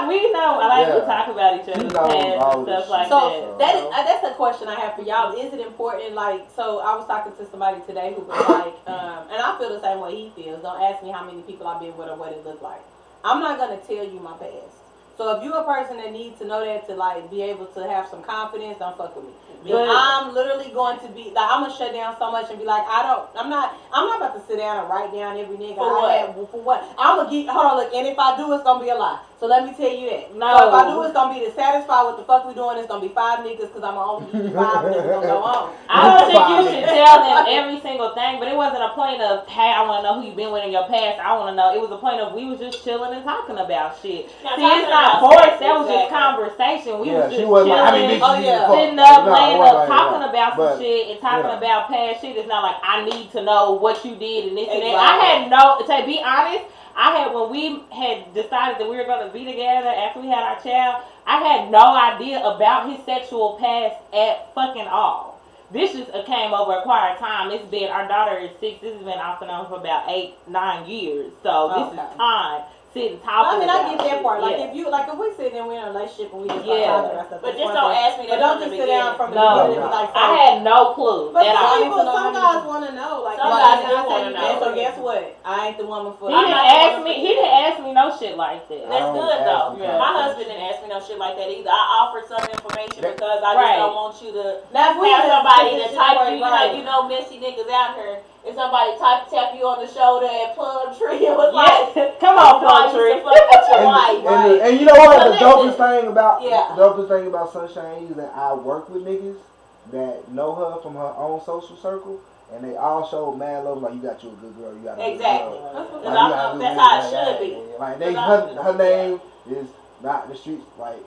We know. I like Yeah. to talk about each other's She knows past all and this stuff like So that. that's a question I have for y'all. Is it important? Like, so I was talking to somebody today who was like, and I feel the same way he feels. Don't ask me how many people I've been with or what it looked like. I'm not gonna tell you my past. So if you're a person that needs to know that to like be able to have some confidence, don't fuck with me. If I'm literally going to be like, I'm gonna shut down so much and be like, I'm not about to sit down and write down every nigga for what? I'm gonna hold on, look, and if I do, it's gonna be a lie. So let me tell you that. No. So if I do, it's gonna be to satisfy what the fuck we doing. It's gonna be 5 niggas because I'm gonna only give you 5 and it's gonna go on. I don't think you should tell them every single thing, but it wasn't a point of, hey, I want to know who you've been with in your past. I want to know. It was a point of we was just chilling and talking about shit. Now, See, it's not forced. That was just conversation. We was just chilling, sitting up, laying up, talking about some shit and talking about past shit. It's not like I need to know what you did and this and that. I had no, to be honest, when we had decided that we were going to be together after we had our child, I had no idea about his sexual past at fucking all. This just came over a quiet time. It's been, our daughter is 6. This has been off and on for about 8-9 years. So this is time sitting talking about I get that part. Like, yeah. if we sit and we're in a relationship and we just Yeah. talking about stuff. But just don't ask me that. But don't just sit down from the No. beginning and be like, I had no clue. But at all. some guys want to know. Like, Some guys do I wanna know. So guess what? I ain't the woman for He didn't ask me no shit like that. That's good though. Yeah. My husband didn't ask me no shit like that either. I offered some information because I just don't want you to Now, if we have had somebody this to type shit you. right. You know, messy niggas out here. If somebody tap you on the shoulder at Plumtree, it was like, come on, Plumtree. fuck with your wife, right? And you know what? So The dopest thing about Sunshine is that I work with niggas that know her from her own social circle, and they all show mad love. Like, you got you a good girl. You got a good girl. Like, That's how it should be. Like, her name is not in the streets like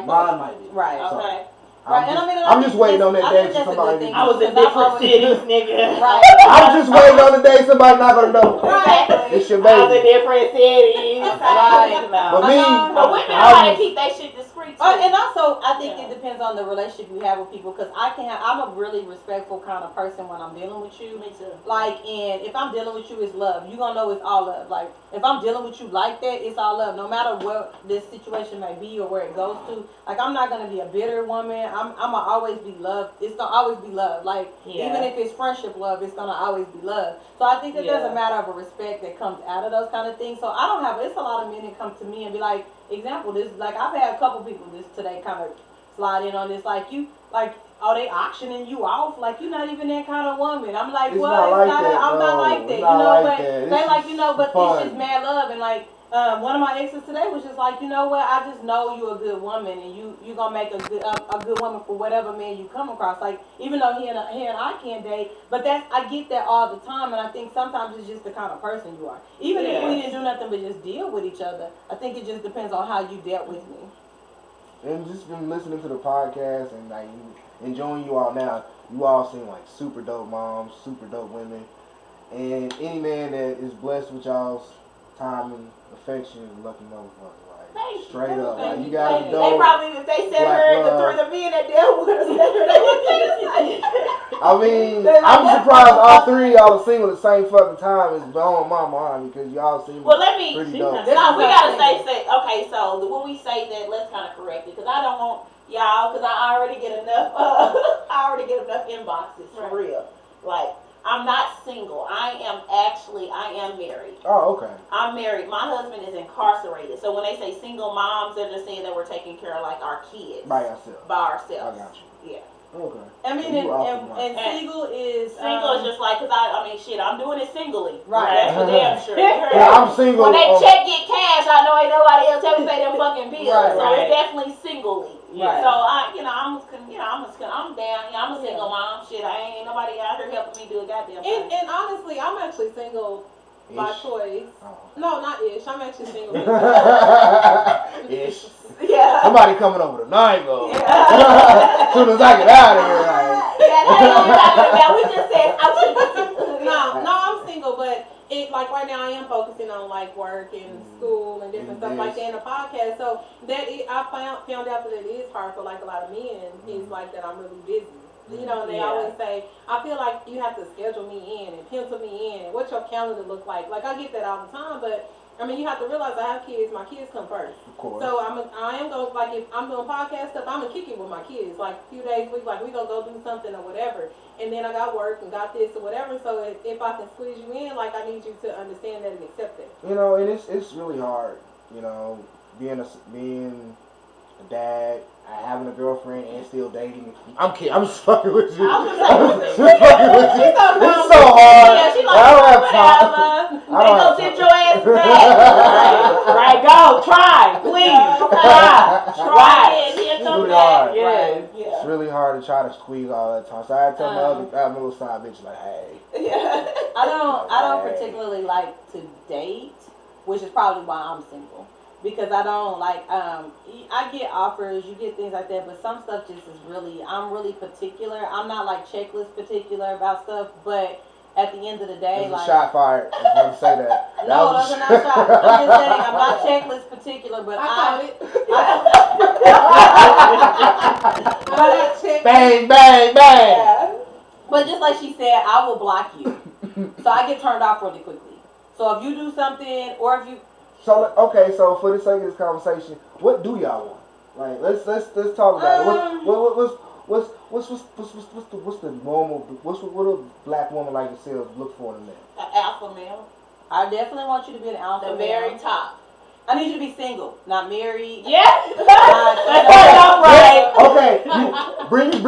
mine might be. Right. So, Okay. I'm just waiting on that day for somebody. I was in different cities, nigga. Right. I'm just waiting on the day somebody knock on the door. Right. It's your I was in baby. different cities. Right. But me, But women know how to keep that shit discreet too. And also, I think it depends on the relationship you have with people. Because I'm a really respectful kind of person when I'm dealing with you. Me too. Like, and if I'm dealing with you, it's love. You gonna know it's all love. Like, if I'm dealing with you like that, it's all love. No matter what this situation may be or where it goes to. Like, I'm not gonna be a bitter woman. I'm gonna always be love. It's gonna always be love. Like, even if it's friendship love, it's gonna always be love. So I think that there's a matter of a respect that comes out of those kind of things. So I don't have. It's a lot of men that come to me and be like, example, this like I've had a couple people this today kind of slide in on this. Like, you like. Oh, they auctioning you off like you're not even that kind of woman. I'm like, It's well, not it's like not. that. I'm not No, like that. it's You not know, like but that. they It's like but fun. it's just mad love and like. One of my exes today was just like, you know what? I just know you're a good woman, and you gonna make a good woman for whatever man you come across. Like, even though he and I can't date, but I get that all the time, and I think sometimes it's just the kind of person you are. Even if we didn't do nothing but just deal with each other, I think it just depends on how you dealt with me. And just been listening to the podcast and like enjoying you all now. You all seem like super dope moms, super dope women, and any man that is blessed with y'all's time and affection is lucky motherfucker. Like, straight up, like, you guys are dope. They probably, if they said her, the men that dealt with her said her, they would say the same. I mean, I'm surprised all 3 of y'all are single at the same fucking time. It's blowing my mind because y'all seem pretty dope. We gotta say, okay, so when we say that, let's kind of correct it, because I don't want y'all, because I already get enough, inboxes, for real. Like, I'm not single. I am married. Oh, okay. I'm married. My husband is incarcerated. So when they say single moms, they're just saying that we're taking care of like our kids. By yourself. By ourselves. I got you. Yeah. Okay. I mean, and single is just like, because I mean, shit, I'm doing it singly. Right. That's for damn sure. Yeah, I'm single. When they check get cash, I know ain't nobody else help me pay them fucking bills. Right, so right. it's definitely singly. Right. So I'm down. I'm a single mom. Shit, I ain't nobody out here helping me do a goddamn thing. And honestly, I'm actually single by choice. Oh. No, not ish. I'm actually single. Ish. Yeah. Somebody coming over tonight, though. Yeah. As soon as I get out of here, like. Yeah, that's what we're talking about. We just said I'm single. No, I'm single, but like right now I am focusing on like work and school and different stuff like that in the podcast. So I found out that it is hard for like a lot of men. It's like that I'm really busy. You know, and they always say, I feel like you have to schedule me in and pencil me in and what your calendar look like. Like, I get that all the time, but I mean, you have to realize I have kids. My kids come first. Of course. So I am going, like, if I'm doing podcast stuff, I'm going to kick it with my kids. Like, a few days a week, like, we going to go do something or whatever. And then I got work and got this or whatever. So if I can squeeze you in, like, I need you to understand that and accept it. You know, and it's really hard, you know, being a dad, having a girlfriend, and still dating. I'm kidding. I'm just fucking with you. I'm just fucking with you. It's so hard. Yeah, she like, I don't have time. They gonna sit your ass back. Right, go, try, please, try. It's really hard. Yes. It's really hard to try to squeeze all that time. So I had to tell my little side bitch, like, hey. Yeah. I don't particularly like to date, which is probably why I'm single. Because I don't like, I get offers, you get things like that, but some stuff just is really, I'm really particular. I'm not like checklist particular about stuff, but at the end of the day, There's like. a shot fired. I was going to say that. No, those are not shots. I'm just saying, I'm not checklist particular, but Bang, bang, bang. Yeah. But just like she said, I will block you. So I get turned off really quickly. So if you do something, or if you. So okay, so for the sake of this conversation, what do y'all want? Like, let's talk about it. What's the normal? What a black woman like yourself look for in a man? An alpha male. I definitely want you to be an alpha The male. very top. I need you to be single, not married. Yeah. Right. Okay. Bring it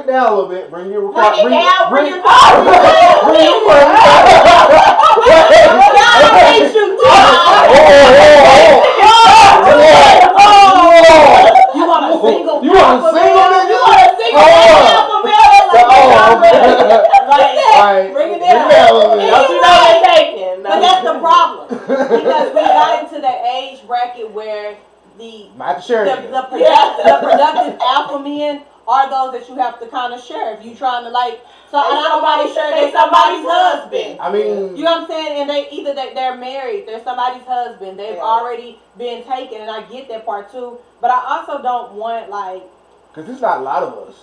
down a little bit. Bring your car. Bring your car. Bring your You want a single? You want a single nigga? You want a single alpha male? Right. Bring it down. Don't you know they're taking? But that's the problem. Because we got into that age bracket where the productive alpha men are those that you have to kind of share if you trying to like. So and I don't want to share they somebody's husband. I mean, you know what I'm saying? And they either they're married, they're somebody's husband, they've already been taken, and I get that part too. But I also don't want like. Because there's not a lot of us.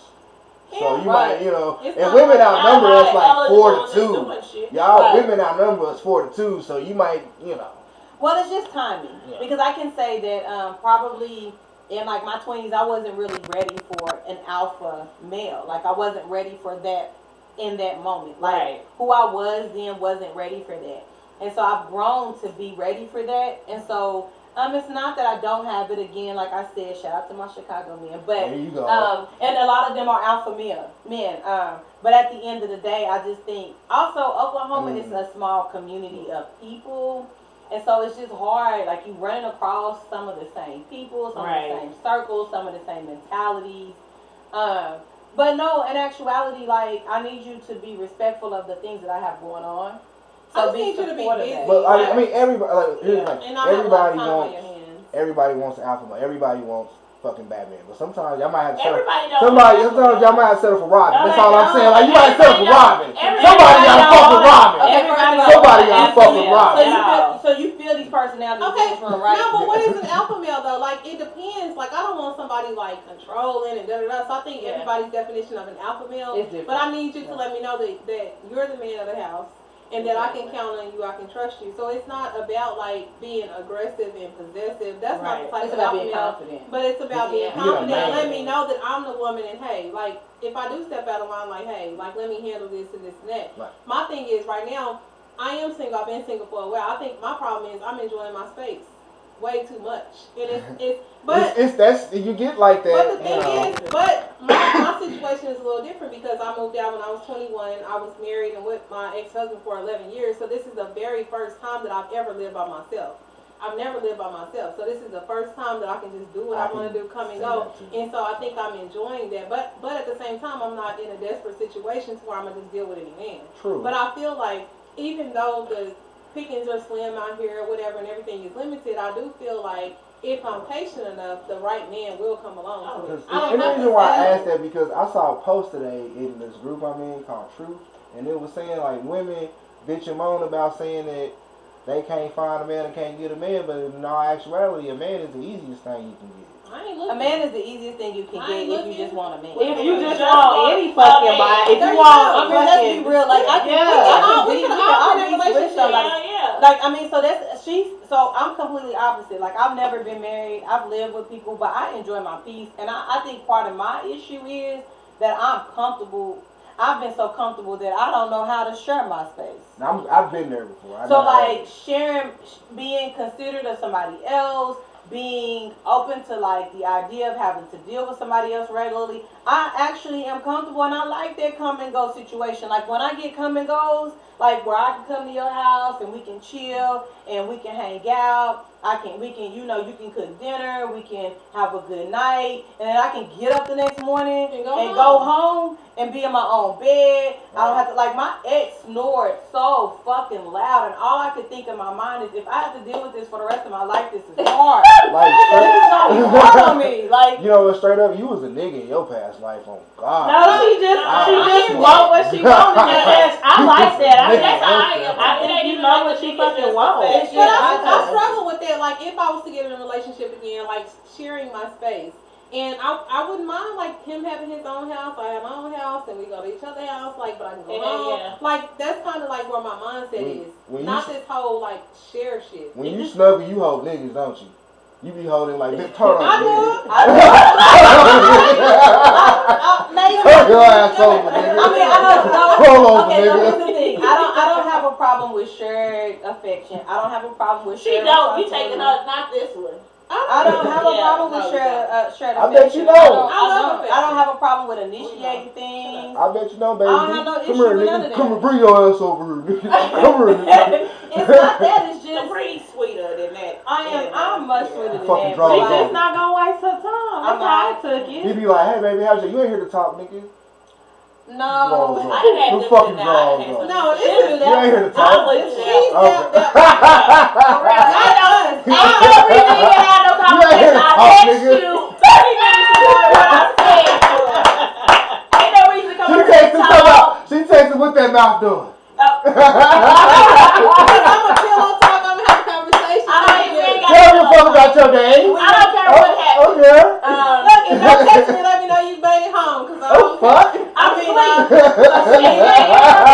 So you might, you know, it's and women outnumber us like 4-2. Y'all women outnumber us 4-2, so you might, you know. Well, it's just timing. Yeah. Because I can say that probably in like my 20s, I wasn't really ready for an alpha male. Like I wasn't ready for that in that moment. Like who I was then wasn't ready for that. And so I've grown to be ready for that. And so it's not that I don't have it again. Like I said, shout out to my Chicago men. But there you go. and a lot of them are alpha men. But at the end of the day, I just think also Oklahoma is a small community of people. And so it's just hard, like you running across some of the same people, some of the same circles, some of the same mentalities. But no, in actuality, like I need you to be respectful of the things that I have going on. So I need you to be busy. But I mean, everybody, like, here's the thing. Everybody wants an alpha male. Everybody wants fucking Batman. But sometimes y'all might have to settle. Sometimes y'all might have to settle for Robin. That's all I'm saying. Like you might settle for Robin. Somebody gotta fuck with Robin. Somebody gotta fuck with Robin. So you feel these personalities from right? No, but what is an alpha male though? Like it depends. Like I don't want somebody like controlling and da da da. So I think everybody's definition of an alpha male. But I need you to let me know that you're the man of the house. And that I can count on you, I can trust you. So it's not about like being aggressive and possessive. That's not the type of alpha male. But it's about being confident. Let me know that I'm the woman, and hey, like if I do step out of line, like hey, like let me handle this and this and that. Right. My thing is right now, I am single. I've been single for a while. I think my problem is I'm enjoying my space way too much. And it's you get like that. But the thing is, my situation is a little different because I moved out when I was 21. I was married and with my ex-husband for 11 years. So this is the very first time that I've ever lived by myself. I've never lived by myself. So this is the first time that I can just do what I want to do, come and go. And so I think I'm enjoying that. But at the same time, I'm not in a desperate situation to where I'm going to just deal with any man. True. But I feel like even though the pickings are slim out here or whatever and everything is limited, I do feel like if I'm patient enough, the right man will come along to it. And the reason why I asked that because I saw a post today in this group I'm in called Truth, and it was saying like women bitch and moan about saying that they can't find a man and can't get a man, but in all actuality, a man is the easiest thing you can get. A man is the easiest thing you can get if you just want a man. If you just want fucking buy. If There you you want, go. I mean, let's be real. Like, I can, We can all be in a with relationship. somebody. Yeah. Like, I mean, so I'm completely opposite. Like, I've never been married. I've lived with people, but I enjoy my peace. And I think part of my issue is that I'm comfortable. I've been so comfortable that I don't know how to share my space. I've been there before. So like sharing, being considerate of somebody else, being open to like the idea of having to deal with somebody else regularly. I actually am comfortable and I like that come and go situation. Like when I get come and goes, like where I can come to your house and we can chill and we can hang out. We can, you can cook dinner, we can have a good night, and then I can get up the next morning and go home and be in my own bed. I don't have to, like, my ex snored so fucking loud, and all I could think in my mind is, if I have to deal with this for the rest of my life, this is hard. Like, This is gonna be hard on me. Like, you know what? Straight up, you was a nigga in your past life. On God. no, she just want what she wanted. I like that. I mean, that's how I am. I think you know what she fucking wants. But I struggle with that. Like, if I was to get in a relationship again, like sharing my space, and I wouldn't mind like him having his own house, I have my own house, and we go to each other's house. Like, but I can go home. Yeah. Like, that's kind of like where my mindset is. Not this whole like share shit. When you snuggle, you hold niggas, don't you? You be holding like big turtle. I do. Turn your ass over, nigga. I mean, I don't know. Roll over, Okay, so nigga. here's the thing. I don't have a problem with shared affection. I don't have a problem with She shared don't. You responsibility. taking her, not this one. I don't have a problem with shared I affection. bet you don't. I don't have a problem with initiating things. I bet you know, baby. I don't have no Come issue here, with none nigga. of Come that. here, bring your ass over here, nigga. Come here, nigga. It's not that. It's You're just pretty sweeter than that. I'm much sweeter than Fucking that. draw She it but just not gonna waste her time. That's how I took He it. be like, hey, baby, how's you? You ain't here to talk, nigga. No. I didn't have Who to fucking do draws that. on? No, She'll it's do You ain't here to that. talk. I would She's say. Okay. Ain't no reason to get out no conversation. I text you 30 minutes before what I said to her. Ain't no reason to come over here and talk. She takes it with that mouth doing. Because I'm a chill on talk. I'm gonna have a conversation. I don't even Tell me a fuck about your day. I don't care what happened. Okay. Look, if you text me, let me know you made it home. Cause Oh, fuck.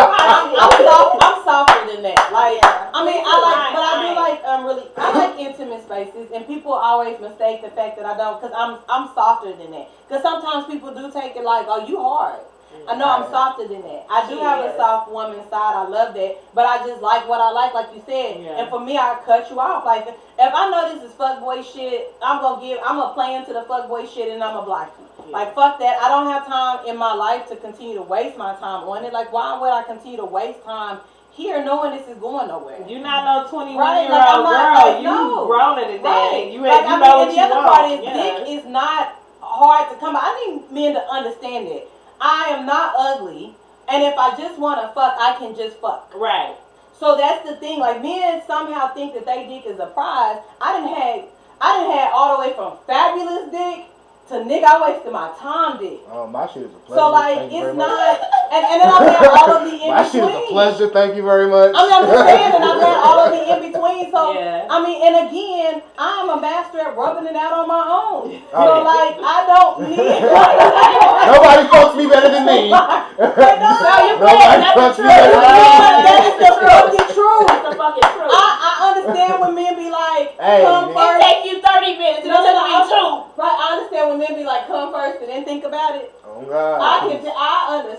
I'm softer than that. Like, I mean, I like intimate spaces, and people always mistake the fact that I don't, because I'm softer than that. Because sometimes people do take it like, oh, you hard. I know I'm softer than that. I do have a soft woman side. I love that, but I just like what I like you said. Yeah. And for me, I cut you off. Like, if I know this is fuckboy shit, I'm gonna play into the fuckboy shit, and I'm gonna block you. Yeah. Like, fuck that. I don't have time in my life to continue to waste my time on it. Like, why would I continue to waste time here knowing this is going nowhere? You're not no 21-year-old Right, like, I'm not, girl. like, You no. grown in the day. Right. You Like, know and what the you other want. part is, Yeah. dick is not hard to come by. I need men to understand it. I am not ugly, and if I just want to fuck, I can just fuck. Right. So that's the thing. Like, men somehow think that they dick is a prize. I done had all the way from fabulous dick to nigga, I wasted my time dick. Oh, my shit is a pleasure. So like, Thank you it's very much. not, and then I've had all of the in My shit is a between. pleasure. Thank you very much. I mean, I'm just saying, and I've had all of the in between. So Yeah. I mean, and again, I'm a master at rubbing it out on my own. Oh, So yeah. like, I don't need. Nobody fucks me better than me. Nobody fucks me better than me. That is the fucking truth. That's the fucking truth. I understand when men be like, Hey, come man. It first. take you 30 minutes. It No, took no, me no, 2. Right, I understand when men be like, come first and then think about it. Oh, God. I understand.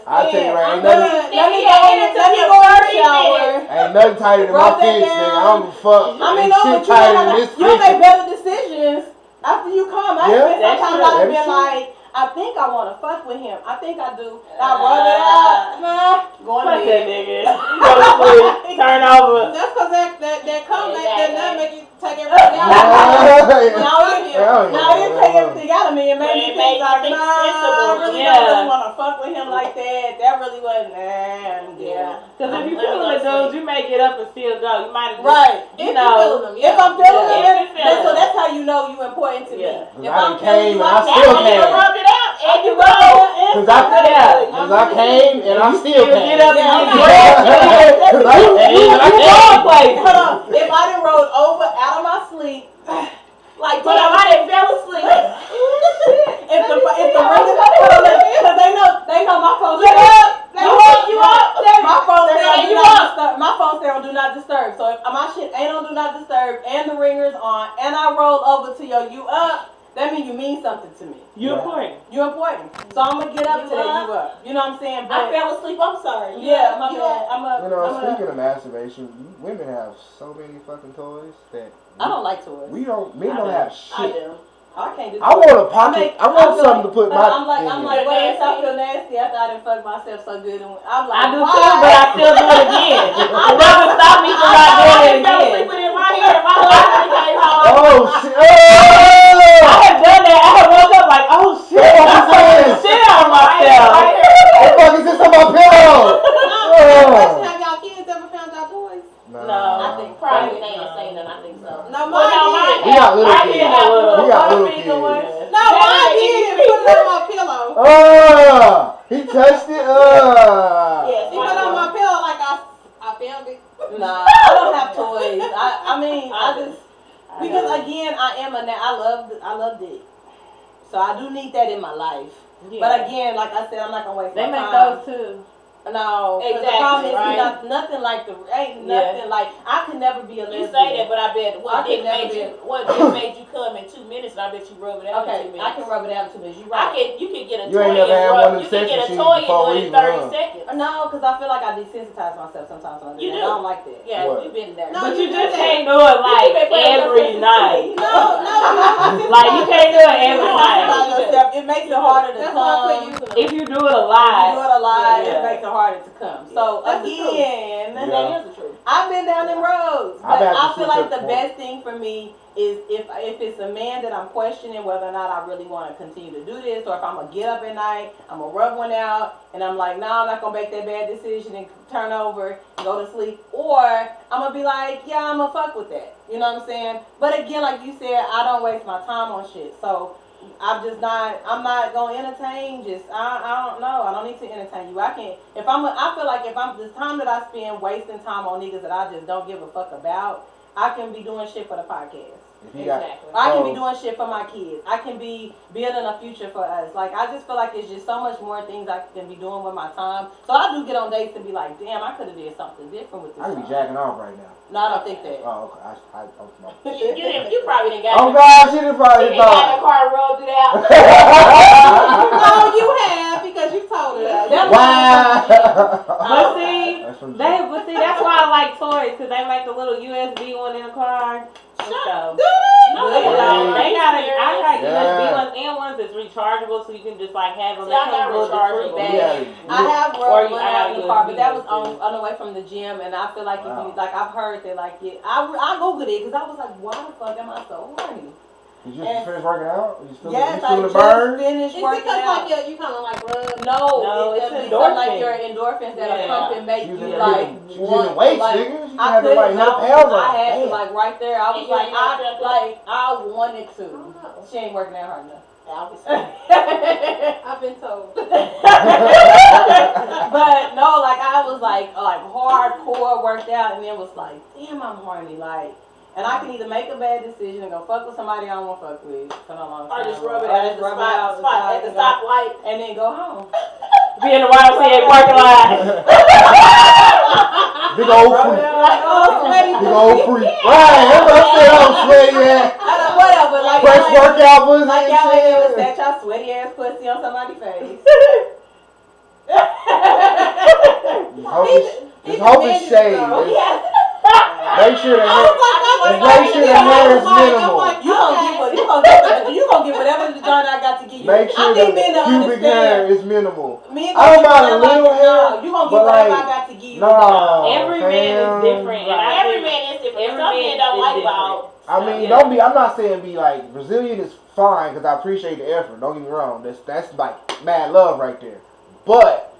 I tell you right, ain't let nothing, me go in the shower. ain't nothing tighter than my Rub that fist, nigga. I down. don't give a fuck. I mean, Ain't no, shit but tighter than this you'll make fist. better decisions after you come. Yeah, Sometimes that's I've true. been like, I think I want to fuck with him. I think I do. I rub it out. Nah, going Fuck to that bed. nigga. You go to sleep. Turn over. That's because that comment that not make you take everything Yeah. out. Now you take everything out of me and But made me it made think you like, think nah, I sensible. really Yeah. don't really want to fuck with him like that. That really wasn't, Yeah. Because if you Let me feeling go the dude, sleep. you may get up and still go. You might have just, right. you If know. you feeling them, If I'm feeling Yeah. it, If you feeling so it. that's how you know you important to Yeah. me. If I I'm done feeling came you and I like still that, came. You rubbed it out and you go. Cause I came and I still came. get up and Yeah. get dressed. Cause I came and I You came. wrong place. Hold on. If I done rolled over out of my sleep, Like, but I didn't fell asleep. if the ring is, because they know my phone. something to me. You're important. You're important. So I'm gonna get up to that. You up. You know what I'm saying? But I fell asleep. I'm sorry. yeah, my bad. You know, speaking of masturbation, women have so many fucking toys that I don't like toys. men don't have shit. I do. I can't do. I want a pocket. I want something to put my. I'm like, what if I feel nasty after I done fucked myself so good? And I'm like, I do why? too, but I still do it again. It doesn't stop me from not doing it again. in my head. My husband came home. Oh shit! I Oh! have done that. I have woke up like, oh shit, I'm putting shit on myself. What the fuck is this on my pillow? Have y'all kids ever found y'all toys? No, I think probably they ain't saying that. I think so. No, Well, no, mine We got little I kids. did have little. We got little finger kids. ones. did. No, mine did. Put it on my pillow. He touched it. Yes, He put it on my pillow like I found it. Nah, I don't have toys. I mean, I just because again, I love dick, so I do need that in my life. Yeah. But again, like I said, I'm not gonna waste They my make time. those too. No, 'cause Exactly, the problem is right. nothing like nothing like I could never be a lesbian. You say that, but I bet I could never what dick made you come in 2 minutes, and I bet you rub it out in 2 minutes. I can rub it out in 2 minutes. You right. You can get a You toy ain't never had and one of them you can sex get a machines toy and before do it we in 30 even seconds. No, because I feel like I desensitize myself sometimes when I do You that. do. I don't like that. Yeah, What? we've been there. No, But you you do just that. can't do it like every night. No, Like you can't do it every night. It makes it harder to That's why I quit come. using them. If you do it a You lot, do it a lot, Yeah. it makes it harder to come. So That's the truth. again, Yeah. That is the truth. I've been down them roads, I've but had to I feel switch like up the more. best thing for me is if it's a man that I'm questioning whether or not I really want to continue to do this, or if I'm gonna get up at night, I'm gonna rub one out, and I'm like, no, I'm not gonna make that bad decision and turn over and go to sleep, or I'm gonna be like, yeah, I'm gonna fuck with that. You know what I'm saying? But again, like you said, I don't waste my time on shit, so. I'm not gonna entertain. I don't know. I don't need to entertain you. I feel like if I'm the time that I spend wasting time on niggas that I just don't give a fuck about, I can be doing shit for the podcast. Exactly. I can be doing shit for my kids. I can be building a future for us. Like, I just feel like there's just so much more things I can be doing with my time. So I do get on dates and be like, damn, I could have did something different with this. I could be time. jacking off right now. No, I don't think that. Oh, okay. You probably didn't got Oh God, she done probably you got in the thought. car and rubbed it out. No, you have because you told us. Wow. but see, That's from that's why I like toys because they make the little USB one in the car. So, No, they got it. I got Yeah. USB ones and ones that's rechargeable, so you can just like have them. See, I got rechargeable. Bag. I have Or rubbed you- one I out got in the car, but USB that was too. on the way from the gym, and I feel like if Wow. you like, I've heard that like I googled it because I was like, why the fuck am I so horny? You just finished working out? You still, Yes, you I still just the burn? finished It's working because out. like you kind of like rub. No, it's it's something like endorphins. your endorphins that are Yeah. pumping make She was you in like she was want in weights, like. nigga. She I had to like couldn't. help pounds I on. had to Damn. like right there. I was And you like, ain't got I wanted to. She ain't working out hard enough. Obviously. I've been told. But no, like I was like hardcore worked out, and it was like, damn, I'm horny, like. And I can either make a bad decision and go fuck with somebody I don't want to fuck with, Or just rub it out at the spot at the stoplight. and then go home. Be in the YMCA parking lot. Big old freak. Big old freak. Right, that's what I said. I'm sweaty ass. Whatever, like Fresh workout pussy like and y'all ain't ever shit. set y'all sweaty ass pussy on somebody's face. Just hope it's shaved. Make sure the hair is minimal. You gonna get whatever the joint I got to give you. Make sure the pubic hair understand. is minimal. Me and I don't you mind a whatever little I- hair, no, you gonna get but whatever like, I got to give you. no, Every man is different. And I Every think man is different. every Some man men don't is like different. bald. I mean, Yeah. don't be. I'm not saying be like Brazilian is fine because I appreciate the effort. Don't get me wrong. That's like mad love right there. But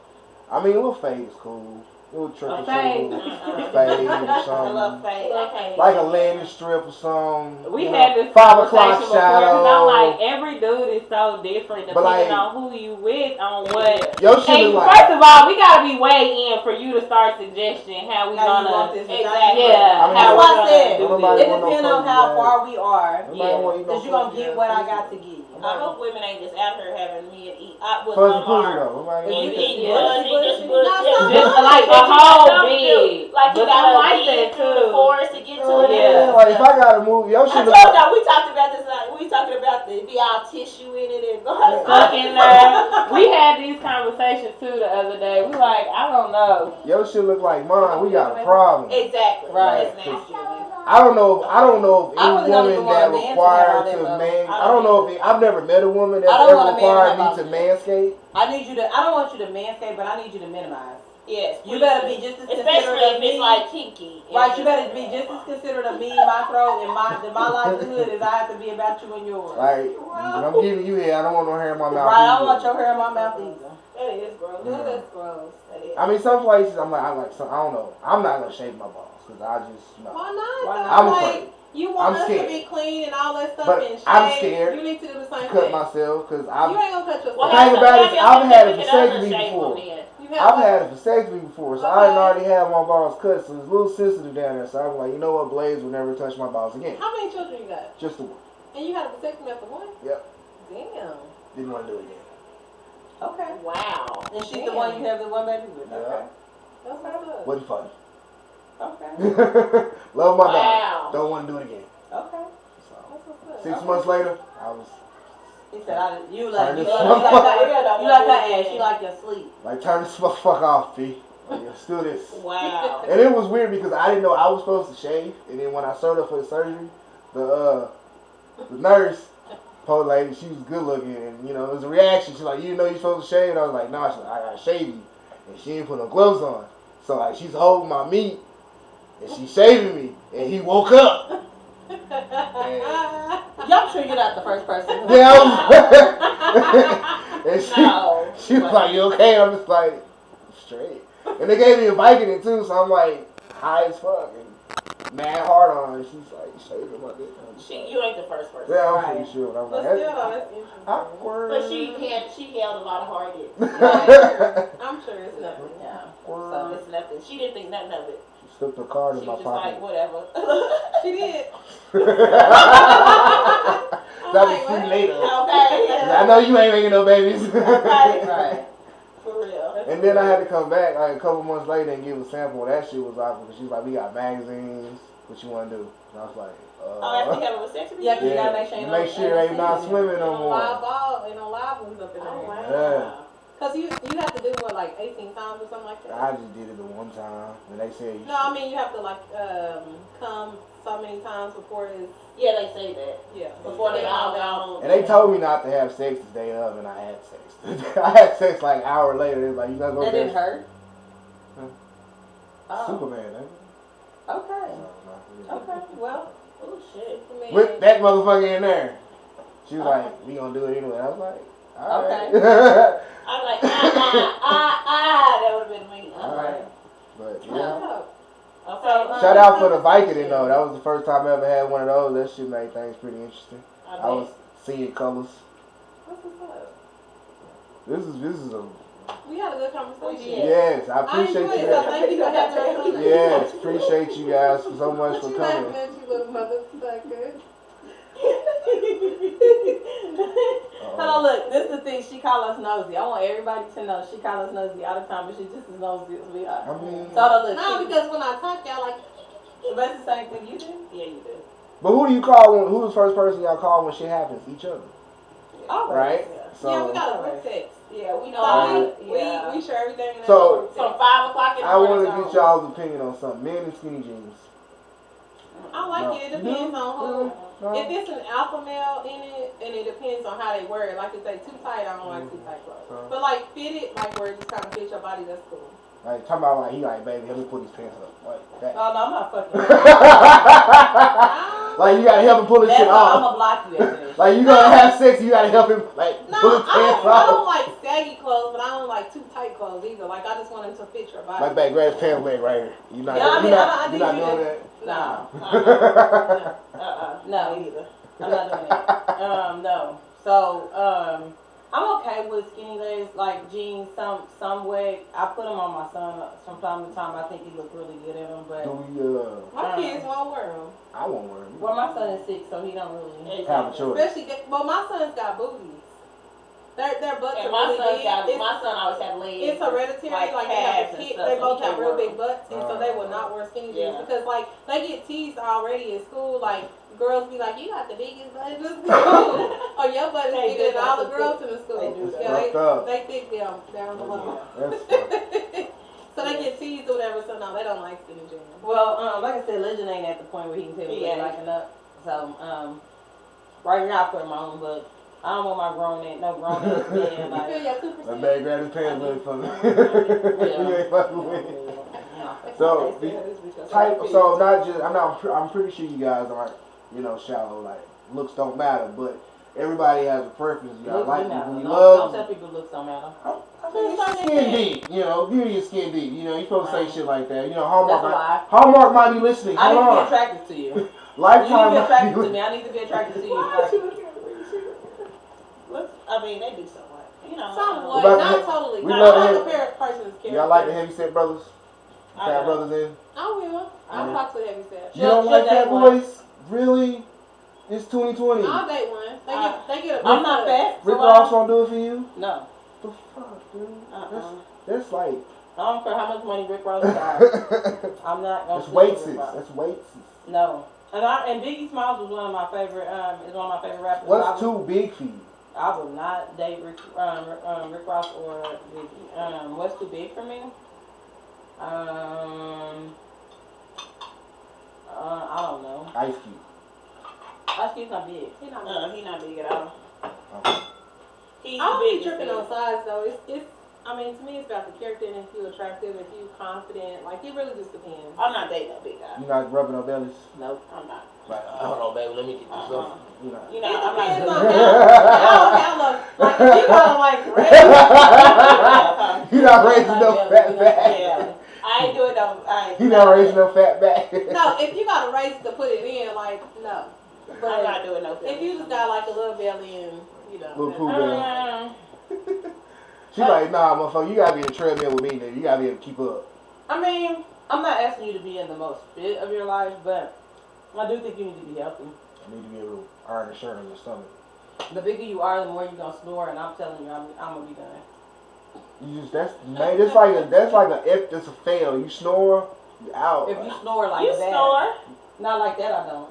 I mean, a little fade is cool. A little triple fade. fade or I something. love fade. Okay. Like a landing strip or something. We you had know, this 5 o'clock conversation before, shadow. 'cause I'm like, every dude is so different But depending like- on who you with, on what. Your shit And is like. first of all, we gotta be way in for you to start suggesting how we How you gonna. want this Exactly. Yeah, I mean, how That's we're why I gonna said, do nobody this. It want no depends on fuzzy how ass. far we are. Nobody Yeah. want to eat no Cause you gonna fuzzy get ass what I pussy. got to give you. I hope women ain't just out here having men eat. With Fuzzy some pussy are. though. Nobody If want you that. eat Yeah. Just Like a whole big. Like you But gotta some like dig that through the too. forest to get to it. Yeah, like if I gotta move, your I shit told look. y'all we talked about this. Like we be talking about the be all tissue in it and Stuck in there. We had these conversations too the other day. We like, I don't know. Your shit look like mine. We got a problem. Exactly. Right. It's nasty. I don't know if I any really don't even woman that want a man to have required all that to love. man. I don't know if I've never met a woman that I don't ever want a man to required have me all to that. manscape. I don't want you to manscape, but I need you to minimize. Yes. You better be just as especially considerate of if it's me. like kinky. Right, you better be just as considerate of me, my throat, and my livelihood as I have to be about you and yours. Like, when I'm giving you hair, I don't want no hair in my mouth. Right, I either. don't want your hair in my mouth either. That is gross. Yeah. That's gross. That is. I mean, some places I don't know. I'm not gonna shave my balls because I just no. Why not? Why not? I'm Like, afraid. you want I'm us scared. to be clean and all that stuff But and shave. I'm scared You need to do the same Cut thing. myself because You I've ain't gonna cut yourself. Well, The thing about it is, I've had a vasectomy shave before. them then. You have I've had a vasectomy before, so I didn't Okay. already have my balls cut, so it's a little sensitive down there. So I'm like, you know what, blades will never touch my balls again. How many children you got? Just the one. And you had a vasectomy after one? Yep. Damn. Didn't want to do it again. Okay. Wow. And she's the one you have the one baby with. Yeah. Okay. That's what's up. Wasn't funny. Okay. Love my dog. Wow. Don't want to do it again. Okay. So, That's what's up. 6 months later, I was He said, you Turn like this her ass. She like your sleep. like, turn this motherfucker off, B. Like, let's do this. Wow. And it was weird because I didn't know I was supposed to shave. And then when I showed up for the surgery, the nurse, poor lady, she was good looking. And, you know, it was a reaction. She's like, you didn't know you're supposed to shave? And I was like, no, she's like, I gotta shave you. And she didn't put no gloves on. So, like, she's holding my meat. And she's shaving me. And he woke up. Y'all sure you're not the first person. Yeah, and No. she was like, you okay? I'm just like, straight. And they gave me a Vicodin too, so I'm like, high as fuck and mad hard on her. She's like, shaving my dick. You ain't the first person. Yeah, I'm Right. pretty sure. But I'm But like, still, that's that's interesting. awkward. But she held a lot of hard hits. I'm sure it's nothing. Yeah. So it's nothing. She didn't think nothing of it. She slipped the card She in my was just like, pocket. whatever. She did. That'll be like, free what? later. Okay. I know you ain't making no babies. Right. For real. And then I had to come back like a couple months later and give a sample. That shit was awkward. She was like, we got magazines. What you want to do? And I was like, Oh, after you have a vasectomy? Yeah, 'cause you gotta make sure you make sure they not swimming no Live more. ball and no live ones up in Oh, there. wow. Yeah. Cause you have to do what, like 18 times or something like that. I just did it the one time, and they said you No, I mean you have to like come so many times before it's Yeah, they say that. yeah. Before they all gone. And they told me not to have sex the day of, and I had sex. I had sex like an hour later. They was like, you not That gonna didn't get hurt? Oh. Superman, eh? Okay. No, Okay. Well. Oh, shit. I mean, with that motherfucker in there. She was like, we gonna do it anyway. I was like, alright. I'm like, that would have been me. Alright. But yeah. Okay. Shout out for the Vicodin though. That was the first time I ever had one of those. That shit made things pretty interesting. I was seeing colors. What's up? This is a We had a good conversation. Yeah. yes. I I appreciate enjoyed you it, so guys. thank you for having me. Yes, appreciate you guys so much What for you coming. laughing at, you little motherfucker? Hold on, look, this is the thing, she call us nosy. I want everybody to know she call us nosy all the time, but she just as nosy as we are. I mean, So hold on, look. No, because when I talk, y'all like, That's the same thing you do? Yeah, you do. but who do you call when? Who's the first person y'all call when shit happens? Each other, All right? Yeah. So yeah, we got a group text. Yeah, we know. So we share everything in that So- group From text. 5 o'clock in the I want morning. to get y'all's opinion on something. Men in skinny jeans. I like it. It depends on who. No. If it's an alpha male in it, and it depends on how they wear it. Like if they too tight, I don't like too tight clothes. But like fitted, like where it just kind of fits your body, that's cool. Like talking about like he like baby, let me put these pants up like that. Oh, no, I'm not fucking. Like you gotta help him pull his That's shit why I'm off. gonna block you after this. Like you gonna have sex, you gotta help him like No, pull his pants I don't off. like saggy clothes, but I don't like too tight clothes either. Like I just want them to fit your body. My back, grab his pants leg right here. You not, Yeah, I mean, you not, I you think not you doing did. that. No. No. Me either. I'm not doing that. No. So, I'm okay with skinny legs, like jeans, some way. I put them on my son from time to time. I think he look really good in them, but Do we My kids won't wear them. I won't wear them. well, my son is 6, so he don't really. Have a choice. Especially, well, my son's got booties. Their butts And are my really son big. my son always had legs. It's it's hereditary. Like Like they have calves a and kid, stuff, they so both he have can't real wear big butts, and so they will not wear skinny jeans Yeah. because like they get teased already in school. Like girls be like, "You got the biggest butt in the school," or "Your butt is They bigger do than all that. the girls in the school." They do that. Yeah, Fucked up. they think down below. That's fucked. So they get teased or whatever. So no, they don't like skinny jeans. Well, like I said, Legend ain't at the point where he can tell me what he's liking up. So, right now I put my own book. I don't want my grown man You like. feel your 2%? My man grabbed his pants leg for me. You ain't fucking with me. So, not just, I'm pretty sure you guys aren't, shallow, like, looks don't matter, but everybody has a preference, you know, Looks like do matter. people we Don't love. tell people looks don't matter. I mean, it's skin deep, beauty is skin deep, you're supposed to say shit like that, That's a lie. Hallmark might be listening, I need hold to be on. attracted to you. You Lifetime need to be might attracted be to me. I need to be attracted to you. Why you looking at me? I mean, they do somewhat. Somewhat, About not the- totally. we No, love I the- compare a person's character. Y'all like the heavyset brothers? I Fat know. brothers in? I will. I'll talk to heavy set. You don't Should like they fat want- boys? Really? It's 2020. I'll date one. They get a I'm not fat. Rick so Ross won't do it for you? No. The fuck, dude? Uh-uh. That's like... I don't care how much money Rick Ross got. I'm not gonna. That's sleep with weights. Rick Ross. That's weights. No. And Biggie Smalls was one of my favorite. Is one of my favorite rappers. What's too big for you? I would not date Rick Ross or Biggie. What's too big for me? I don't know. Ice Cube. Ice Cube's not big. He not big. He not big at all. Okay. He's I don't the be biggest tripping thing. on size though. It's. I mean, to me, it's about the character and if you attractive, if you confident. Like it really just depends. I'm not dating no big guy. You not rubbing no bellies? Nope. I'm not. Like, hold on, baby, let me get this up. You know. You It know, I'm depends not. on how look. Like if you gotta like You not raising no fat back. Yeah. I ain't doing no. You not raising no fat back. no, if you got a race to put it in, like no. I'm But not doing no. if you just got like a little belly and Little that's- poo belly. She like, nah, motherfucker, you gotta be in a treadmill with me, nigga. You gotta be able to keep up. I mean, I'm not asking you to be in the most fit of your life, but I do think you need to be healthy. You need to be able to iron a shirt on your stomach. The bigger you are, the more you're gonna snore, and I'm telling you, I'm gonna be done. You just that's a fail. You snore, you out. If you snore like You that, snore. not like that, I don't.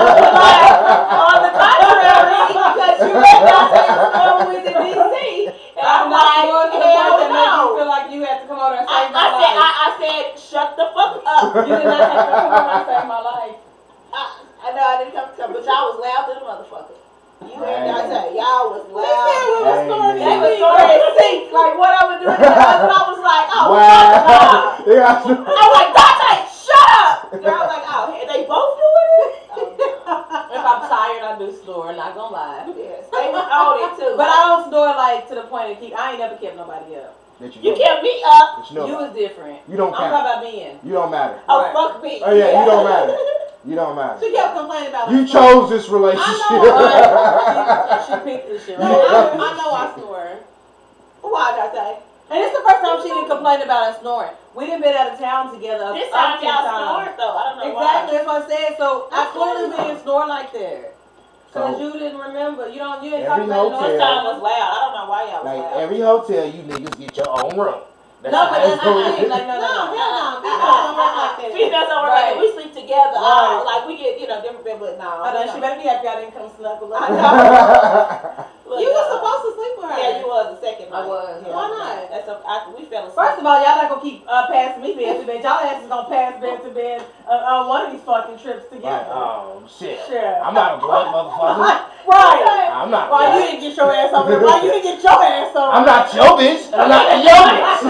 On the contrary, because you read out that snow was in DC, and I'm like, snoring to the point hell that makes you no. feel like you have to come over and save my life. I said, shut the fuck up. You did not have to come over and save my life. I know I didn't come to, but y'all was loud than a motherfucker. You heard me? I said, y'all was We said we loud. was snoring. They was snoring in sync, like what I was doing. And I was like, oh, fuck Wow. no. I was like, Dante, shut up. Girl, I was like, oh, are they both doing it? Oh, If I'm tired, I do snore. Not gonna lie. no. Yes, they was on it too. But I don't snore like to the point of I ain't never kept nobody up. You kept me up. You was different. You don't I'm count. talking about being. You don't matter. Oh, Right. fuck me. Oh yeah, you don't matter. You don't matter. She kept complaining about You us. chose this relationship. She picked this shit, No, right? I know I snore. Why did I say? And it's the first time she didn't complain about us snoring. We didn't been out of town together. This time umpteen y'all times. snored though. I don't know Exactly, why. that's what I said. So I That's clearly why. didn't snore like that. Cause So- you didn't remember. You didn't talk Every about it. hotel- This time was loud. I don't know why y'all was Like loud. every hotel, you niggas get your own room. No, but that's the thing. Like, no. Hell no. People don't work like that. Females don't work like that. We sleep together. Right. Like we get, different bed, but no. I know, she better be happy I didn't come snuggle up. I know. Look, You were supposed to sleep with her. Yeah, you was the second I night. was. Yeah. Why not? We fell asleep. First of all, y'all not gonna keep passing me bed to bed. Y'all asses gonna pass bed to bed on one of these fucking trips Like, together. oh shit. Sure. I'm not a blunt motherfucker. Right. I'm not. Why you didn't get your ass over there? Why you didn't get your ass over I'm not your bitch. I'm not your bitch.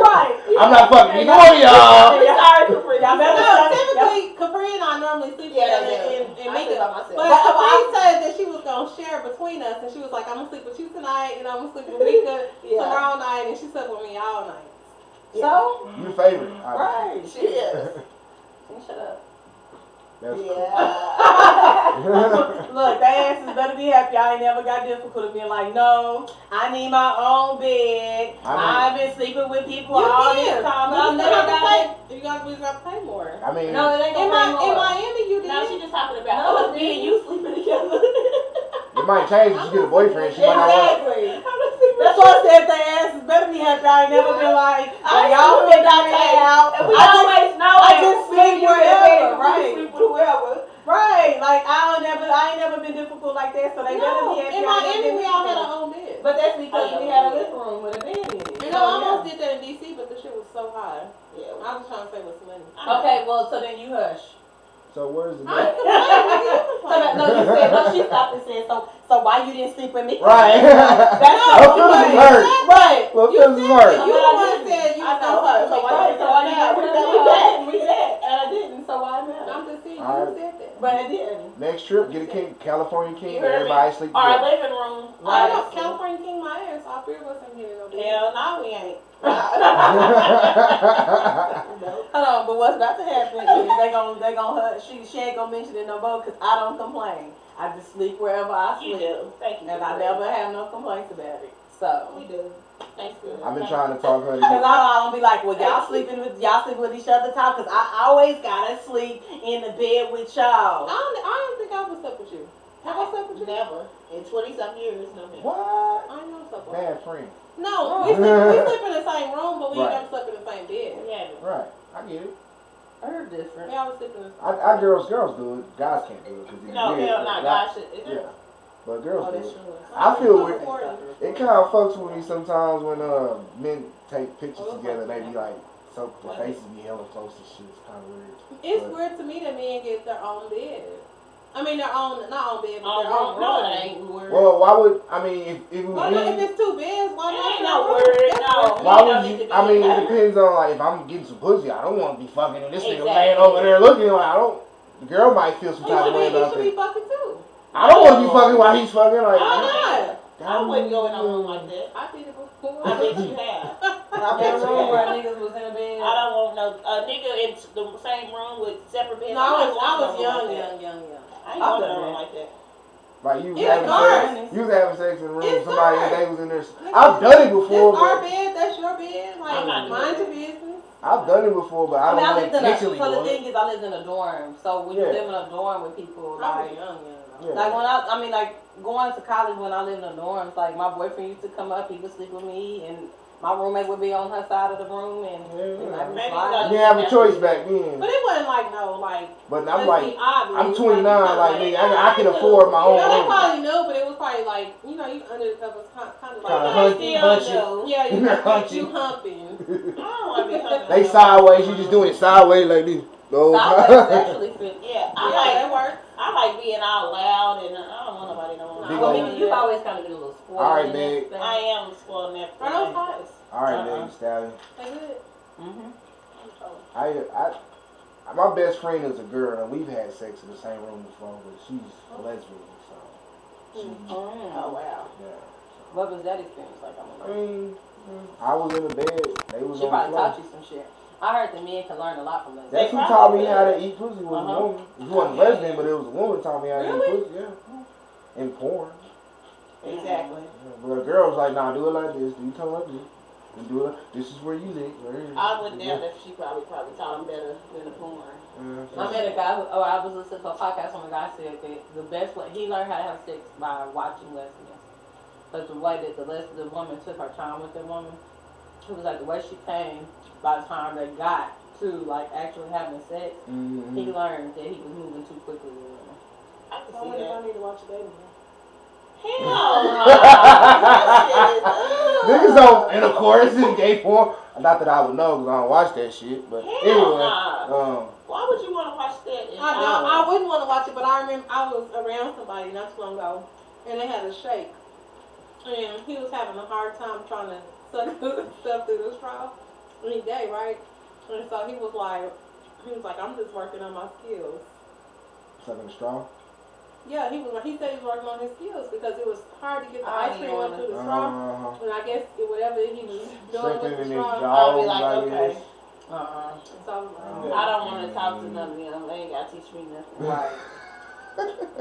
Right. I'm not fucking either one of y'all. I'm sorry for free. Y'all better No, typically, Capri and I normally sleep Yeah, together they do. and I make sleep it. by myself. But Capri said that she was going to share between us, and she was like, I'm going to sleep with you tonight, and I'm going to sleep with Mika Yeah. tomorrow night, and she slept with me all night. So? You the favorite. Right. She is. Shut up. That's Yeah. Look, they asses better be happy. I ain't never got difficult of being like, no, I need my own bed. I've been sleeping with people all this time. But I've you never have to got pay. it. You got to pay more. I mean, No, it ain't In, gonna pay in more. Miami, you did. Now she just talking about No, us, me and you sleeping together. it might change if you get a boyfriend. She might not want. Exactly. That's why I said they happy. I ain't never been like, I y'all figured figuring it out. And we I always know I it. just We sleep get wherever, ready, we right. sleep with whoever. Right, like I ain't never been difficult like that, so they better No, be happy. in I ain't Miami, been we all had difficult. our own bed. But that's because Oh, yeah, we had a yeah. living room with a bed in it. And I almost did that in DC, but the shit was so high. Yeah. I was trying to save us money. Okay, well, so then you hush. So where's the I next? ain't complaining, nigga, you So that, complaining. no, you said, no, she stopped and said, so why you didn't sleep with me? Right. That's Her feelings hurt. Right. Her You feelings said hurt. it. You the one said you I was know gonna her, so sleep why with you me. So why you Yeah, didn't we back. we back, and I didn't, so why not? I'm just saying, All right. you said that. But I didn't. Next trip, get a king, California You king, heard me? everybody sleep Our together. living room. I know Honestly. California King my ass. All three of us ain't getting no bed. Hell no, we ain't. Hold on, but what's about to happen is they gonna she ain't gonna mention it no more because I don't complain. I just sleep wherever I You sleep, do. Thank you. and I never have no complaints about it. So. We do. Thanks for I've been trying to talk her to Cause get. I don't be like, well, y'all sleep with each other talk. Cause I always gotta sleep in the bed with y'all. I don't think I was up with you. Have I slept with you? Never. In 20-some years, no man. What? I ain't never slept with you. Bad friend. No, we sleep in the same room, but we Right. never slept in the same bed. We haven't. Right. I get it. They're different. We always sleep in the same I girls do it. Guys can't do it because it's No, weird. hell not. God should. Yeah. But girls Oh, do that's it. true. I feel weird. Recording. It kind of fucks with me sometimes when men take pictures together. They be like, so the faces be hella close and shit. It's kind of weird. It's But- weird to me that men get their own bed. I mean, their own, not own bed, but Oh, their own no, room. it ain't word. Well, why would I mean if it was Why not? If me? it's two beds, why It not? ain't share no a room? word, That's no. weird. Why You would don't you? need to I be mean, in it there. depends on like if I'm getting some pussy. I don't want to be fucking and this nigga Exactly. laying over there looking like I don't. The girl might feel some He type of way should about be that. fucking too. I don't want to be fucking while he's fucking. Like, Why not? I wouldn't go in a room like that. I did it before. I bet you have. I That bet you room where have. niggas was in a bed. I don't want no nigga in the same room with separate beds. No, I'm I not was going to no room young. like that. I ain't I've going to done no room that. like that. Like you was It's having dark. sex. You was having sex in the room. It's Somebody dark. they was in there. I've done it before, This our but bed, that's your bed. Like, I'm not doing mind your that. business. I've done it before, but I I mean, don't I lived in a, intentionally so the do it. thing is, I lived in a dorm. So when you Yeah. live in a dorm with people, I was like, young. Yeah. like when I mean, like going to college when I lived in the dorms, like my boyfriend used to come up, he would sleep with me, and my roommate would be on her side of the room, and we might be Maybe sliding. You didn't have a choice back then. But it wasn't like no, like. But I'm let's like, be obvious. I'm 29. Like, you nigga, I can afford my know, own they room. probably knew, but it was probably like, you know, you under the covers, kind of Kinda like. hunching, hunching. Yeah, you Hunching. humping. I don't want to be humping. They sideways. You just doing it sideways like this. No. Sideways actually fit. Yeah, Yeah, that works. I like being all loud and I don't want nobody to know. Big Well, old- nigga, you've always kind of been a little spoiled. All right, in Meg. this thing. I am spoiled in that. Are those hot? All right, Meg Stallion. They good. Mhm. My best friend is a girl, and we've had sex in the same room before, but she's lesbian, so. She, Oh wow. yeah. What was that experience like? I mean, I was in the bed. They was She on the probably floor. taught you some shit. I heard that men can learn a lot from this. That's who They taught me probably how to did. eat pussy was a Uh-huh. woman. It wasn't lesbian, but it was a woman that taught me how to Really? eat pussy, yeah. In porn. Exactly. Yeah. But a girl was like, nah, do it like this. Do you tell her like this? And do it. This is where you lick. Right here. I would doubt if she probably taught him better than the porn. I met a guy who, I was listening to a podcast and a guy said that the best way, he learned how to have sex by watching lesbians. But the way that the woman took her time with the woman, it was like the way she came by the time they got to like actually having sex, Mm-hmm. he learned that he was moving too quickly with women. I can I see wonder if that. I need to watch a baby. Hell no. That Niggas don't intercourse in gay porn. Not that I would know because I don't watch that shit. But Hell anyway, nah. Why would you want to watch that? I wouldn't want to watch it, but I remember I was around somebody not too long ago, and they had a shake, and he was having a hard time trying to suck stuff through the straw. And he gay, right? And so he was like, I'm just working on my skills. sucking the straw. Yeah, he said he was working on his skills because it was hard to get the ice cream up through the straw. Uh-huh. And I guess whatever he was doing with the Shrimping in his straw. I'll be jaws like, like okay. this. So I was like, I don't want to talk to none of them. They ain't got to teach me nothing. Right.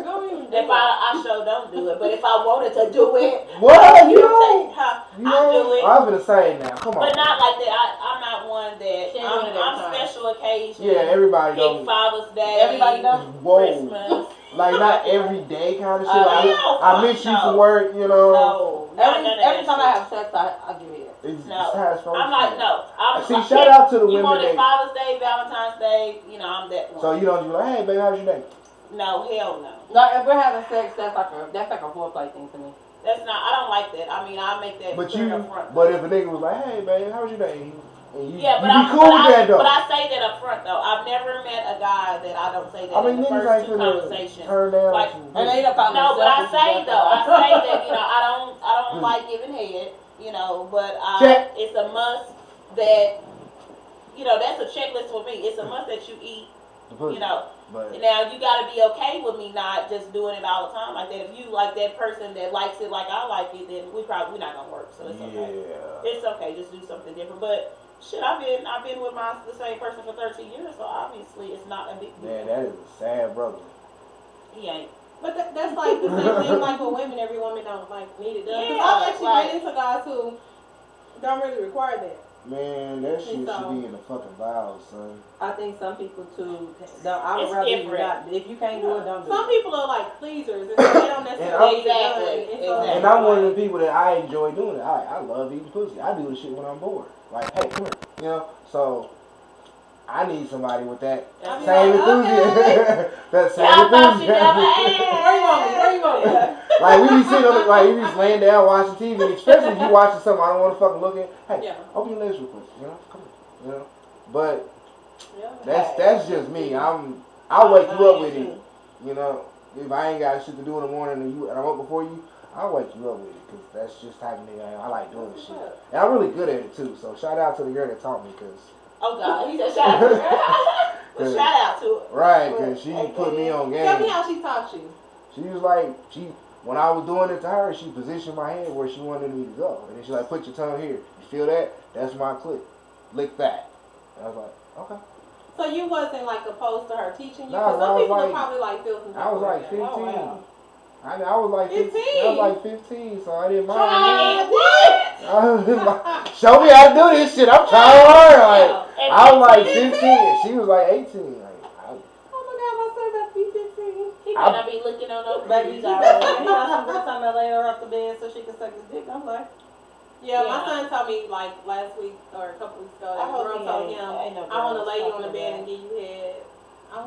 don't even do If it. I sure don't do it. But if I wanted to do it, What? You you know? take, huh, You I'll know? do it. I was gonna say now. Come on. But not like that. I'm not one that She ain't doing it every I'm time. special occasion. Yeah, everybody Big don't. Father's Day. Everybody don't. Whoa. Christmas. Like not every day kind of shit. I miss you no. from work, you know. No, Every time I have sex, I give it. It's No. how it's supposed I'm like, to be. no. I'm See, like, shout out to the you women wanted that. Father's Day, Valentine's Day, I'm that one. So you don't be like, hey, baby, how's your day? No, hell no. No, if we're having sex, that's like a foreplay thing to me. That's not. I don't like that. I mean, I make that clear up front. But if a nigga was like, hey, baby, how's your day? And you, yeah, but you be cool with that though. But I say that up front though. I've never met a guy that I don't say that in the first two conversations. Turn down. Like, and they don't call no, but I say though. I say that I don't like giving head. But it's a must that that's a checklist for me. It's a must that you eat. But now you gotta be okay with me not just doing it all the time like that. If you like that person that likes it like I like it, then we're not gonna work. So it's okay. Yeah. It's okay. Just do something different. But shit, I've been with the same person for 13 years, so obviously it's not a big deal. Man, that is a sad brother. He ain't. But that's like the same thing like with women. Every woman don't like need it done. Yeah, I've actually run into guys who don't really require that. Man, that shit should be in the fucking vows, son. I think some people too. I would rather you not. If you can't do it, don't do it. Some people are like pleasers, and so they don't necessarily exactly. And I'm one of the people that I enjoy doing it. I love eating pussy. I do the shit when I'm bored. Like, hey, come here, So I need somebody with that same enthusiasm. Okay. That same enthusiasm. Where you going? Like we be sitting on we be just laying down watching TV, and especially if you watching something I don't want to fucking look at. Hey, open your legs real quick, come on, But that's just me. I'll wake you up with it, If I ain't got shit to do in the morning and I'm up before you, I'll wake you up with it because that's just how I like doing shit, and I'm really good at it too. So shout out to the girl that taught me, cause. Oh God, he said shout out to her. Shout out to her. Right, cause she put me on game. Tell me how she taught you. She was like, when I was doing it to her, she positioned my hand where she wanted me to go. And then she's like, put your tongue here. You feel that? That's my click. Lick that. And I was like, okay. So you wasn't like opposed to her teaching you? No, Because some people would probably like feel some type I was like 15. Oh, wow. I was like 15. I was like 15, so I didn't mind. What? Show me how to do this shit. I'm trying to learn. Like, I was like 15. She was like 18. He might not be looking on those babies. He got some time I lay her off the bed so she can suck his dick. I'm like, my son told me like last week or a couple weeks ago. That girl told him, "I want to lay you on the bed and give you head."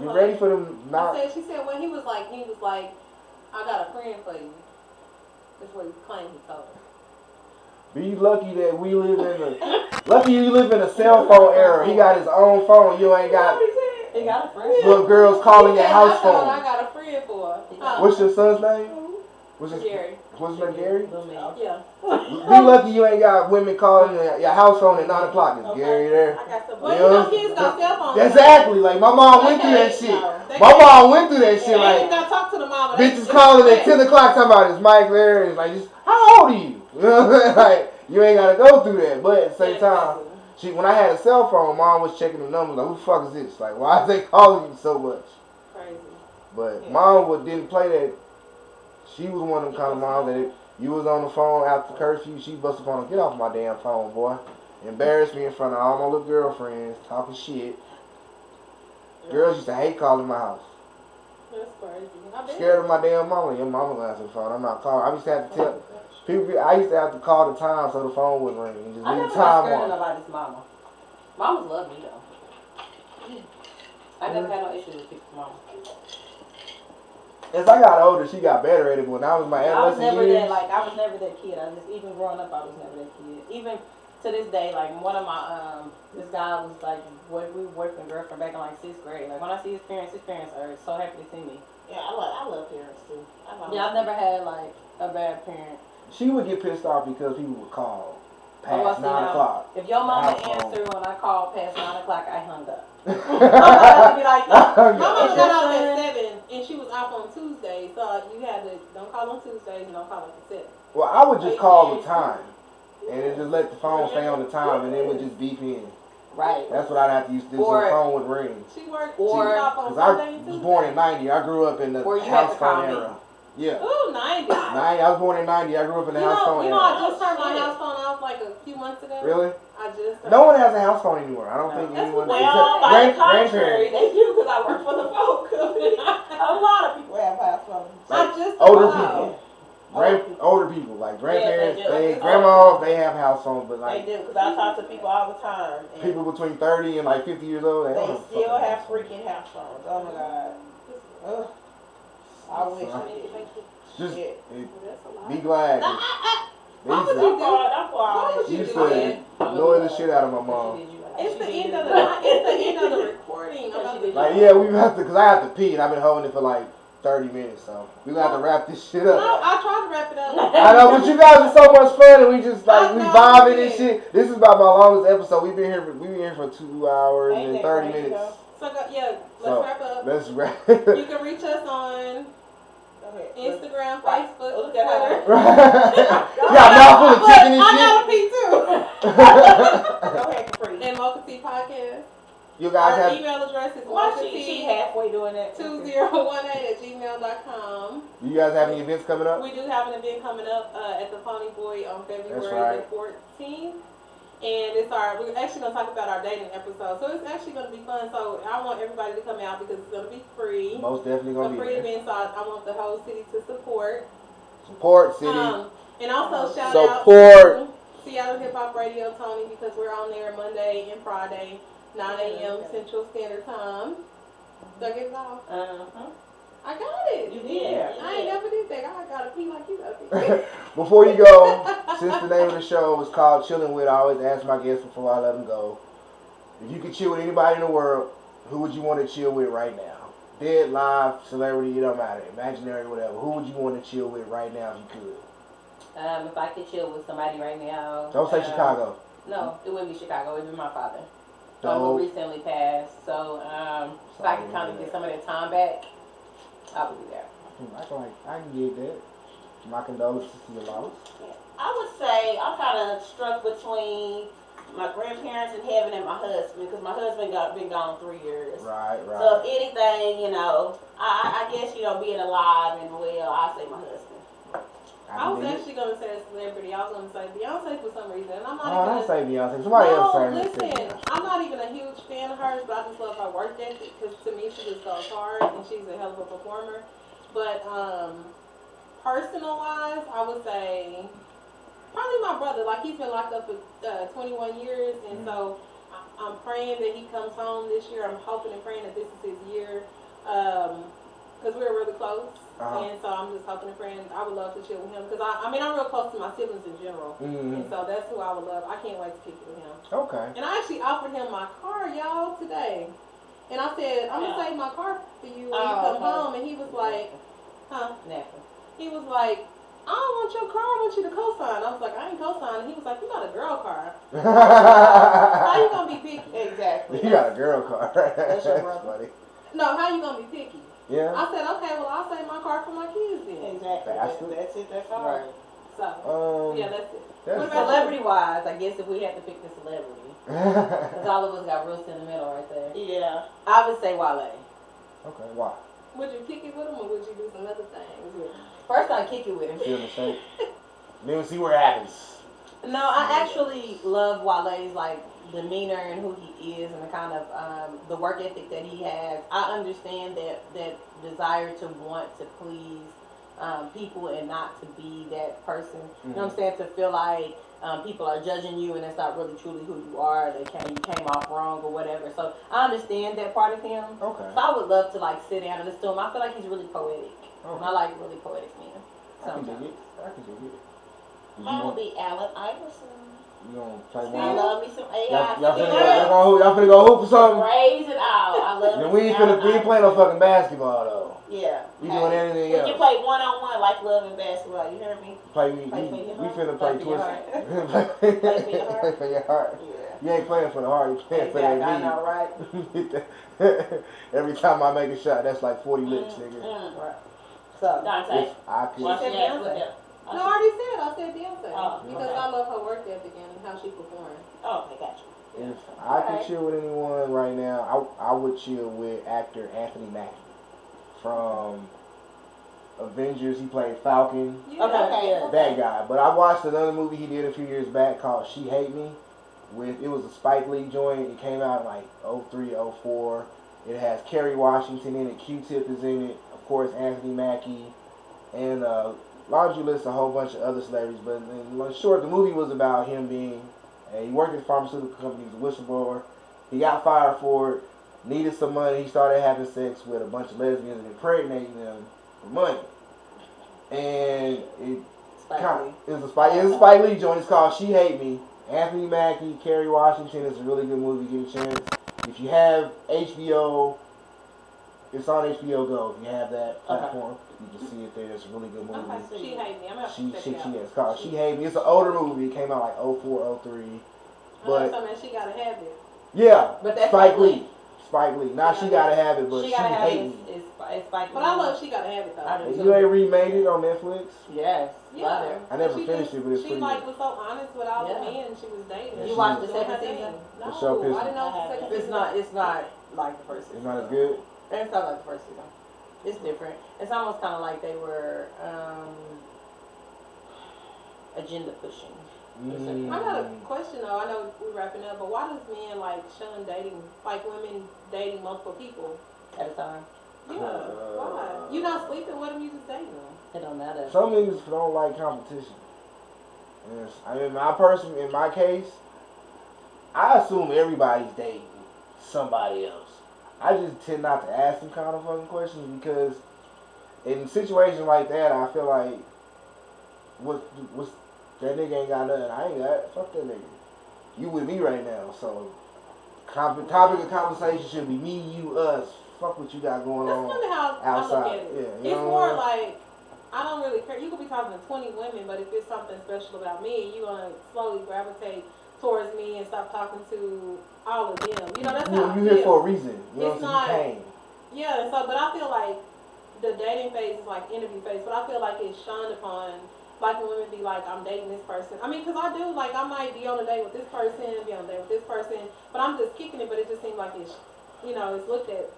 You ready for them? She said when he was like, "I got a friend for you." That's what he claimed he told her. Be lucky that we live lucky you live in a cell phone era. He got his own phone. You ain't got. He got a friend. Little girls calling your house phone. I got a friend for her. What's your son's name? Gary. What's his name, Gary? Yeah. Be lucky you ain't got women calling your house phone at 9 o'clock. Is Gary there? I got some. Well, kids got cell phones. Exactly. Like my mom went through that shit. My mom went through that shit. Like, got to talk to the mama. Bitches calling at 10 o'clock talking about is Myke there? It's like, how old are you? Like, you ain't gotta go through that. But at the same time, when I had a cell phone, mom was checking the numbers. Like, who the fuck is this? Like, why is they calling you so much? Crazy. But mom didn't play that. She was one of them kind of moms that you was on the phone after curfew, she busted upon her, get off my damn phone, boy. Embarrassed me in front of all my little girlfriends, talking shit. Girls used to hate calling my house. That's crazy. Scared of my damn mama. Your mama gonna answer the phone. I'm not calling. I used to have to tell people. I used to have to call the time so the phone wouldn't ring and just leave the time on. I never got scared of nobody's mama. Mamas love me though. I never had no issues with people's mama. As I got older, she got better at it. When I was my adolescent years, I was never that kid. Even growing up, I was never that kid. Even to this day, like one of my this guy was like, we were boyfriend girlfriend back in like 6th grade. Like when I see his parents are so happy to see me. Yeah, I love parents too. I've never had like a bad parent. she would get pissed off because people would call past 9 o'clock. If your mama answered when I called past 9 o'clock, I hung up. I'd be like, my mama got off at 7 and she was off on Tuesday, so you had to don't call on Tuesdays and don't call at 7. Well, I would just call the time and then just let the phone stay on the time and it would just beep in. Right. That's what I'd have to use to do so the phone would ring. She worked or off on because Sunday I was born in 90. I grew up in the house phone era. Yeah. Ooh, 90. 90. I was born in 90. I grew up in the house phone. You know, era. I just turned my house phone off like a few months ago. Really? I just turned No one has a house phone anymore. I don't No. think That's anyone. what Well, by the contrary, grandparents. they do because I work for the phone company. A lot of people have house phones. I just Older turned mine people. off. Older people, like grandparents, Yes, they do. grandmas, they have house phones, but They like do because I talk to people all the time. And people between 30 and like 50 years old, they they don't have still fucking have house phones. freaking house phones. Oh my god. Ugh. I wish I did. Just Shit. That's a lot. be glad. Nah, 'cause They What used would to, you That's why What would you used do? to annoy the shit out of my mom. It's the end of the recording. I'm about to Like, yeah, we have to, because I have to pee, and I've been holding it for like 30 minutes, so we gonna have to wrap this shit No, up. I tried to wrap it up. I know, but you guys are so much fun, and we just like, I we know, vibing yeah. and shit. This is about my longest episode. We've been here for 2 hours Ain't and that 30 crazy, minutes. though? So, let's So, wrap up. Let's wrap. You can reach us on Instagram, Facebook, Look at her. Twitter. Yeah, mouth full of But chicken and I shit. gotta pee too. Go ahead, Capri. And MochaTea Podcast. You guys Our have. email address is Why she halfway doing that? MochaTea2018@gmail.com. You guys have any events coming up? We do have an event coming up at the Pony Boy on February right. the 14th. And we're actually going to talk about our dating episode. So it's actually going to be fun. So I want everybody to come out because it's going to be free. Most definitely A gonna be free there. event, so I want the whole city to support. Support city. And also shout Support. out to Seattle Hip Hop Radio, Tony, because we're on there Monday and Friday, 9 a.m. Central Standard Time. Did I get it off? I got it. You did. I ain't never did that. I gotta pee like you gotta pee. Before you go, since the name of the show is called ChiLLin WiT, I always ask my guests before I let them go. If you could chill with anybody in the world, who would you want to chill with right now? Dead, live, celebrity, it don't matter. Imaginary, whatever. Who would you want to chill with right now if you could? If I could chill with somebody right now. Don't say Chicago. No, it wouldn't be Chicago. It would be my father. Dope. Who recently passed. So if I could kind of get some of that time back, I would do that. I can get that. My condolences to your loss. I would say I'm kind of struck between my grandparents in heaven and my husband because my husband been gone 3 years. Right. So if anything, I guess being alive and well, I say my husband. I was actually gonna say a celebrity. I was gonna say Beyonce for some reason. And I'm not Oh, even don't say Beyonce. Somebody else say her. listen, I'm not even a huge fan of hers, but I just love her work ethic because to me she just goes hard and she's a hell of a performer. But personal wise, I would say probably my brother. Like he's been locked up for 21 years, and so I'm praying that he comes home this year. I'm hoping and praying that this is his year because we're really close. And so I'm just hoping and praying. I would love to chill with him because I'm real close to my siblings in general, and so that's who I would love. I can't wait to kick it with him. Okay. And I actually offered him my car, y'all, today, and I said I'm gonna save my car for you when you come home, and he was like, huh? Never. He was like, I don't want your car. I want you to co-sign. I was like, I ain't co-signing. He was like, you got a girl car. How you gonna be picky? Exactly. You got a girl car. That's your brother. Funny. No, how you gonna be picky? Yeah. I said, okay, well, I'll save my car for my kids then. Exactly. That's it. That's all. Right. So, yeah, that's it. That's What about Celebrity-wise, I guess if we had to pick the celebrity, because all of us got real sentimental right there, Yeah. I would say Wale. Okay, why? Would you kick it with him or would you do some other things with him? First, I'd kick it with him. Feel the shape. Then we'll see what happens. No, I actually love Wale's demeanor and who he is and the kind of the work ethic that he has. I understand that desire to want to please people and not to be that person. You know what I'm saying? To feel like people are judging you and it's not really truly who you are. You came off wrong or whatever. So I understand that part of him. Okay. So I would love to sit down and listen to him. I feel like he's really poetic. Okay. And I like really poetic men. I can dig Sometimes. it. I can dig it. Mine would be Allen Iverson. You gonna play I one? love me some AI. Y'all finna go hoop or something? Raise it out. I love Then me we some ain't Allen play no Iverson. fucking basketball though. Yeah. We doing anything We else. can play one-on-one like love and basketball. You hear me? We for your finna heart. play Play for your twist. heart. Play for your heart. Yeah. You ain't playing for the heart, you playing for that Exactly, I knee. know, right? Every time I make a shot, that's like 40 licks, nigga. Right. So, Dante. If I She could. said Beyonce. No, I already said. I said Beyonce. Oh, because okay. I love her work ethic and how she performed. Oh, okay, got you. If I could chill with anyone right now, I would chill with actor Anthony Mackie from Avengers. He played Falcon. Yeah. Okay. That guy. But I watched another movie he did a few years back called She Hate Me. It was a Spike Lee joint. It came out in like 03, 04. It has Kerry Washington in it. Q-Tip is in it. Of course, Anthony Mackie. And laundry list a whole bunch of other celebrities. But in short, the movie was about him he worked at a pharmaceutical company. He was a whistleblower. He got fired for it. Needed some money. He started having sex with a bunch of lesbians and impregnating them for money. And it was a Spike Lee joint. It's called She Hate Me. Anthony Mackie, Kerry Washington. Is a really good movie. Get a chance. If you have HBO, it's on HBO Go. If you have that platform, you can see it there. It's a really good movie. She Hate Me. I'm gonna have to check it out. It's called She Hate Me. It's an older movie. It came out like 04, 03. But she gotta have it. Yeah, But that's Spike Lee. Now She Gotta Have It, but She She Gotta Have Hate It Me. is Spike Lee. But I love She Gotta Have It though. I do too. You ain't remade it on Netflix? Yes. Yeah. Love it. I never finished it, but it's she pretty like good. was so honest with all the Yeah. men she was dating. Yeah, You she watched was- the second season? No, The show pissed I didn't know it was the second It's season. not. It's not like the first season. It's not as good? It's not like the first season. It's different. It's almost kind of like they were agenda pushing. I got a question though. I know we're wrapping up, but why does men like shun dating, like women dating multiple people? At a time. Yeah, why? You're not sleeping with them, you just dating them. It don't matter. Some niggas don't like competition. Yes. I mean, in my case, I assume everybody's dating somebody else. I just tend not to ask them kind of fucking questions because in situations like that, I feel like, what's that nigga ain't got nothing. I ain't got. Fuck that nigga. You with me right now, so topic of conversation should be me, you, us. Fuck what you got going That's on kind of how outside. I look at it. Yeah, It's more like I don't really care. You could be talking to 20 women, but if it's something special about me, you're gonna slowly gravitate towards me and stop talking to all of them. You know, that's how I you feel. here for a reason. You know It's what I'm saying? You came. Yeah, so but I feel like the dating phase is like interview phase, but I feel like it's shunned upon. Like when women be like, I'm dating this person. I mean, because I do, like, I might be on a date with this person, be on a date with this person, but I'm just kicking it, but it just seems like it's, it's looked at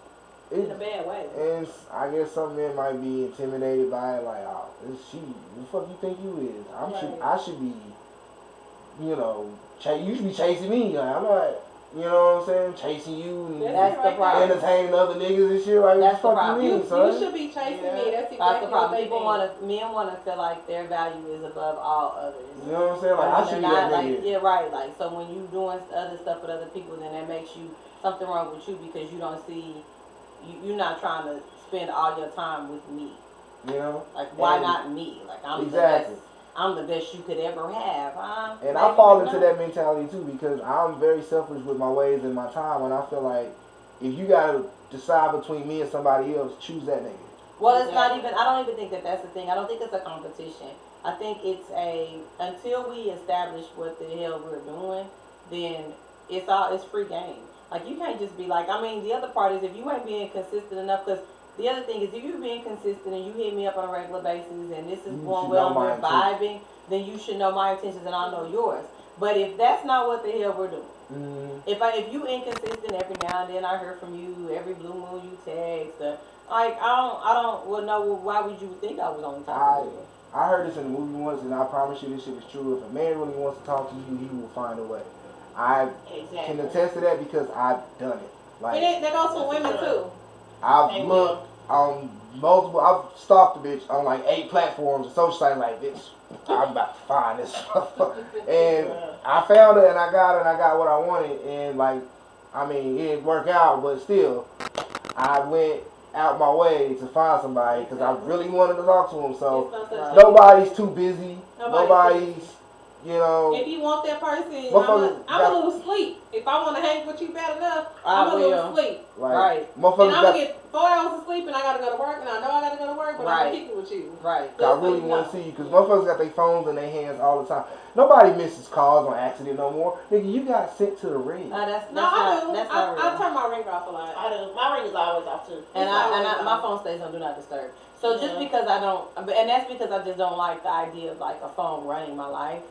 in a bad way. And I guess some men might be intimidated by it, like, oh, it's she. Who the fuck you think you is? I should be, you should be chasing me. Like, I'm not, you know what I'm saying, chasing you and That's the problem. entertaining other niggas and shit. Like, That's what the the fuck problem. you mean, son? You should be chasing me. That's exactly That's the problem. what they think. Men want to feel like their value is above all others. You know what I'm saying? Like, I should be that nigga. Yeah, right. Like, so when you doing other stuff with other people, then that makes you something wrong with you because you don't see, you're not trying to spend all your time with me. You know? Like, why not me? Like, I'm the best you could ever have, huh? And I fall into that mentality too because I'm very selfish with my ways and my time, and I feel like if you gotta decide between me and somebody else, choose that nigga. Well, it's not even. I don't even think that that's the thing. I don't think it's a competition. I think it's until we establish what the hell we're doing, then it's free game. Like you can't just be like. I mean, the other part is if you ain't being consistent enough, because the other thing is if you're being consistent and you hit me up on a regular basis and this is going well and we're vibing, then you should know my intentions and I'll know yours. But if that's not what the hell we're doing, if you inconsistent every now and then I hear from you, every blue moon you text, like I don't know why would you think I was on top of you? I heard this in a movie once, and I promise you this shit is true. If a man really wants to talk to you, he will find a way. I can attest to that because I've done it. Like that goes for women too. I've looked on multiple. I've stalked the bitch on like 8 platforms and social sites. Like, bitch, I'm about to find this motherfucker. And I found her, and I got what I wanted. And like, I mean, it didn't work out, but still, I went out my way to find somebody because I really wanted to talk to him. So nobody's too busy. Nobody's, If you want that person, I'm a little sleep. If I want to hang with you bad enough, I'm a little sleep. Right. And I'm going to get 4 hours of sleep and I got to go to work and I know I got to go to work, but I'm going to kick it with you. Right. I really want to see you because motherfuckers got their phones in their hands all the time. Nobody misses calls on accident no more. Nigga, you got sent to the ring. I do. I turn my ring off a lot. I do. My ring is always off too. And my phone stays on Do Not Disturb. So just because I don't, and that's because I just don't like the idea of like a phone running my life.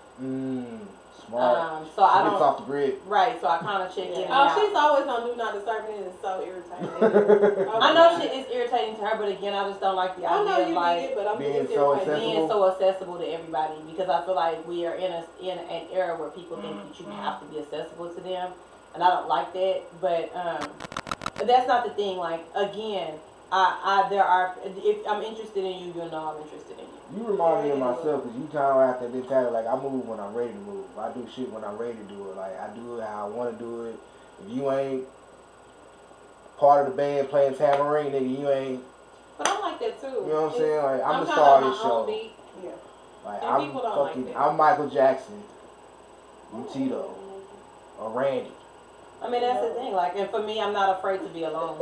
Smart. So I She gets don't. off the grid. Right. So I kind of check in. And Oh, out. she's always on Do Not Disturb me, and it's so irritating. I know shit is irritating to her, but again, I just don't like the I know idea you of like need it, but I'm being just so irritated. being so accessible to everybody, because I feel like we are in an era where people think that you have to be accessible to them, and I don't like that. But that's not the thing. Like again, if I'm interested in you, you'll know I'm interested in you. You remind me of myself because you kind of have that mentality. Like I move when I'm ready to move. I do shit when I'm ready to do it. Like I do it how I want to do it. If you ain't part of the band playing tambourine, nigga, you ain't. But I'm like that too. You know what I'm saying? Like I'm the kinda star of on this my own show. beat. Yeah. Like And I'm people don't like fucking. that. I'm Michael Jackson. You Tito. Or Randy. I mean, that's the thing. Like, and for me, I'm not afraid to be alone.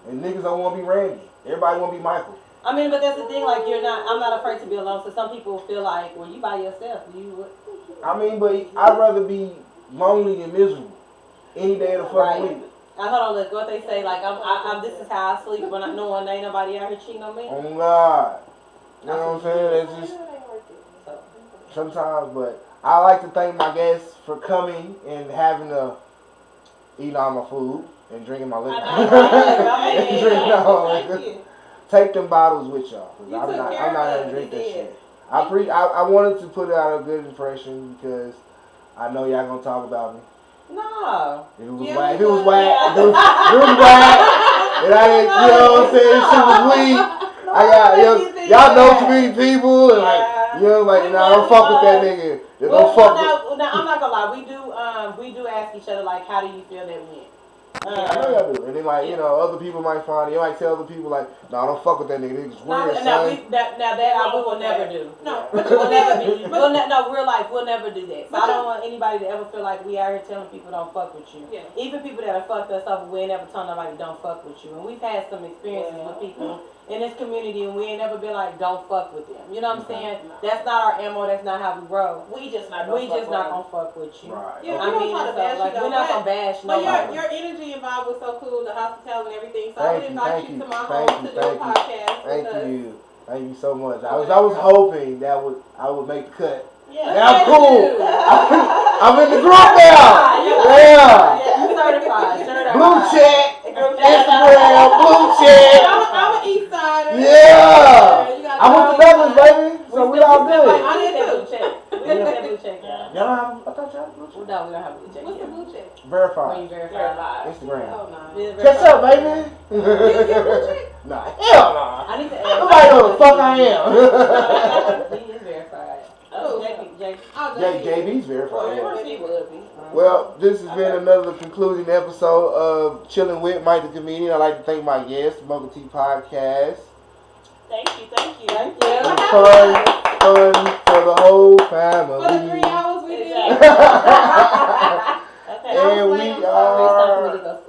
And niggas don't want to be Randy. Everybody want to be Michael. I mean, but that's the thing. Like, I'm not afraid to be alone. So some people feel like, well, you by yourself. I mean, but I'd rather be lonely and miserable any day of the fucking week. I hold on, look what they say. Like, I'm. This is how I sleep when I know ain't nobody out here cheating on me. Oh God. You know what I'm saying? It's just sometimes, but I like to thank my guests for coming and having to eat all my food and drinking my liquor. Drinking all my liquor. Take them bottles with y'all. Cause I'm not gonna drink that shit. I wanted to put out a good impression because I know y'all gonna talk about me. No. If it was whack, if it was whack, and I didn't, you know what I'm saying, shit was weak. I got, y'all know too many people, and like, you know, like, nah, don't fuck with that nigga. Don't fuck with. Now, I'm not gonna lie. We do ask each other like, how do you feel that went? I know y'all do. And then like, you know, other people might find it. You might tell other people like, no, don't fuck with that nigga. Nigga's weird, Now son. we will never do. No, But we'll never be. No, real life, we'll never do that. So I don't want anybody to ever feel like we out here telling people don't fuck with you. Yeah. Even people that have fucked us up, we ain't never told nobody don't fuck with you. And we've had some experiences with people in this community, and we ain't never been like don't fuck with them. You know what I'm saying? That's not our MO. That's not how we roll. We just not gonna fuck with you. Right. Yeah, I mean, we're not gonna bash But nobody. your energy involved was so cool, the hospitality and everything. So I Thank would you, invite thank you you, to my thank home you, to do a thank you. podcast. Thank with us. you. Thank you so much. I was hoping that I would make the cut. Yeah. Yeah, I'm cool. I'm in the group now. Yeah. You certified. Blue check. Instagram, blue check. I'm an East Sider. Yeah. I went to Douglas, baby. So we all good. I need that blue check. We need that blue check. Y'all don't have, I thought y'all had a blue check. No, we don't have a blue check. What's the blue check? When Verified. you verify. Instagram. Oh, no. Catch up, baby. You blue check? Nah, hell nah. I need to ask. Nobody know the fuck I am. He is verified. Oh, JB's verified. Yeah. He would be. Well, this has been another concluding episode of ChiLLin WiT, Myke the comedian. I'd like to thank my guest, MochaTea Podcast. Thank you. Thank It you. was fun for the whole family. For the 3 hours we did. Exactly. Okay. And we are.